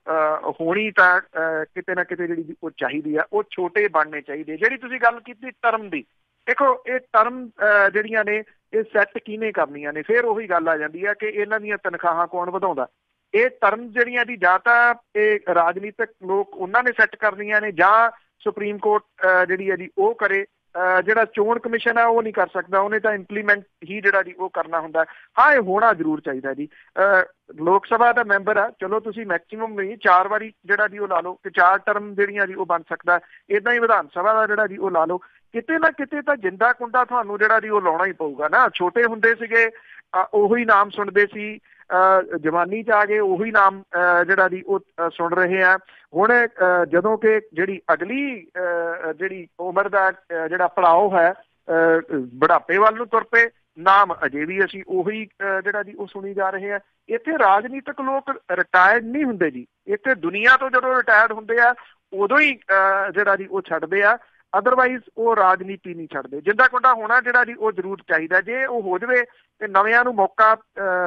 Speaker 2: ਹੋਣੀ ਤਾਂ ਕਿਤੇ ਨਾ ਕਿਤੇ ਜਿਹੜੀ ਜੀ ਉਹ ਚਾਹੀਦੀ ਆ। ਉਹ ਛੋਟੇ ਬਣਨੇ ਚਾਹੀਦੇ। ਜਿਹੜੀ ਤੁਸੀਂ ਗੱਲ ਕੀਤੀ ਟਰਮ ਦੀ, ਦੇਖੋ ਇਹ ਟਰਮ ਜਿਹੜੀਆਂ ਨੇ ਇਹ ਸੈੱਟ ਕਿਹਨੇ ਕਰਨੀਆਂ ਨੇ, ਫਿਰ ਉਹੀ ਗੱਲ ਆ ਜਾਂਦੀ ਆ ਕਿ ਇਹਨਾਂ ਦੀਆਂ ਤਨਖਾਹਾਂ ਕੌਣ ਵਧਾਉਂਦਾ। ਇਹ ਟਰਮ ਜਿਹੜੀਆਂ ਦੀ ਜਾਂ ਤਾਂ ਇਹ ਰਾਜਨੀਤਿਕ ਲੋਕ ਉਹਨਾਂ ਨੇ ਸੈੱਟ ਕਰਨੀਆਂ ਨੇ ਜਾਂ ਸੁਪਰੀਮ ਕੋਰਟ ਜਿਹੜੀ ਹੈ ਜੀ ਉਹ ਕਰੇ। ਜਿਹੜਾ ਚੋਣ ਕਮਿਸ਼ਨ ਆ ਉਹ ਨਹੀਂ ਕਰ ਸਕਦਾ, ਉਹਨੇ ਤਾਂ ਇੰਪਲੀਮੈਂਟ ਹੀ ਜਿਹੜਾ ਜੀ ਉਹ ਕਰਨਾ ਹੁੰਦਾ। ਹਾਂ, ਇਹ ਹੋਣਾ ਜ਼ਰੂਰ ਚਾਹੀਦਾ ਜੀ। ਲੋਕ ਸਭਾ ਦਾ ਮੈਂਬਰ ਆ, ਚਲੋ ਤੁਸੀਂ ਮੈਕਸੀਮਮ ਨਹੀਂ 4 ਵਾਰੀ ਜਿਹੜਾ ਜੀ ਉਹ ਲਾ ਲਓ ਕਿ 4 ਟਰਮ ਜਿਹੜੀਆਂ ਜੀ ਉਹ ਬਣ ਸਕਦਾ। ਇੱਦਾਂ ਹੀ ਵਿਧਾਨ ਸਭਾ ਦਾ ਜਿਹੜਾ ਜੀ ਉਹ ਲਾ ਲਓ। ਕਿਤੇ ਨਾ ਕਿਤੇ ਤਾਂ ਜਿੰਦਾ ਕੁੰਡਾ ਤੁਹਾਨੂੰ ਜਿਹੜਾ ਜੀ ਉਹ ਲਾਉਣਾ ਹੀ ਪਊਗਾ ਨਾ। ਛੋਟੇ ਹੁੰਦੇ ਸੀਗੇ ਉਹੀ ਨਾਮ ਸੁਣਦੇ ਸੀ, ਜਵਾਨੀ 'ਚ ਆ ਗਏ ਉਹੀ ਨਾਮ ਜਿਹੜਾ ਜੀ ਉਹ ਸੁਣ ਰਹੇ ਆ। ਹੁਣ ਜਦੋਂ ਕਿ ਜਿਹੜੀ ਅਗਲੀ ਜਿਹੜੀ ਉਮਰ ਦਾ ਜਿਹੜਾ ਪੜਾਓ ਹੈ, ਬੁਢਾਪੇ ਵੱਲ ਨੂੰ ਤੁਰ ਪਏ, ਨਾਮ ਅਜੇ ਵੀ ਅਸੀਂ ਉਹੀ ਜਿਹੜਾ ਜੀ ਉਹ ਸੁਣੀ ਜਾ ਰਹੇ ਆ। ਇੱਥੇ ਰਾਜਨੀਤਿਕ ਲੋਕ ਰਿਟਾਇਰਡ ਨਹੀਂ ਹੁੰਦੇ ਜੀ। ਇੱਥੇ ਦੁਨੀਆ ਤੋਂ ਜਦੋਂ ਰਿਟਾਇਰਡ ਹੁੰਦੇ ਆ ਉਦੋਂ ਹੀ ਜਿਹੜਾ ਜੀ ਉਹ ਛੱਡਦੇ ਆ, ਅਦਰਵਾਈਜ਼ ਉਹ ਰਾਜਨੀਤੀ ਨਹੀਂ ਛੱਡਦੇ। ਜਿੰਦਾ ਕੁੰਡਾ ਹੋਣਾ ਜਿਹੜਾ ਜੀ ਉਹ ਜ਼ਰੂਰ ਚਾਹੀਦਾ। ਜੇ ਉਹ ਹੋ ਜਾਵੇ ਤੇ ਨਵਿਆਂ ਨੂੰ ਮੌਕਾ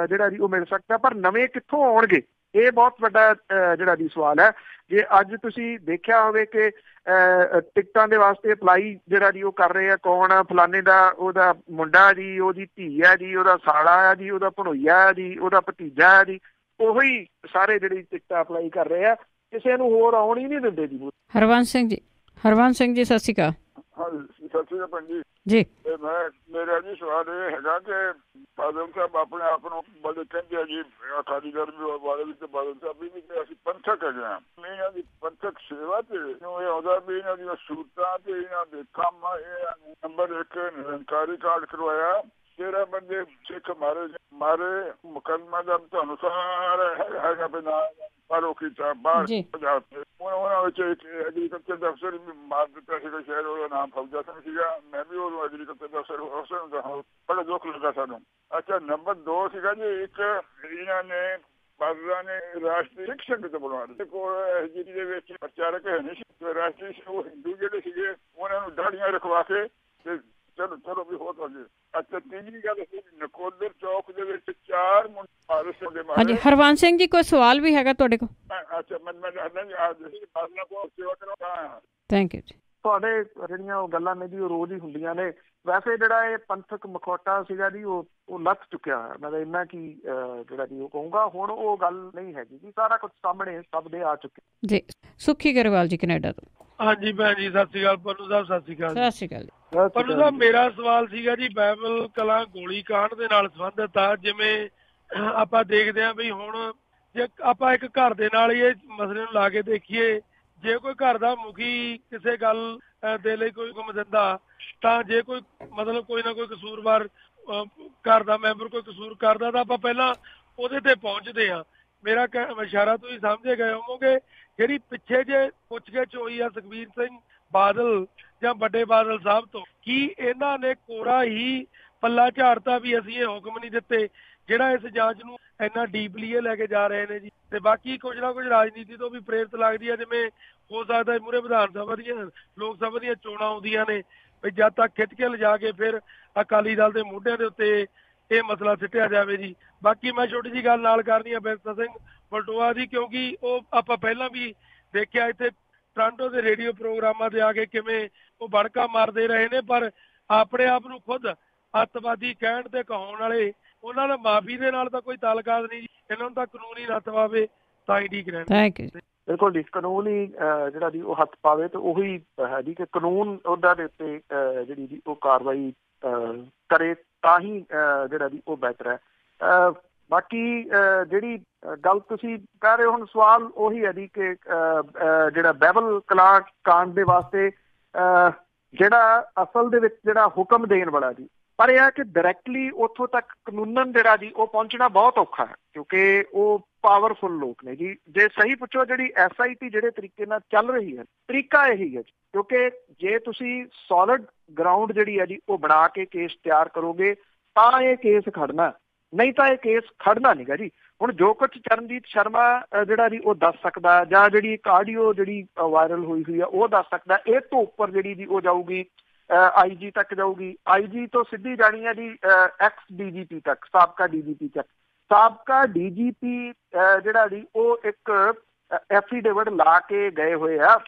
Speaker 2: ਜਿਹੜਾ ਜੀ ਉਹ ਮਿਲ ਸਕਦਾ, ਪਰ ਨਵੇਂ ਕਿੱਥੋਂ ਆਉਣਗੇ ਇਹ ਬਹੁਤ ਵੱਡਾ ਜਿਹੜਾ ਜੀ ਸਵਾਲ ਹੈ। ਜੇ ਅੱਜ ਤੁਸੀਂ ਦੇਖਿਆ ਹੋਵੇ ਕਿ ਟਿਕਟਾਂ ਦੇ ਵਾਸਤੇ ਅਪਲਾਈ ਜਿਹੜਾ ਜੀ ਉਹ ਕਰ ਰਹੇ ਆ, ਕੌਣ ਆ, ਫਲਾਣੇ ਦਾ ਉਹਦਾ ਮੁੰਡਾ ਜੀ, ਉਹਦੀ ਧੀ ਹੈ ਜੀ, ਉਹਦਾ ਸਾਲਾ ਆ ਜੀ, ਉਹਦਾ ਭਣੋਈਆ ਹੈ ਜੀ, ਉਹਦਾ ਭਤੀਜਾ ਹੈ ਜੀ, ਉਹੀ ਸਾਰੇ ਜਿਹੜੀ ਟਿਕਟਾਂ ਅਪਲਾਈ ਕਰ ਰਹੇ ਆ, ਕਿਸੇ ਨੂੰ ਹੋਰ ਆਉਣ ਹੀ ਨਹੀਂ ਦਿੰਦੇ ਜੀ।
Speaker 1: ਹਰਵੰਸ਼ ਸਿੰਘ ਜੀ, ਹਰਵੰਸ਼ ਸਿੰਘ ਜੀ ਸਤਿ ਸ਼੍ਰੀ ਅਕਾਲ।
Speaker 10: ਸਤਿ ਸ਼੍ਰੀ ਅਕਾਲ ਭੈਣ
Speaker 1: ਜੀ।
Speaker 10: ਮੇਰਾ ਜੀ ਸਵਾਲ ਇਹ ਹੈਗਾ ਕਿ ਬਾਦਲ ਸਾਹਿਬ ਆਪਣੇ ਆਪ ਨੂੰ ਬੜੇ ਕਹਿੰਦੇ ਆ ਜੀ, ਅਕਾਲੀ ਦਲ ਵਾਲੇ ਵੀ ਤੇ ਬਾਦਲ ਸਾਹਿਬ ਵੀ ਕਿ ਅਸੀਂ ਪੰਥਕ ਹੈਗੇ ਹਾਂ। ਇਹਨਾਂ ਦੀ ਪੰਥਕ ਸੇਵਾ ਤੇ ਇਹ ਆਉਂਦਾ ਵੀ ਇਹਨਾਂ ਦੀਆਂ ਸਹੂਲਤਾਂ ਤੇ ਇਹਨਾਂ ਦੇ ਕੰਮ। ਇਹ ਨੰਬਰ 1 ਨਿਰੰਕਾਰੀ ਕਾਰਡ ਕਰਵਾਇਆ, 13 ਬੰਦੇ ਸਿੱਖ ਮਾਰੇ ਮੁਕੱਦਮਾ ਦਾ ਤੁਹਾਨੂੰ ਸਾਰਾ ਹੈਗਾ ਬਿਨਾ ਬਾਹਰੋਂ ਕੀਤਾ ਬਾਹਰ ਪੰਜਾਬ ਤੇ। ਉਹਨਾਂ ਵਿੱਚ ਇੱਕ ਐਗਰੀਕਲਚਰ ਦਾ ਅਫਸਰ ਵੀ ਮਾਰ ਦਿੱਤਾ ਸੀਗਾ, ਸ਼ਾਇਦ ਉਹਦਾ ਨਾਮ ਫੌਜਾ ਸਿੰਘ ਸੀਗਾ। ਮੈਂ ਵੀ ਉਹਨੂੰ ਐਗਰੀਕਲਚਰ ਦਾ ਅਫਸਰ ਹੁੰਦਾ ਹਾਂ, ਬੜਾ ਦੁੱਖ ਲੱਗਾ ਸਾਨੂੰ। ਅੱਛਾ, ਨੰਬਰ 2 ਸੀਗਾ ਜੀ, ਇੱਕ ਇਹਨਾਂ ਨੇ ਬਾਦਲਾਂ ਨੇ ਰਾਸ਼ਟਰੀ ਸਿੱਖ ਸੰਗਤ ਬਣਵਾ ਦਿੱਤੀ। ਕੋਲ ਜਿਹਦੇ ਦੇ ਵਿੱਚ ਪ੍ਰਚਾਰਕ ਹੈ ਨਹੀਂ ਸੀ ਰਾਸ਼ਟਰੀ, ਉਹ ਹਿੰਦੂ ਜਿਹੜੇ ਸੀਗੇ ਉਹਨਾਂ ਨੂੰ ਦਾੜੀਆਂ ਰਖਵਾ ਕੇ ਤੇ ਚਲੋ ਵੀ ਹੋ ਤਾਂ। ਅੱਛਾ, ਤੀਜੀ ਗੱਲ ਸੀ ਨਕੋਦਰ ਚੌਕ ਦੇ ਵਿੱਚ 4 ਮੁੰਡੇ ਮਾਰੇ।
Speaker 1: ਹਾਂਜੀ, ਹਰਵੰਸ਼ ਸਿੰਘ ਜੀ ਕੋਈ ਸਵਾਲ ਵੀ ਹੈਗਾ ਤੁਹਾਡੇ ਕੋਲ?
Speaker 10: ਅੱਛਾ,
Speaker 1: ਥੈਂਕ ਯੂ ਜੀ।
Speaker 2: ਤੁਹਾਡੇ ਜਿਹੜੀਆਂ ਉਹ ਗੱਲਾਂ ਨੇ ਜੀ ਉਹ ਰੋਜ਼ ਹੀ ਹੁੰਦੀਆਂ ਨੇ। ਵੈਸੇ ਜਿਹੜਾ ਇਹ ਪੰਥਕ ਮਖੌਟਾ ਸੀਗਾ ਜੀ ਉਹ ਲੱਥ ਚੁੱਕਿਆ ਹੋਇਆ। ਮੈਂ ਤਾਂ ਇੰਨਾ ਕੀ ਜਿਹੜਾ ਜੀ ਉਹ ਕਹੂੰਗਾ, ਹੁਣ ਉਹ ਗੱਲ ਨਹੀਂ ਹੈਗੀ ਜੀ, ਸਾਰਾ ਕੁਝ ਸਾਹਮਣੇ ਸਭ ਦੇ ਆ ਚੁੱਕੇ
Speaker 1: ਜੀ। ਸੁਖੀ ਗਰੇਵਾਲ ਜੀ ਕੈਨੇਡਾ ਤੋਂ।
Speaker 8: ਹਾਂਜੀ ਭੈਣ ਜੀ ਸਤਿ ਸ਼੍ਰੀ ਅਕਾਲ। ਪੰਨੂ ਸਾਹਿਬ ਸਤਿ ਸ਼੍ਰੀ ਅਕਾਲ।
Speaker 1: ਸਤਿ ਸ਼੍ਰੀ ਅਕਾਲ ਜੀ।
Speaker 8: ਪੰਨੂ ਸਾਹਿਬ, ਮੇਰਾ ਸਵਾਲ ਸੀਗਾ ਜੀ ਬਾਈਬਲ ਕਲਾਂ ਗੋਲੀ ਕਾਂਡ ਦੇ ਨਾਲ ਸੰਬੰਧਿਤ ਆ। ਜਿਵੇਂ ਆਪਾਂ ਦੇਖਦੇ ਹਾਂ ਵੀ ਹੁਣ ਜੇ ਆਪਾਂ ਇੱਕ ਘਰ ਦੇ ਨਾਲ ਹੀ ਇਹ ਮਸਲੇ ਨੂੰ ਲਾ ਕੇ ਦੇਖੀਏ, ਜੇ ਕੋਈ ਘਰ ਦਾ ਮੁਖੀ ਕਿਸੇ ਗੱਲ ਦੇ ਲਈ ਕੋਈ ਹੁਕਮ ਦਿੰਦਾ ਤਾਂ ਜੇ ਕੋਈ ਮਤਲਬ ਕੋਈ ਨਾ ਕੋਈ ਕਸੂਰਵਾਰ ਘਰ ਦਾ ਮੈਂਬਰ ਕੋਈ ਕਸੂਰ ਕਰਦਾ ਤਾਂ ਆਪਾਂ ਪਹਿਲਾਂ ਉਹਦੇ ਤੇ ਪਹੁੰਚਦੇ ਹਾਂ। ਮੇਰਾ ਇਸ਼ਾਰਾ ਤੁਸੀਂ ਸਮਝੇ ਗਏ ਹੋਵੋਗੇ। ਜਿਹੜੀ ਪਿੱਛੇ ਜੇ ਪੁੱਛਗਿੱਛ ਹੋਈ ਆ ਸੁਖਬੀਰ ਸਿੰਘ ਬਾਦਲ ਜਾਂ ਵੱਡੇ ਬਾਦਲ ਸਾਹਿਬ ਤੋਂ, ਕੀ ਇਹਨਾਂ ਨੇ ਕੋਰਾ ਹੀ ਪੱਲਾ ਝਾੜਤਾ ਵੀ ਅਸੀਂ ਇਹ ਹੁਕਮ ਨਹੀਂ ਦਿੱਤੇ, ਜਿਹੜਾ ਇਸ ਜਾਂਚ ਨੂੰ ਇੰਨਾ ਡੀਪਲੀ ਲੈ ਕੇ ਜਾ ਰਹੇ ਨੇ ਜੀ? ਤੇ ਬਾਕੀ ਕੁਝ ਨਾ ਕੁਝ ਰਾਜਨੀਤੀ ਤੋਂ ਵੀ ਪ੍ਰੇਰਿਤ ਲੱਗਦੀ ਹੈ। ਜਿਵੇਂ ਹੋ ਸਕਦਾ ਮੂਹਰੇ ਵਿਧਾਨ ਸਭਾ ਦੀਆਂ ਲੋਕ ਸਭਾ ਦੀਆਂ ਚੋਣਾਂ ਆਉਂਦੀਆਂ ਨੇ, ਵੀ ਜਦ ਤੱਕ ਖਿੱਚ ਕੇ ਲਿਜਾ ਕੇ ਫਿਰ ਅਕਾਲੀ ਦਲ ਦੇ ਮੋਢਿਆਂ ਦੇ ਉੱਤੇ ਇਹ ਮਸਲਾ ਸਿੱਟਿਆ ਜਾਵੇ ਜੀ। ਬਾਕੀ ਮੈਂ ਛੋਟੀ ਜਿਹੀ ਗੱਲ ਨਾਲ ਕਰਨੀ ਆ ਬਿਰਸਾ ਸਿੰਘ ਬਲਟੋਆ ਦੀ, ਕਿਉਂਕਿ ਉਹ ਆਪਾਂ ਪਹਿਲਾਂ ਵੀ ਦੇਖਿਆ ਇੱਥੇ ਟੋਰਾਂਟੋ ਦੇ ਰੇਡੀਓ ਪ੍ਰੋਗਰਾਮਾਂ ਤੇ ਆ ਕੇ ਕਿਵੇਂ ਉਹ ਬੜਕਾ ਮਾਰਦੇ ਰਹੇ ਨੇ, ਪਰ ਆਪਣੇ ਆਪ ਨੂੰ ਖੁਦ ਅੱਤਵਾਦੀ ਕਹਿਣ ਤੇ ਕਹਾਉਣ ਵਾਲੇ, ਉਹਨਾਂ ਦਾ ਮਾਫੀ ਦੇ ਨਾਲ ਤਾਂ ਕੋਈ ਤਾਲੁਕਾਤ ਨਹੀਂ ਜੀ। ਇਹਨਾਂ ਨੂੰ ਤਾਂ ਕਾਨੂੰਨ ਹੀ ਨੱਥ ਪਾਵੇ ਤਾਂ ਹੀ ਠੀਕ ਰਹਿਣਾ।
Speaker 1: Thank you.
Speaker 2: ਬਿਲਕੁਲ ਜੀ, ਕਾਨੂੰਨ ਹੀ ਜਿਹੜਾ ਜੀ ਉਹ ਹੱਥ ਪਾਵੇ ਤੇ ਉਹੀ ਹੈ ਜੀ ਕਿ ਕਾਨੂੰਨ ਉਹਨਾਂ ਦੇ ਉੱਤੇ ਜਿਹੜੀ ਜੀ ਉਹ ਕਾਰਵਾਈ ਕਰੇ ਤਾਂ ਹੀ ਜਿਹੜਾ ਜੀ ਉਹ ਬਿਹਤਰ ਹੈ। ਬਾਕੀ ਜਿਹੜੀ ਗੱਲ ਤੁਸੀਂ ਕਹਿ ਰਹੇ ਹੋ, ਹੁਣ ਸਵਾਲ ਉਹੀ ਹੈ ਜੀ ਕਿ ਜਿਹੜਾ ਬਾਈਬਲ ਕਲਾ ਕਾਂਡ ਦੇ ਵਾਸਤੇ ਜਿਹੜਾ ਅਸਲ ਦੇ ਵਿੱਚ ਜਿਹੜਾ ਹੁਕਮ ਦੇਣ ਵਾਲਾ ਜੀ, ਪਰ ਇਹ ਹੈ ਕਿ ਡਾਇਰੈਕਟਲੀ ਉੱਥੋਂ ਤੱਕ ਕਾਨੂੰਨਨ ਜਿਹੜਾ ਜੀ ਉਹ ਪਹੁੰਚਣਾ ਬਹੁਤ ਔਖਾ ਹੈ ਕਿਉਂਕਿ ਉਹ ਪਾਵਰਫੁਲ ਲੋਕ ਨੇ ਜੀ। ਜੇ ਸਹੀ ਪੁੱਛੋ, ਜਿਹੜੀ SIT ਜਿਹੜੇ ਤਰੀਕੇ ਨਾਲ ਚੱਲ ਰਹੀ ਹੈ, ਤਰੀਕਾ ਇਹੀ ਹੈ ਜੀ, ਕਿਉਂਕਿ ਜੇ ਤੁਸੀਂ ਸੋਲਿਡ ਗਰਾਊਂਡ ਜਿਹੜੀ ਹੈ ਜੀ ਉਹ ਬਣਾ ਕੇ ਕੇਸ ਤਿਆਰ ਕਰੋਗੇ ਤਾਂ ਇਹ ਕੇਸ ਖੜਨਾ, ਨਹੀਂ ਤਾਂ ਇਹ ਕੇਸ ਖੜਨਾ ਨੀਗਾ ਜੀ। ਹੁਣ ਜੋ ਕੁਛ ਚਰਨਜੀਤ ਸ਼ਰਮਾ ਜਿਹੜਾ ਜੀ ਉਹ ਦੱਸ ਸਕਦਾ, ਜਾਂ ਜਿਹੜੀ ਇੱਕ ਆਡੀਓ ਜਿਹੜੀ ਵਾਇਰਲ ਹੋਈ ਆ ਉਹ ਦੱਸ ਸਕਦਾ, ਇਹ ਤੋਂ ਉੱਪਰ ਜਿਹੜੀ ਜੀ ਉਹ ਜਾਊਗੀ IG ਤੱਕ ਜਾਊਗੀ, IG ਤੋਂ ਸਿੱਧੀ ਜਾਣੀ ਹੈ ਜੀ ex DGP ਤੱਕ, ਸਾਬਕਾ DGP ਤੱਕ। ਸਾਬਕਾ DGP ਜਿਹੜਾ ਜੀ ਉਹ ਇੱਕ ਐਫੀਡੇਵਿਟ ਲਾ ਕੇ ਗਏ ਹੋਏ ਆ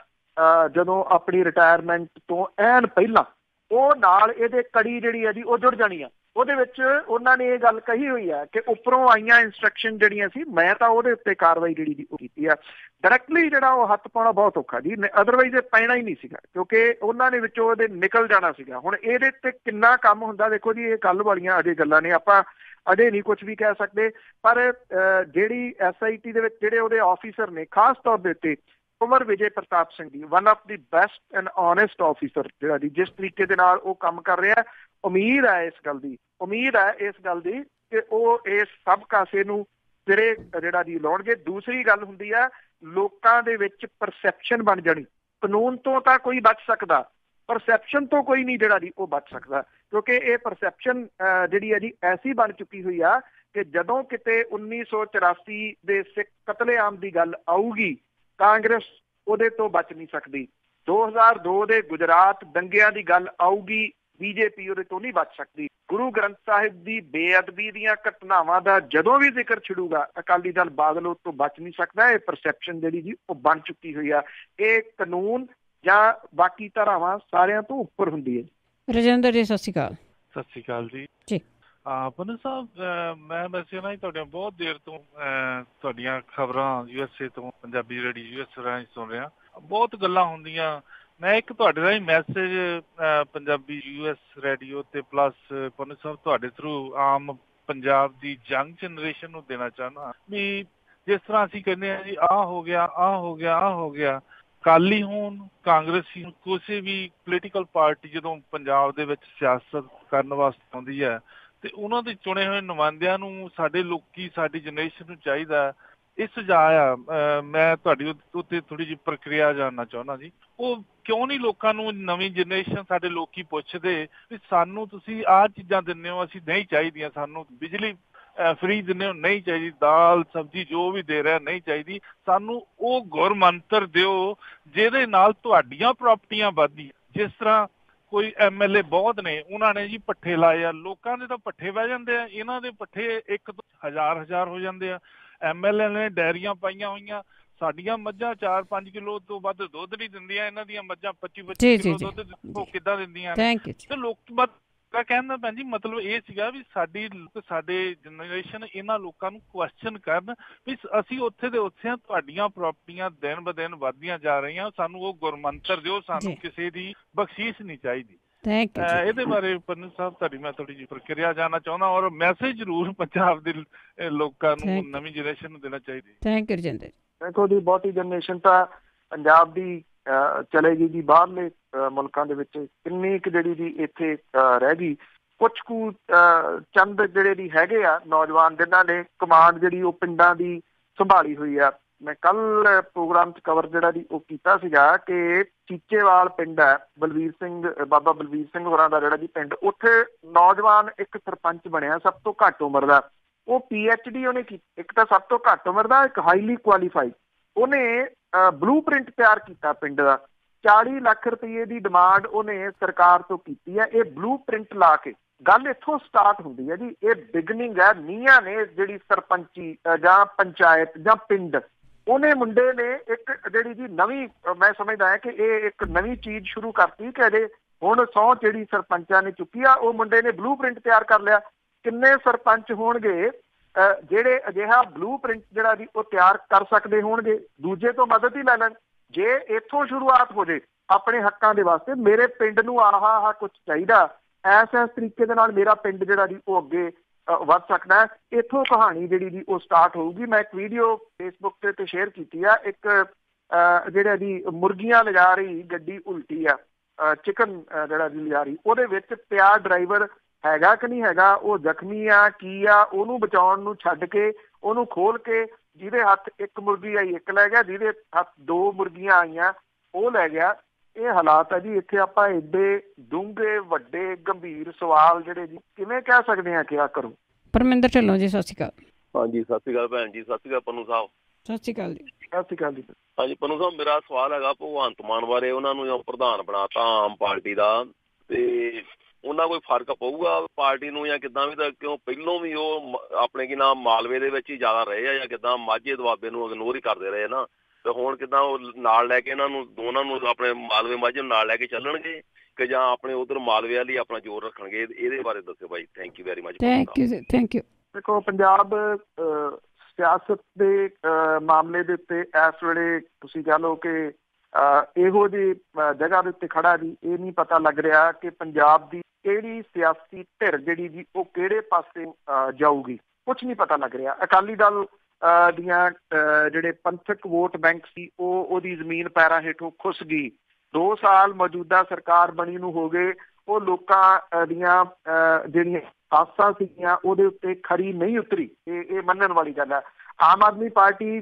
Speaker 2: ਜਦੋਂ ਆਪਣੀ ਰਿਟਾਇਰਮੈਂਟ ਤੋਂ ਐਨ ਪਹਿਲਾਂ, ਉਹ ਨਾਲ ਇਹਦੇ ਕੜੀ ਜਿਹੜੀ ਹੈ ਜੀ ਉਹ ਜੁੜ ਜਾਣੀ ਆ। ਉਹਦੇ ਵਿੱਚ ਉਹਨਾਂ ਨੇ ਇਹ ਗੱਲ ਕਹੀ ਹੋਈ ਹੈ ਕਿ ਉੱਪਰੋਂ ਆਈਆਂ ਇੰਸਟਰਕਸ਼ਨ ਜਿਹੜੀਆਂ ਸੀ, ਮੈਂ ਤਾਂ ਉਹਦੇ ਉੱਤੇ ਕਾਰਵਾਈ ਜਿਹੜੀ ਜੀ ਉਹ ਕੀਤੀ ਆ। ਡਾਇਰੈਕਟਲੀ ਜਿਹੜਾ ਉਹ ਹੱਥ ਪਾਉਣਾ ਬਹੁਤ ਔਖਾ ਜੀ, ਅਦਰਵਾਈਜ਼ ਇਹ ਪੈਣਾ ਹੀ ਨਹੀਂ ਸੀਗਾ ਕਿਉਂਕਿ ਉਹਨਾਂ ਦੇ ਵਿੱਚੋਂ ਉਹਦੇ ਨਿਕਲ ਜਾਣਾ ਸੀਗਾ। ਹੁਣ ਇਹਦੇ ਤੇ ਕਿੰਨਾ ਕੰਮ ਹੁੰਦਾ ਦੇਖੋ ਜੀ, ਇਹ ਕੱਲ੍ਹ ਵਾਲੀਆਂ ਅਜੇ ਗੱਲਾਂ ਨੇ, ਆਪਾਂ ਅਜੇ ਨਹੀਂ ਕੁਝ ਵੀ ਕਹਿ ਸਕਦੇ। ਪਰ ਜਿਹੜੀ SIT ਦੇ ਵਿੱਚ ਜਿਹੜੇ ਉਹਦੇ ਆਫੀਸਰ ਨੇ, ਖਾਸ ਤੌਰ ਦੇ ਉੱਤੇ ਕੁਮਰ Vijay Pratap Singh ji, one of the best and honest officer ਜਿਹੜਾ ਜੀ, ਜਿਸ ਤਰੀਕੇ ਦੇ ਨਾਲ ਉਹ ਕੰਮ ਕਰ ਰਿਹਾ, ਉਮੀਦ ਹੈ ਇਸ ਗੱਲ ਦੀ ਕਿ ਉਹ ਇਸ ਸਭ ਕਾਸੇ ਨੂੰ ਸਿਰੇ ਜਿਹੜਾ ਜੀ ਲਾਉਣਗੇ। ਦੂਸਰੀ ਗੱਲ ਹੁੰਦੀ ਹੈ, ਲੋਕਾਂ ਦੇ ਵਿੱਚ ਪਰਸੈਪਸ਼ਨ ਬਣ ਜਾਣੀ। ਕਾਨੂੰਨ ਤੋਂ ਤਾਂ ਕੋਈ ਬਚ ਸਕਦਾ, ਪਰਸੈਪਸ਼ਨ ਤੋਂ ਕੋਈ ਨਹੀਂ ਜਿਹੜਾ ਜੀ ਉਹ ਬਚ ਸਕਦਾ, ਕਿਉਂਕਿ ਇਹ ਪਰਸੈਪਸ਼ਨ ਜਿਹੜੀ ਹੈ ਜੀ ਐਸੀ ਬਣ ਚੁੱਕੀ ਹੋਈ ਆ ਕਿ ਜਦੋਂ ਕਿਤੇ 1984 ਦੇ ਸਿੱਖ ਕਤਲੇਆਮ ਦੀ ਗੱਲ ਆਊਗੀ, ਕਾਂਗਰਸ ਉਹਦੇ ਤੋਂ ਬਚ ਨਹੀਂ ਸਕਦੀ। 2002 ਦੇ ਗੁਜਰਾਤ ਦੰਗਿਆਂ ਦੀ ਗੱਲ ਆਊਗੀ, BJP ਉਹਦੇ ਤੋਂ ਨਹੀਂ ਬਚ ਸਕਦੀ। ਗੁਰੂ ਗ੍ਰੰਥ ਸਾਹਿਬ ਦੀ ਬੇਅਦਬੀ ਦੀਆਂ ਘਟਨਾਵਾਂ ਦਾ ਜਦੋਂ ਵੀ ਜ਼ਿਕਰ ਛਿੜੂਗਾ, ਅਕਾਲੀ ਦਲ ਬਾਦਲ ਉਹ ਤੋਂ ਬਚ ਨਹੀਂ ਸਕਦਾ। ਇਹ ਪਰਸੈਪਸ਼ਨ ਜਿਹੜੀ ਜੀ ਉਹ ਬਣ ਚੁੱਕੀ ਹੋਈ ਆ। ਇਹ ਕਾਨੂੰਨ ਜਾਂ ਬਾਕੀ ਧਾਰਾਵਾਂ ਸਾਰਿਆਂ ਤੋਂ ਉੱਪਰ ਹੁੰਦੀ ਹੈ।
Speaker 1: ਰਜਿੰਦਰ ਜੀ, ਸਤਿ ਸ਼੍ਰੀ ਅਕਾਲ।
Speaker 8: ਸਤਿ ਸ਼੍ਰੀ ਅਕਾਲ ਜੀ। ਪੰਨੂ ਸਾਹਿਬ, ਮੈਂ ਵੈਸੇ ਨਾ ਤੁਹਾਡੀਆਂ ਬਹੁਤ ਦੇਰ ਤੋਂ ਤੁਹਾਡੀਆਂ ਖਬਰਾਂ USA ਤੋਂ ਪੰਜਾਬੀ ਰੇਡੀਓ US ਰਾਹੀਂ ਸੁਣ ਰਿਹਾ, ਬਹੁਤ ਗੱਲਾਂ ਹੁੰਦੀਆਂ। ਮੈਂ ਇੱਕ ਤੁਹਾਡੇ ਰਾਹੀਂ ਮੈਸੇਜ ਪੰਜਾਬੀ US ਰੇਡੀਓ ਤੇ ਪਲੱਸ ਪੰਨੂ ਸਾਹਿਬ ਤੁਹਾਡੇ ਥਰੂ ਆਮ ਪੰਜਾਬ ਦੀ ਯੰਗ ਜਨਰੇਸ਼ਨ ਨੂੰ ਦੇਣਾ ਚਾਹੁੰਦਾ ਵੀ ਜਿਸ ਤਰ੍ਹਾਂ ਅਸੀਂ ਕਹਿੰਦੇ ਹਾਂ ਜੀ ਆਹ ਹੋ ਗਿਆ, ਆਹ ਹੋ ਗਿਆ, ਆਹ ਹੋ ਗਿਆ, ਅਕਾਲੀ ਹੋਣ, ਕਾਂਗਰਸੀ, ਕਿਸੇ ਵੀ ਪੋਲੀਟੀਕਲ ਪਾਰਟੀ ਜਦੋਂ ਪੰਜਾਬ ਦੇ ਵਿੱਚ ਸਿਆਸਤ ਕਰਨ ਵਾਸਤੇ ਆਉਂਦੀ ਹੈ ਤੇ ਉਹਨਾਂ ਦੇ ਚੁਣੇ ਹੋਏ ਨੁਮਾਇੰਦਿਆਂ ਨੂੰ ਸਾਡੇ ਲੋਕੀ, ਸਾਡੀ ਜਨਰੇਸ਼ਨ ਨੂੰ ਚਾਹੀਦਾ, ਇਹ ਸੁਝਾਅ ਆ। ਮੈਂ ਤੁਹਾਡੀ ਉੱਤੇ ਥੋੜ੍ਹੀ ਜਿਹੀ ਪ੍ਰਕਿਰਿਆ ਜਾਣਨਾ ਚਾਹੁੰਦਾ ਜੀ। ਉਹ ਕਿਉਂ ਨਹੀਂ ਲੋਕਾਂ ਨੂੰ, ਨਵੀਂ ਜਨਰੇਸ਼ਨ ਸਾਡੇ ਲੋਕੀ ਪੁੱਛਦੇ ਵੀ ਸਾਨੂੰ ਤੁਸੀਂ ਆਹ ਚੀਜ਼ਾਂ ਦਿੰਦੇ ਹੋ, ਅਸੀਂ ਨਹੀਂ ਚਾਹੀਦੀਆਂ, ਸਾਨੂੰ ਬਿਜਲੀ ਫ੍ਰੀ ਦਿੰਦੇ ਹੋ, ਨਹੀਂ ਚਾਹੀਦੀ, ਦਾਲ ਸਬਜ਼ੀ ਜੋ ਵੀ ਦੇ ਰਿਹਾ ਨਹੀਂ ਚਾਹੀਦੀ, ਸਾਨੂੰ ਉਹ ਗੁਰ ਮੰਤਰ ਦਿਓ ਜਿਹਦੇ ਨਾਲ ਤੁਹਾਡੀਆਂ ਪ੍ਰਾਪਰਟੀਆਂ ਵੱਧਦੀਆਂ। ਜਿਸ ਤਰ੍ਹਾਂ ਕੋਈ MLA ਬਹੁਤ ਨੇ, ਉਹਨਾਂ ਨੇ ਜੀ ਪੱਠੇ ਲਾਏ ਆ, ਲੋਕਾਂ ਦੇ ਤਾਂ ਪੱਠੇ ਬਹਿ ਜਾਂਦੇ ਆ, ਇਹਨਾਂ ਦੇ ਪੱਠੇ 1-2 ਹਜ਼ਾਰ ਹੋ ਜਾਂਦੇ ਆ। MLA ਨੇ ਡੈਰੀਆਂ ਪਾਈਆਂ ਹੋਈਆਂ, ਸਾਡੀਆਂ ਮੱਝਾਂ 4-5 ਕਿਲੋ ਤੋਂ ਵੱਧ ਦੁੱਧ ਨਹੀਂ ਦਿੰਦੀਆਂ, ਇਹਨਾਂ ਦੀਆਂ ਮੱਝਾਂ 25-25 ਕਿਲੋ ਦੁੱਧ ਉਹ ਕਿੱਦਾਂ ਦਿੰਦੀਆਂ ਤੇ ਲੋਕ ਕਹਿਣ ਦਾ ਭੈਣ ਜੀ ਮਤਲਬ ਇਹ ਸੀਗਾ ਵੀ ਸਾਡੇ ਜਨਰੇਸ਼ਨ ਇਹਨਾਂ ਲੋਕਾਂ ਨੂੰ ਕੁਐਸਚਨ ਕਰਨ ਵੀ ਅਸੀਂ ਉੱਥੇ ਦੇ ਉੱਥੇ ਤੁਹਾਡੀਆਂ ਪ੍ਰਾਪਰਟੀਆਂ ਦਿਨ ਬ ਦਿਨ ਵੱਧਦੀਆਂ ਜਾ ਰਹੀਆਂ, ਸਾਨੂੰ ਉਹ ਗੁਰਮੰਤਰ ਦਿਓ, ਸਾਨੂੰ ਕਿਸੇ ਦੀ ਬਖਸ਼ੀਸ਼ ਨਹੀਂ ਚਾਹੀਦੀ। ਇਹਦੇ ਬਾਰੇ ਪੰਨੂ ਸਾਹਿਬ ਮੈਂ ਥੋੜੀ ਜਿਹੀ ਪ੍ਰਕਿਰਿਆ ਜਾਣਨਾ ਚਾਹੁੰਦਾ ਔਰ ਮੈਸੇਜ ਜ਼ਰੂਰ ਪੰਜਾਬ ਦੇ ਲੋਕਾਂ ਨੂੰ, ਨਵੀਂ ਜਨਰੇਸ਼ਨ ਨੂੰ ਦੇਣਾ ਚਾਹੀਦਾ।
Speaker 1: Thank you Rajinder.
Speaker 2: ਦੇਖੋ ਜੀ, ਬਹੁਤੀ ਜਨਰੇਸ਼ਨ ਤਾਂ ਪੰਜਾਬ ਦੀ ਚਲੇਗੀ ਜੀ ਬਾਹਰਲੇ ਮੁਲਕਾਂ ਦੇ ਵਿੱਚ, ਕਿੰਨੀ ਕੁ ਜਿਹੜੀ ਜੀ ਇੱਥੇ ਰਹਿ ਗਈ। ਕੁਛ ਕੁ ਚੰਦ ਜਿਹੜੇ ਦੀ ਹੈਗੇ ਆ ਨੌਜਵਾਨ ਜਿਨ੍ਹਾਂ ਨੇ ਕਮਾਂਡ ਜਿਹੜੀ ਉਹ ਪਿੰਡਾਂ ਦੀ ਸੰਭਾਲੀ ਹੋਈ ਆ। ਮੈਂ ਕੱਲ ਪ੍ਰੋਗਰਾਮ 'ਚ ਕਵਰ ਜਿਹੜਾ ਜੀ ਉਹ ਕੀਤਾ ਸੀਗਾ ਕਿ ਚੀਚੇਵਾਲ ਪਿੰਡ ਹੈ, ਬਾਬਾ ਬਲਵੀਰ ਸਿੰਘ ਹੋਰਾਂ ਦਾ ਜਿਹੜਾ ਜੀ ਪਿੰਡ, ਉੱਥੇ ਨੌਜਵਾਨ ਇੱਕ ਸਰਪੰਚ ਬਣਿਆ ਸਭ ਤੋਂ ਘੱਟ ਉਮਰ ਦਾ। ਉਹ PhD ਉਹਨੇ ਕੀਤੀ, ਇੱਕ ਤਾਂ ਸਭ ਤੋਂ ਘੱਟ ਉਮਰ ਦਾ, ਇੱਕ ਹਾਈਲੀ ਕੁਆਲੀਫਾਈਡ। ਉਹਨੇ ਬਲੂ ਪ੍ਰਿੰਟ ਤਿਆਰ ਕੀਤਾ ਪਿੰਡ ਦਾ, 40 ਲੱਖ ਰੁਪਏ ਦੀ ਡਿਮਾਂਡ ਉਹਨੇ ਸਰਕਾਰ ਤੋਂ ਕੀਤੀ ਹੈ। ਇਹ ਬਲੂ ਪ੍ਰਿੰਟ ਲਾ ਕੇ ਗੱਲ ਇੱਥੋਂ ਸਟਾਰਟ ਹੁੰਦੀ ਹੈ ਜੀ, ਇਹ ਬਿਗਨਿੰਗ ਹੈ। ਨੀਹਾਂ ਨੇ ਜਿਹੜੀ ਸਰਪੰਚੀ ਜਾਂ ਪੰਚਾਇਤ ਜਾਂ ਪਿੰਡ, ਉਹਨੇ ਮੁੰਡੇ ਨੇ ਇੱਕ ਜਿਹੜੀ ਜੀ ਨਵੀਂ, ਮੈਂ ਸਮਝਦਾ ਹੈ ਕਿ ਇਹ ਇੱਕ ਨਵੀਂ ਚੀਜ਼ ਸ਼ੁਰੂ ਕਰਤੀ ਕਿ ਅਜੇ ਹੁਣ ਸਹੁੰ ਜਿਹੜੀ ਸਰਪੰਚਾਂ ਨੇ ਚੁੱਕੀ ਆ, ਉਹ ਮੁੰਡੇ ਨੇ ਬਲੂ ਪ੍ਰਿੰਟ ਤਿਆਰ ਕਰ ਲਿਆ। ਕਿੰਨੇ ਸਰਪੰਚ ਹੋਣਗੇ ਜਿਹੜੇ ਅਜਿਹਾ ਬਲੂਪ੍ਰਿੰਟ ਜਿਹੜਾ ਜੀ ਉਹ ਤਿਆਰ ਕਰ ਸਕਦੇ ਹੋਣਗੇ, ਦੂਜੇ ਤੋਂ ਮਦਦ ਹੀ ਲੈ ਲੈਣ। ਜੇ ਇੱਥੋਂ ਸ਼ੁਰੂਆਤ ਹੋ ਜੇ ਆਪਣੇ ਹੱਕਾਂ ਦੇ ਵਾਸਤੇ, ਮੇਰੇ ਪਿੰਡ ਨੂੰ ਆਹ ਕੁਛ ਚਾਹੀਦਾ, ਇਸ ਤਰੀਕੇ ਦੇ ਨਾਲ ਮੇਰਾ ਪਿੰਡ ਜਿਹੜਾ ਜੀ ਉਹ ਅੱਗੇ ਵੱਧ ਸਕਦਾ, ਇੱਥੋਂ ਕਹਾਣੀ ਜਿਹੜੀ ਜੀ ਉਹ ਸਟਾਰਟ ਹੋਊਗੀ। ਮੈਂ ਇੱਕ ਵੀਡੀਓ ਫੇਸਬੁੱਕ ਤੇ ਸ਼ੇਅਰ ਕੀਤੀ ਆ, ਇੱਕ ਜਿਹੜਾ ਜੀ ਮੁਰਗੀਆਂ ਲਿਜਾ ਰਹੀ ਗੱਡੀ ਉਲਟੀ ਆ, ਚਿਕਨ ਜਿਹੜਾ ਜੀ ਲਿਜਾ ਰਹੀ, ਉਹਦੇ ਵਿੱਚ ਪਿਆ ਡਰਾਈਵਰ ਹੈਗਾ ਕਿ ਨਹੀਂ ਹੈਗਾ, ਉਹ ਜ਼ਖਮੀ ਆ ਕੀ ਆ, ਉਹਨੂੰ ਬਚਾਉਣ ਨੂੰ ਛੱਡ ਕੇ ਉਹਨੂੰ ਖੋਲ ਕੇ ਜਿਹਦੇ ਹੱਥ ਇੱਕ ਮੁਰਗੀ ਆਈ ਇੱਕ ਲੈ ਗਿਆ, ਜਿਹਦੇ ਹੱਥ ਦੋ ਮੁਰਗੀਆਂ ਆਈਆਂ ਉਹ ਲੈ ਗਿਆ। ਇਹ ਹਾਲਾਤ ਹੈ ਜੀ। ਇੱਥੇ ਆਪਾਂ ਏਡੇ ਡੂੰਘੇ ਵੱਡੇ ਗੰਭੀਰ ਸਵਾਲ ਜਿਹੜੇ ਜੀ ਕਿਵੇਂ ਕਹਿ ਸਕਦੇ ਹਾਂ ਕਿ ਆ ਕਰੋ।
Speaker 1: ਪਰਮਿੰਦਰ ਢਿੱਲੋਂ ਜੀ, ਸਤਿ ਸ਼੍ਰੀ ਅਕਾਲ।
Speaker 5: ਹਾਂਜੀ, ਸਤਿ ਸ਼੍ਰੀ ਅਕਾਲ ਭੈਣ ਜੀ। ਸਤਿ ਸ਼੍ਰੀ ਅਕਾਲ ਪੰਨੂ ਸਾਹਿਬ।
Speaker 1: ਸਤਿ ਸ਼੍ਰੀ ਅਕਾਲ ਜੀ।
Speaker 2: ਸਤਿ ਸ਼੍ਰੀ ਅਕਾਲ ਜੀ।
Speaker 5: ਹਾਂਜੀ ਪੰਨੂ ਸਾਹਿਬ, ਮੇਰਾ ਸਵਾਲ ਹੈਗਾ ਭਗਵੰਤ ਮਾਨ ਬਾਰੇ। ਉਹਨਾਂ ਨੂੰ ਜੋ ਪ੍ਰਧਾਨ ਬਣਾਤਾ ਆਮ ਪਾਰਟੀ ਦਾ, ਤੇ ਉਹਨਾਂ ਕੋਈ ਫਰਕ ਪਊਗਾ ਪਾਰਟੀ ਨੂੰ ਜਾਂ ਕਿੱਦਾਂ ਵੀ? ਤਾਂ ਕਿਉਂ ਪਹਿਲੋਂ ਵੀ ਉਹ ਆਪਣੇ ਕੀ ਨਾਮ ਮਾਲਵੇ ਦੇ ਵਿੱਚ ਹੀ ਜ਼ਿਆਦਾ ਰਹੇ ਆ, ਜਾਂ ਕਿੱਦਾਂ ਮਾਝੇ ਦੁਆਬੇ ਨੂੰ ਇਗਨੋਰ ਹੀ ਕਰਦੇ ਰਹੇ ਨਾ, ਤੇ ਹੁਣ ਕਿੱਦਾਂ ਉਹ ਨਾਲ ਲੈ ਕੇ ਇਹਨਾਂ ਨੂੰ ਦੋਨਾਂ ਨੂੰ ਆਪਣੇ ਮਾਲਵੇ ਮਾਝੇ ਨੂੰ ਨਾਲ ਲੈ ਕੇ ਚੱਲਣਗੇ ਕਿ ਜਾਂ ਆਪਣੇ ਉਧਰ ਮਾਲਵੇ ਵਾਲੀ ਆਪਣਾ ਜ਼ੋਰ ਰੱਖਣਗੇ? ਇਹਦੇ ਬਾਰੇ ਦੱਸਿਓ ਭਾਈ। Thank you very much.
Speaker 1: Thank you.
Speaker 2: ਦੇਖੋ, ਪੰਜਾਬ ਸਿਆਸਤ ਦੇ ਮਾਮਲੇ ਦੇ ਉੱਤੇ ਇਸ ਵੇਲੇ ਤੁਸੀਂ ਕਹਿ ਲਓ ਕਿ ਇਹੋ ਜਿਹੀ ਜਗ੍ਹਾ ਦੇ ਉੱਤੇ ਖੜਾ ਜੀ, ਇਹ ਨਹੀਂ ਪਤਾ ਲੱਗ ਰਿਹਾ ਕਿ ਪੰਜਾਬ ਦੀ ਕਿਹੜੀ ਸਿਆਸੀ ਧਿਰ ਜਿਹੜੀ ਜੀ ਉਹ ਕਿਹੜੇ ਪਾਸੇ ਜਾਊਗੀ, ਕੁਛ ਨਹੀਂ ਪਤਾ ਲੱਗ ਰਿਹਾ। ਅਕਾਲੀ ਦਲ ਦੀਆਂ ਜਿਹੜੇ ਪੰਥਕ ਵੋਟ ਬੈਂਕ ਸੀ ਉਹਦੀ ਜ਼ਮੀਨ ਪੈਰਾਂ ਹੇਠੋਂ ਖੁੱਸ ਗਈ। 2 ਸਾਲ ਮੌਜੂਦਾ ਸਰਕਾਰ ਬਣੀ ਨੂੰ ਹੋ ਗਏ, ਉਹ ਲੋਕਾਂ ਦੀਆਂ ਜਿਹੜੀਆਂ ਆਸਾਂ ਸੀਗੀਆਂ ਉਹਦੇ ਉੱਤੇ ਖਰੀ ਨਹੀਂ ਉਤਰੀ। ਇਹ ਮੰਨਣ ਵਾਲੀ ਗੱਲ ਹੈ। ਆਮ ਆਦਮੀ ਪਾਰਟੀ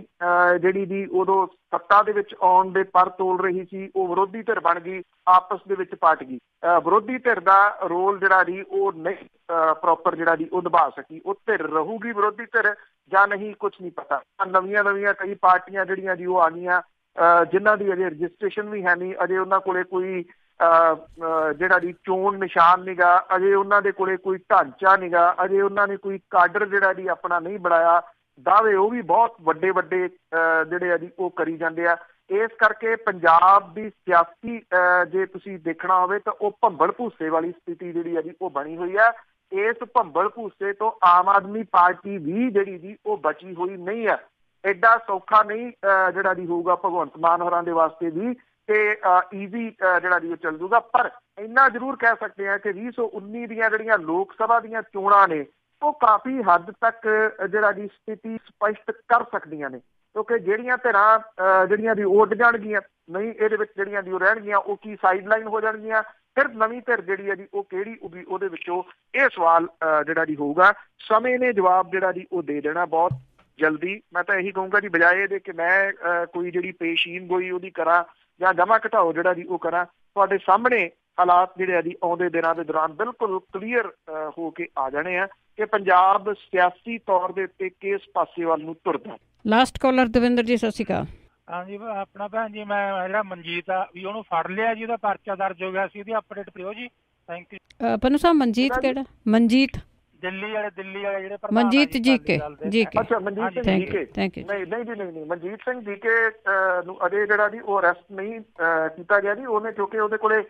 Speaker 2: ਜਿਹੜੀ ਜੀ ਉਦੋਂ ਸੱਤਾ ਦੇ ਵਿੱਚ ਆਉਣ ਦੇ ਪਰ ਤੋਲ ਰਹੀ ਸੀ, ਉਹ ਵਿਰੋਧੀ ਧਿਰ ਬਣ ਗਈ, ਆਪਸ ਦੇ ਵਿੱਚ ਪਾਟ ਗਈ। ਵਿਰੋਧੀ ਧਿਰ ਦਾ ਰੋਲ ਜਿਹੜਾ ਜੀ ਉਹ ਨਹੀਂ ਪ੍ਰੋਪਰ ਜਿਹੜਾ ਜੀ ਉਹ ਨਿਭਾ ਸਕੀ। ਉਹ ਧਿਰ ਰਹੂਗੀ ਵਿਰੋਧੀ ਧਿਰ ਜਾਂ ਨਹੀਂ, ਕੁਛ ਨਹੀਂ ਪਤਾ। ਨਵੀਆਂ ਕਈ ਪਾਰਟੀਆਂ ਜਿਹੜੀਆਂ ਜੀ ਉਹ ਆ ਗਈਆਂ, ਜਿਨ੍ਹਾਂ ਦੀ ਅਜੇ ਰਜਿਸਟ੍ਰੇਸ਼ਨ ਵੀ ਹੈ ਨਹੀਂ, ਅਜੇ ਉਹਨਾਂ ਕੋਲੇ ਕੋਈ ਜਿਹੜਾ ਜੀ ਚੋਣ ਨਿਸ਼ਾਨ ਨੀਗਾ, ਅਜੇ ਉਹਨਾਂ ਦੇ ਕੋਲੇ ਕੋਈ ਢਾਂਚਾ ਨੀਗਾ, ਅਜੇ ਉਹਨਾਂ ਨੇ ਕੋਈ ਕਾਡਰ ਜਿਹੜਾ ਜੀ ਆਪਣਾ ਨਹੀਂ ਬਣਾਇਆ। ਦਾਅਵੇ ਉਹ ਵੀ ਬਹੁਤ ਵੱਡੇ ਜਿਹੜੇ ਆ ਜੀ ਉਹ ਕਰੀ ਜਾਂਦੇ ਆ। ਇਸ ਕਰਕੇ ਪੰਜਾਬ ਦੀ ਸਿਆਸੀ ਜੇ ਤੁਸੀਂ ਦੇਖਣਾ ਹੋਵੇ ਤਾਂ ਉਹ ਭੰਬਲ ਭੂਸੇ ਵਾਲੀ ਸਥਿਤੀ ਜਿਹੜੀ ਆ ਜੀ ਉਹ ਬਣੀ ਹੋਈ ਆ। ਇਸ ਭੰਬਲ ਭੂਸੇ ਤੋਂ ਆਮ ਆਦਮੀ ਪਾਰਟੀ ਵੀ ਜਿਹੜੀ ਜੀ ਉਹ ਬਚੀ ਹੋਈ ਨਹੀਂ ਹੈ। ਐਡਾ ਸੌਖਾ ਨਹੀਂ ਜਿਹੜਾ ਜੀ ਹੋਊਗਾ ਭਗਵੰਤ ਮਾਨ ਹੋਰਾਂ ਦੇ ਵਾਸਤੇ ਵੀ ਕਿ ਈਜ਼ੀ ਜਿਹੜਾ ਜੀ ਉਹ ਚੱਲ ਜੂਗਾ। ਪਰ ਇੰਨਾ ਜ਼ਰੂਰ ਕਹਿ ਸਕਦੇ ਹਾਂ ਕਿ 2019 ਦੀਆਂ ਜਿਹੜੀਆਂ ਲੋਕ ਸਭਾ ਦੀਆਂ ਚੋਣਾਂ ਨੇ ਉਹ ਕਾਫੀ ਹੱਦ ਤੱਕ ਜਿਹੜਾ ਜੀ ਸਥਿਤੀ ਸਪਸ਼ਟ ਕਰ ਸਕਦੀਆਂ ਨੇ, ਕਿਉਂਕਿ ਜਿਹੜੀਆਂ ਧਿਰਾਂ ਜਿਹੜੀਆਂ ਦੀ ਉੱਡ ਜਾਣਗੀਆਂ ਨਹੀਂ, ਇਹਦੇ ਵਿੱਚ ਜਿਹੜੀਆਂ ਦੀ ਉਹ ਰਹਿਣਗੀਆਂ ਉਹ ਕੀ ਸਾਈਡ ਲਾਈਨ ਹੋ ਜਾਣਗੀਆਂ। ਫਿਰ ਨਵੀਂ ਧਿਰ ਜਿਹੜੀ ਹੈ ਜੀ ਉਹ ਕਿਹੜੀ ਉਗੀ, ਉਹਦੇ ਵਿੱਚੋਂ ਇਹ ਸਵਾਲ ਜਿਹੜਾ ਜੀ ਹੋਊਗਾ। ਸਮੇਂ ਨੇ ਜਵਾਬ ਜਿਹੜਾ ਜੀ ਉਹ ਦੇ ਦੇਣਾ ਬਹੁਤ ਜਲਦੀ। ਮੈਂ ਤਾਂ ਇਹੀ ਕਹੂੰਗਾ ਜੀ, ਬਜਾਏ ਇਹਦੇ ਕਿ ਮੈਂ ਕੋਈ ਜਿਹੜੀ ਪੇਸ਼ੀਨ ਗੋਈ ਉਹਦੀ ਕਰਾਂ ਜਾਂ ਜਮਾ ਘਟਾਓ ਜਿਹੜਾ ਜੀ ਉਹ ਕਰਾਂ, ਤੁਹਾਡੇ ਸਾਹਮਣੇ ਹਾਲਾਤ ਜਿਹੜੇ ਆ ਜੀ ਆਉਂਦੇ ਦਿਨਾਂ ਦੇ ਦੌਰਾਨ ਬਿਲਕੁਲ ਕਲੀਅਰ ਹੋ ਕੇ ਆ ਜਾਣੇ ਆ ਕਿ ਪੰਜਾਬ ਸਿਆਸੀ ਤੌਰ ਦੇ ਉੱਤੇ ਕਿਸ ਪਾਸੇ ਵੱਲ ਨੂੰ ਤੁਰਦਾ।
Speaker 1: ਲਾਸਟ ਕਾਲਰ ਦਵਿੰਦਰ ਜੀ, ਸਤਿ ਸ਼੍ਰੀ ਅਕਾਲ।
Speaker 11: ਹਾਂਜੀ ਆਪਣਾ ਭੈਣ ਜੀ, ਮੈਂ ਜਿਹੜਾ ਮਨਜੀਤ ਆ ਵੀ ਉਹਨੂੰ ਫੜ ਲਿਆ ਜੀ, ਉਹਦਾ ਪਰਚਾ ਦਰਜ ਹੋ ਗਿਆ ਸੀ, ਉਹਦੀ ਅਪਡੇਟ ਦਿਓ ਜੀ। Thank you.
Speaker 1: ਪੰਨੂ ਸਾਹਿਬ, ਮਨਜੀਤ ਕਿਹੜਾ? ਮਨਜੀਤ
Speaker 11: ਦਿੱਲੀ ਵਾਲੇ ਜਿਹੜੇ
Speaker 1: ਮਨਜੀਤ ਜੀ ਕੇ
Speaker 2: ਅੱਛਾ, ਮਨਜੀਤ ਸਿੰਘ ਜੀ ਕੇ। ਨਹੀਂ, ਮਨਜੀਤ ਸਿੰਘ ਜੀ ਕੇ ਨੂੰ ਅਜੇ ਜਿਹੜਾ ਜੀ ਉਹ ਅਰੈਸਟ ਨਹੀਂ ਕੀਤਾ ਗਿਆ ਜੀ। ਉਹਨੇ ਕਿਉਂਕਿ ਉਹਦੇ ਕੋਲੇ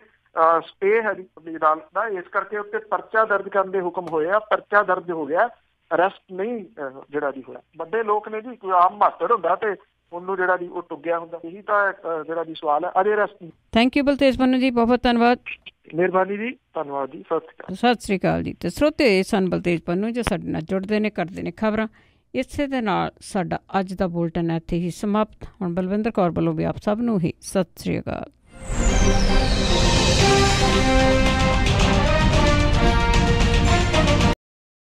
Speaker 2: ਸਟੇ ਹੈ ਜੀ ਅਦਾਲਤ ਦਾ, ਇਸ ਕਰਕੇ ਉੱਤੇ ਪਰਚਾ ਦਰਜ ਕਰਨ ਦੇ ਹੁਕਮ ਹੋਏ ਆ। ਪਰਚਾ ਦਰਜ ਹੋ ਗਿਆ, ਅਰੈਸਟ ਨਹੀਂ ਜਿਹੜਾ ਜੀ ਹੋਇਆ। ਵੱਡੇ ਲੋਕ ਨੇ ਜੀ, ਕੋਈ ਆਮ ਮਾਤੜ ਹੁੰਦਾ ਤੇ ਉਹਨੂੰ ਜਿਹੜਾ ਜੀ ਉਹ ਟੁੱਗਿਆ ਹੁੰਦਾ। ਇਹੀ ਤਾਂ ਜਿਹੜਾ ਜੀ ਸਵਾਲ ਹੈ, ਅਜੇ ਅਰੈਸਟ ਨਹੀਂ।
Speaker 1: ਥੈਂਕ ਯੂ ਬਲਤੇਜ ਪੰਨੂ ਜੀ, ਬਹੁਤ ਧੰਨਵਾਦ।
Speaker 2: ਮਿਹਰਬਾਨੀ ਜੀ, ਧੰਨਵਾਦ ਜੀ, ਸਤਿ
Speaker 1: ਸ਼੍ਰੀ ਅਕਾਲ ਜੀ। ਤੇ ਸਰੋਤੇ ਸਨ ਬਲਤੇਜ ਪੰਨੂ ਜੋ ਸਾਡੇ ਨਾਲ ਜੁੜਦੇ ਨੇ, ਕਰਦੇ ਨੇ ਖਬਰਾਂ। ਇਸੇ ਦੇ ਨਾਲ ਸਾਡਾ ਅੱਜ ਦਾ ਬੁਲਟਨ ਇੱਥੇ ਹੀ ਸਮਾਪਤ। ਹੁਣ ਬਲਵਿੰਦਰ ਕੌਰ ਵੱਲੋਂ ਵੀ ਆਪ ਸਭ ਨੂੰ ਹੀ ਸਤਿ ਸ਼੍ਰੀ ਅਕਾਲ।